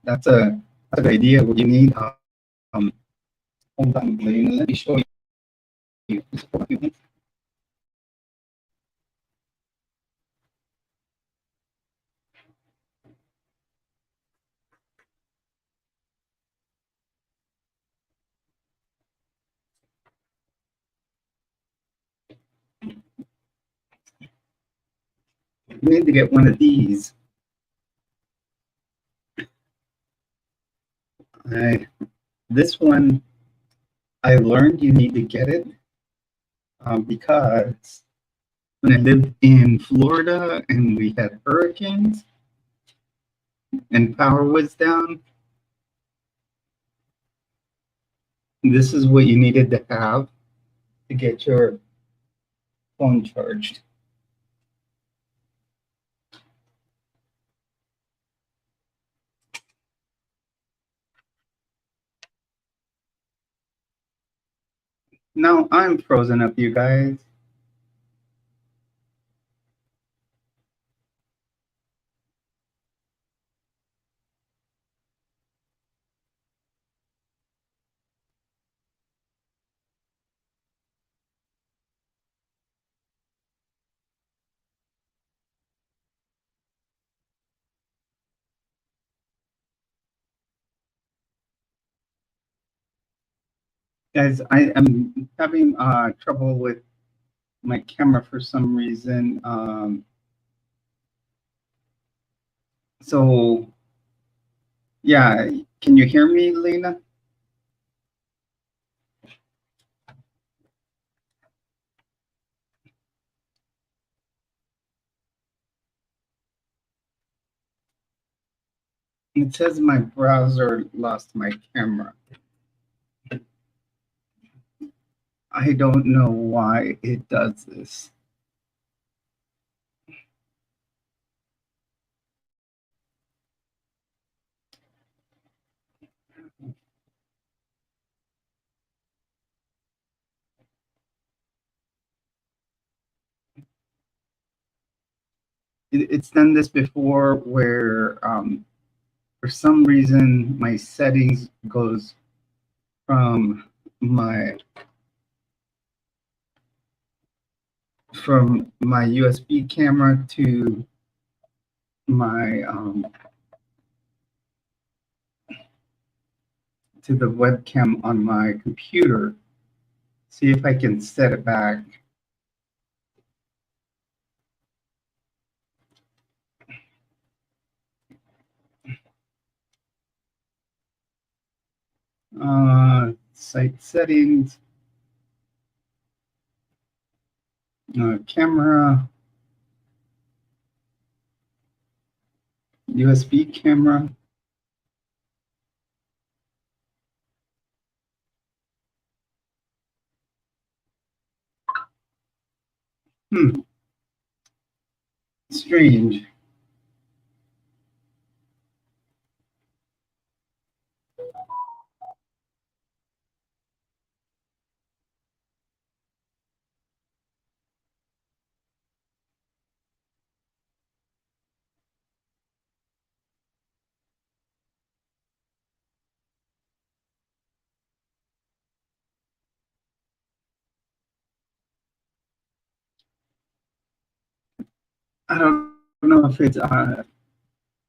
That's a good idea. What you need, hold on, let me show you. You need to get one of these. This one, I learned you need to get it because when I lived in Florida and we had hurricanes and power was down, this is what you needed to have to get your phone charged. Now I'm frozen up, you guys. Guys, I am having trouble with my camera for some reason. So, yeah, can you hear me, Lena? It says my browser lost my camera. I don't know why it does this. It's done this before where for some reason my settings goes from my USB camera to my to the webcam on my computer. See if I can set it back. Site settings, camera, USB camera. Strange. I don't know if it's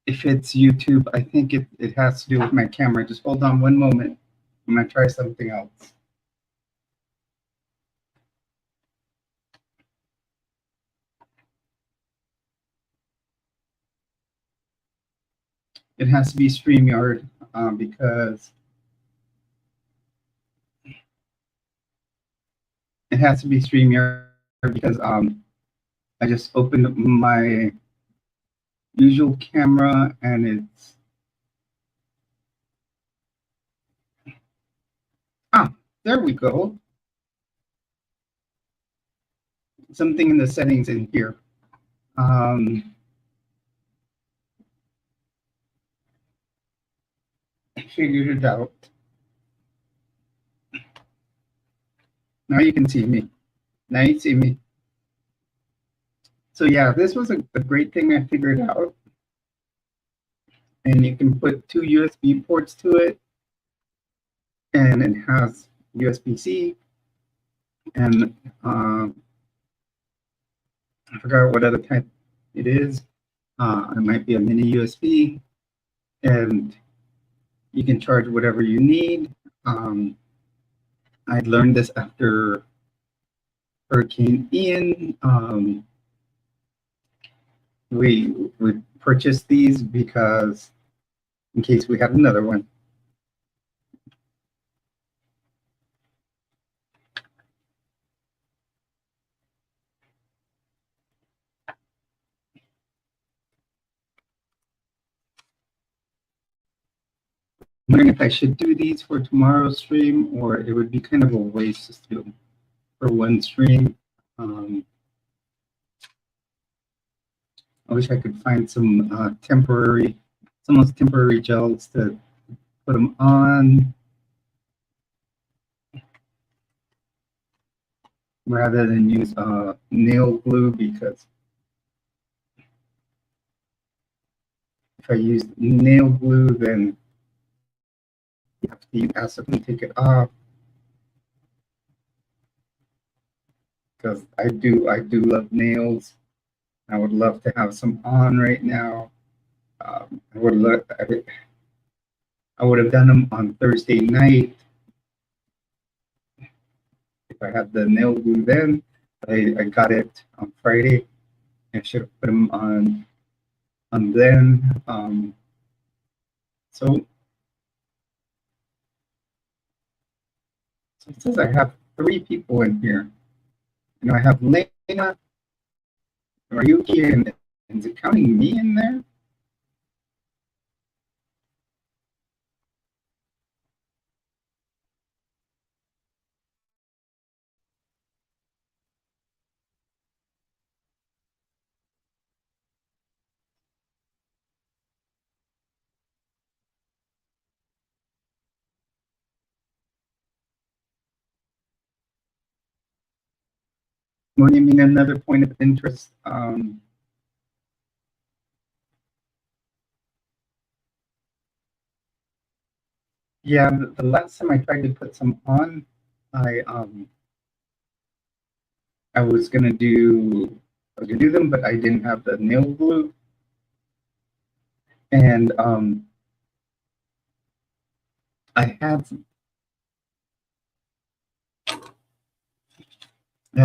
if it's YouTube, I think it has to do with my camera. Just hold on one moment. I'm gonna try something else. It has to be StreamYard because it has to be StreamYard because I just opened my usual camera and it's there we go. Something in the settings in here. I figured it out. Now you can see me. Now you see me. So yeah, this was a great thing I figured out. And you can put two USB ports to it. And it has USB-C. And I forgot what other type it is. It might be a mini USB. And you can charge whatever you need. I learned this after Hurricane Ian. We purchased these because in case we had another one. I'm wondering if I should do these for tomorrow's stream, or it would be kind of a waste just to do them for one stream. I wish I could find some temporary gels to put them on, rather than use nail glue, because if I use nail glue, then you have to accidentally take it off. Because I do love nails. I would love to have some on right now. I would have done them on Thursday night if I had the nail glue then. I got it on Friday. I should have put them on then. So it says I have 3 people in here. You know, I have Lena, Ryuki, and is it counting me in there? What do you mean, another point of interest? Yeah, the last time I tried to put some on, I was gonna do them, but I didn't have the nail glue, and I have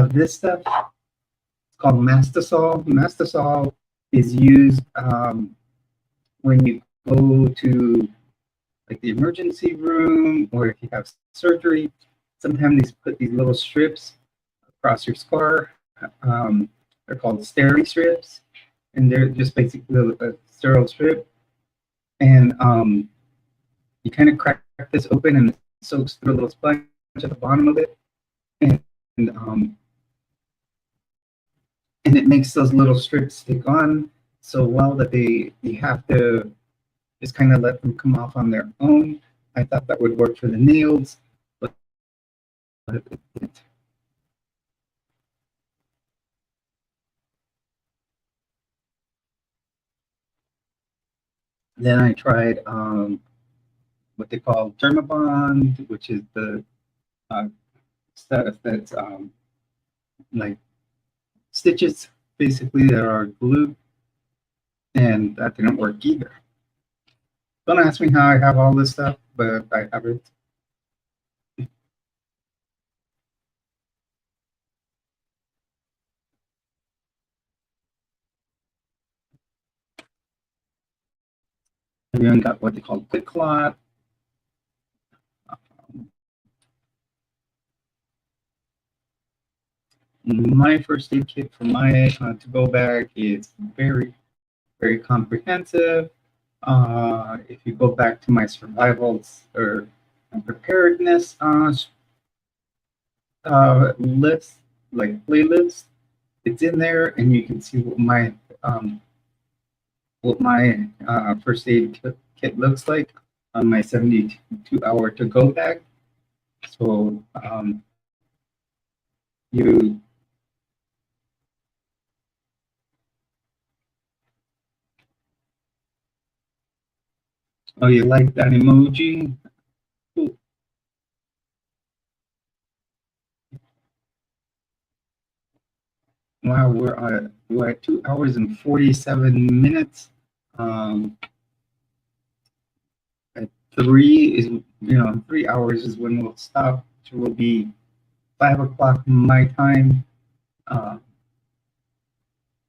this stuff. It's called Mastisol. Mastisol is used when you go to like the emergency room, or if you have surgery. Sometimes they put these little strips across your scar. They're called steri strips, and they're just basically a sterile strip. And you kind of crack this open, and it soaks through a little sponge at the bottom of it, and it makes those little strips stick on so well that you have to just kind of let them come off on their own. I thought that would work for the nails, but it didn't. Then I tried what they call Dermabond, which is the stuff that's like stitches, basically, that are glued. and that didn't work either. Don't ask me how I have all this stuff, but I have it. I even got what they call quick clot. My first aid kit for my to-go bag is very comprehensive. If you go back to my survivals or preparedness list, like playlist, it's in there, and you can see what my first aid kit looks like on my 72-hour to-go bag. So you oh, you like that emoji? Cool. Wow, we're at 2 hours and 47 minutes. Um, at three is you know 3 hours is when we'll stop. So will be 5 o'clock my time. Uh,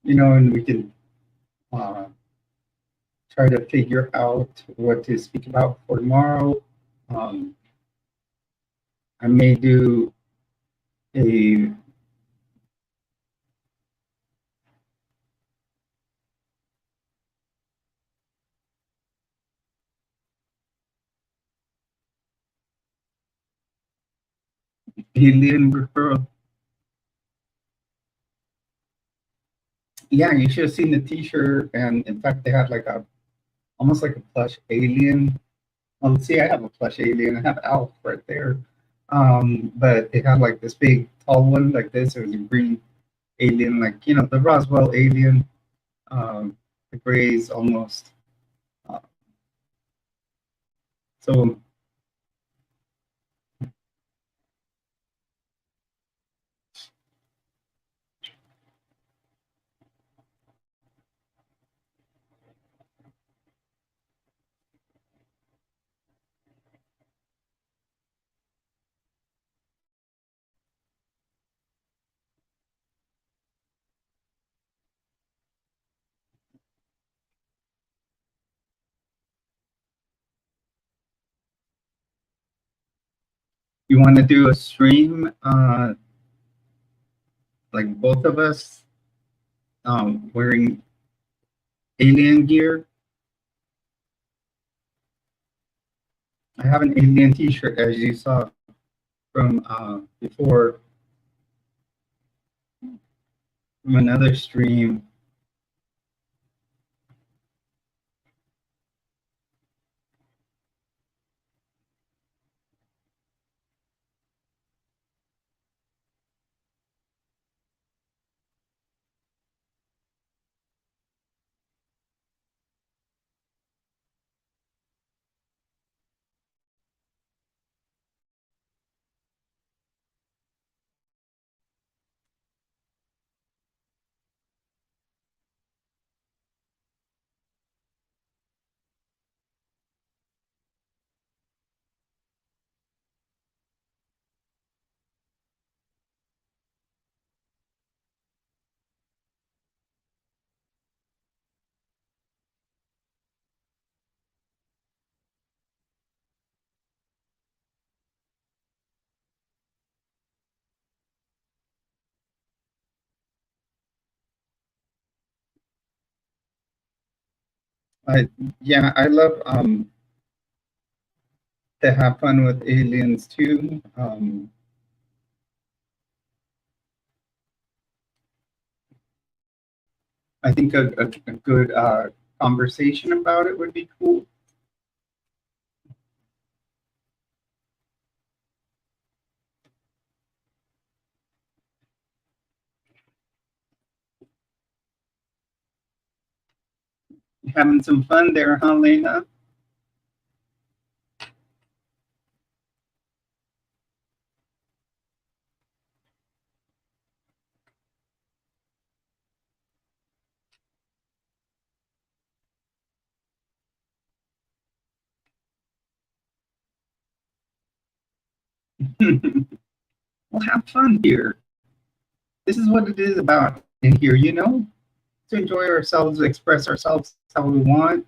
and we can uh, try to figure out what to speak about for tomorrow. Um, I may do a alien referral. Yeah, you should have seen the T-shirt, and in fact, they had like a almost like a plush alien. Well, see, I have a plush alien. I have Alf right there. But they had like this big tall one like this. It was a green alien, like the Roswell alien. The grays almost. Uh, so you want to do a stream, like both of us, wearing alien gear. I have an alien T-shirt, as you saw from before, from another stream. I Yeah, I love to have fun with aliens too. I think a good conversation about it would be cool. You having some fun there, huh, Lena? We'll have fun here. This is what it is about in here, to enjoy ourselves, express ourselves how we want.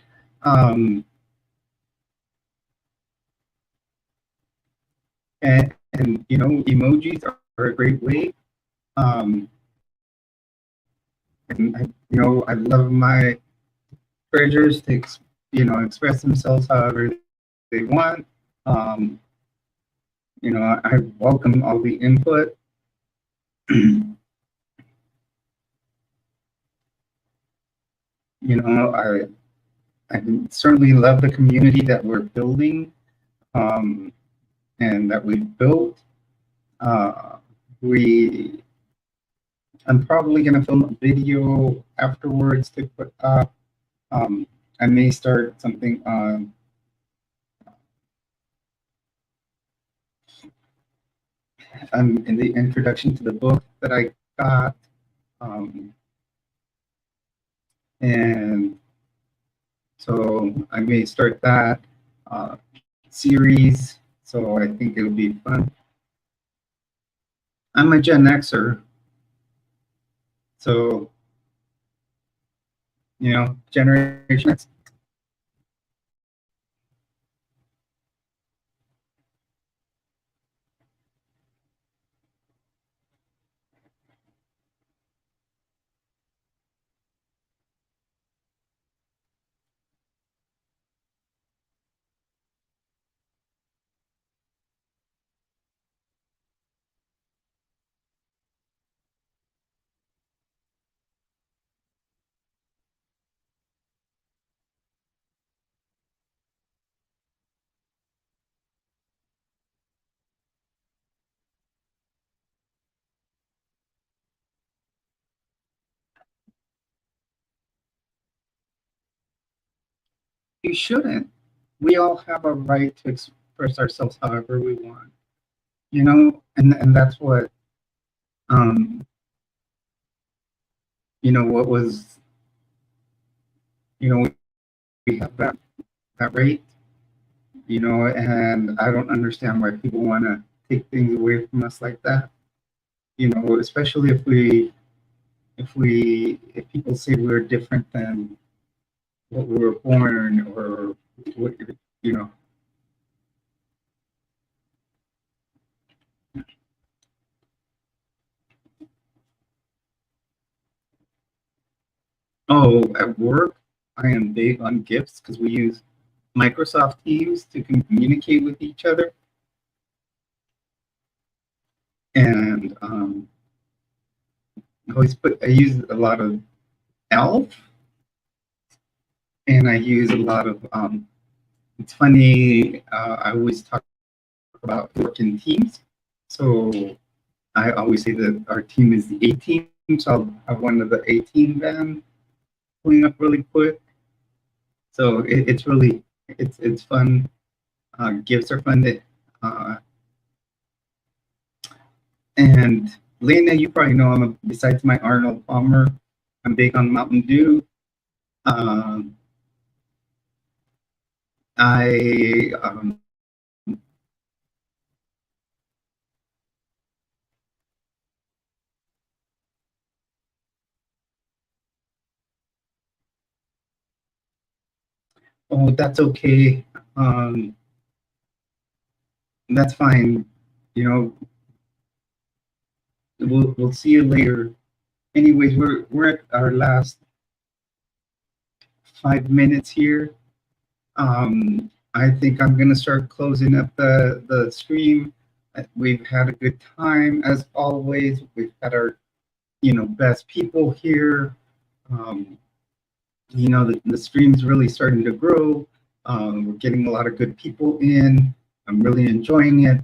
And emojis are a great way. Um, and I love my treasures to express themselves however they want. Um, I welcome all the input. I certainly love the community that we're building, um, and that we've built. Uh, we I'm probably gonna film a video afterwards to put up. Um, I may start something on in the introduction to the book that I got, um, and so I may start that uh, series. So I think it'll be fun. I'm a Gen Xer, so Generation X. You shouldn't. We all have a right to express ourselves however we want, and that's what what was we have that rate, and I don't understand why people want to take things away from us like that. Especially if people say we're different than what we were born, or what you know. Oh, at work, I am big on gifts because we use Microsoft Teams to communicate with each other, and I use a lot of Elf, and I use a lot of. It's funny. I always talk about work in teams, so I always say that our team is the A team. So I'll have one of the A team then pulling up really quick. So it's fun. Gifts are fun. Uh, and Lena, you probably know besides my Arnold Palmer, I'm big on Mountain Dew. Um, I Oh, that's okay. Um, that's fine. You know, we'll see you later. Anyways, we're at our last 5 minutes here. I think I'm gonna start closing up the stream. We've had a good time as always. We've had our best people here. Um, the stream's really starting to grow. We're getting a lot of good people in. I'm really enjoying it,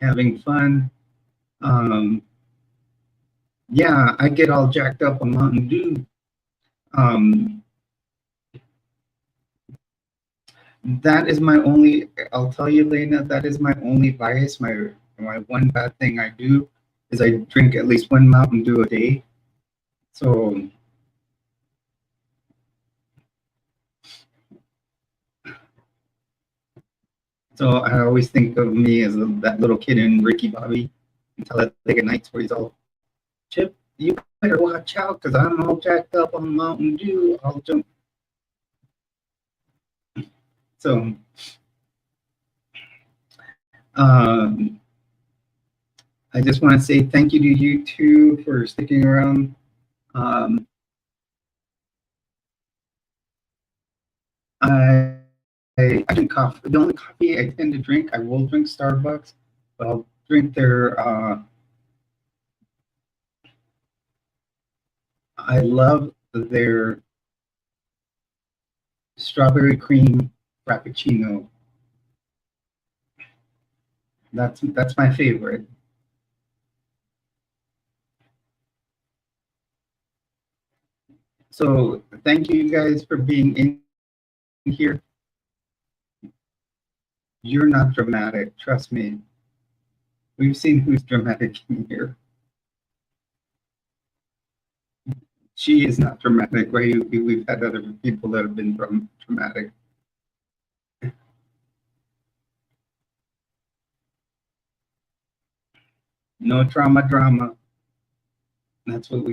having fun. Um, yeah, I get all jacked up on Mountain Dew. Um, that is my only. I'll tell you, Lena, that is my only vice. My one bad thing I do is I drink at least one Mountain Dew a day. So So I always think of me as that little kid in Ricky Bobby and Talladega Nights where he's all, Chip, you better watch out because I'm all jacked up on Mountain Dew. I'll jump. So um, I just want to say thank you to you two for sticking around. Um, I drink coffee. The only coffee I tend to drink, I will drink Starbucks, but I'll drink their. I love their strawberry cream frappuccino. That's my favorite. So thank you guys for being in here. You're not dramatic, trust me. We've seen who's dramatic in here. She is not dramatic, right? We've had other people that have been dramatic. No drama. That's what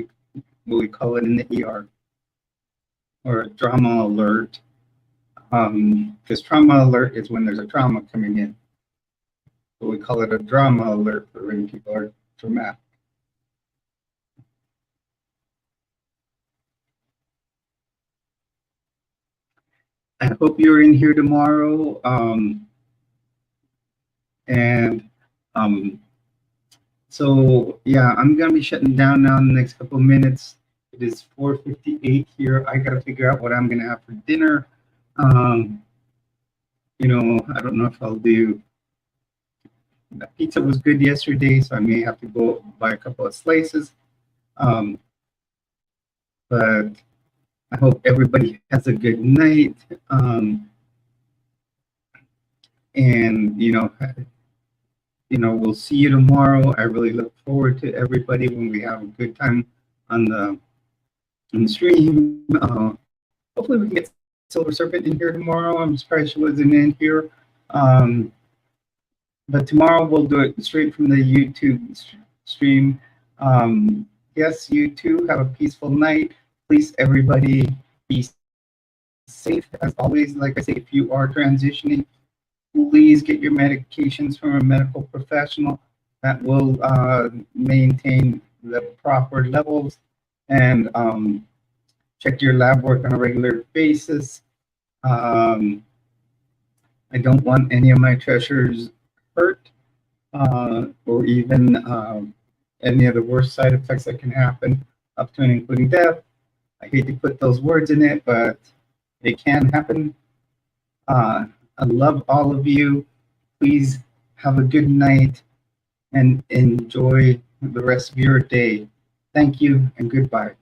we call it in the ER, or drama alert. Because trauma alert is when there's a trauma coming in. But we call it a drama alert for when people are dramatic. I hope you're in here tomorrow. And so yeah, I'm gonna be shutting down now in the next couple of minutes. It is 4:58 here. I gotta figure out what I'm gonna have for dinner. I don't know if I'll do. That pizza was good yesterday, so I may have to go buy a couple of slices. But I hope everybody has a good night. And we'll see you tomorrow. I really look forward to everybody when we have a good time on the stream. Hopefully we can get Silver Serpent in here tomorrow. I'm surprised she wasn't in here. But tomorrow we'll do it straight from the YouTube stream. Yes, you too have a peaceful night. Please, everybody, be safe as always. Like I say, if you are transitioning, please get your medications from a medical professional that will maintain the proper levels, and check your lab work on a regular basis. I don't want any of my treasures hurt, or even any of the worst side effects that can happen, up to and including death. I hate to put those words in it, but it can happen. I love all of you. Please have a good night and enjoy the rest of your day. Thank you and goodbye.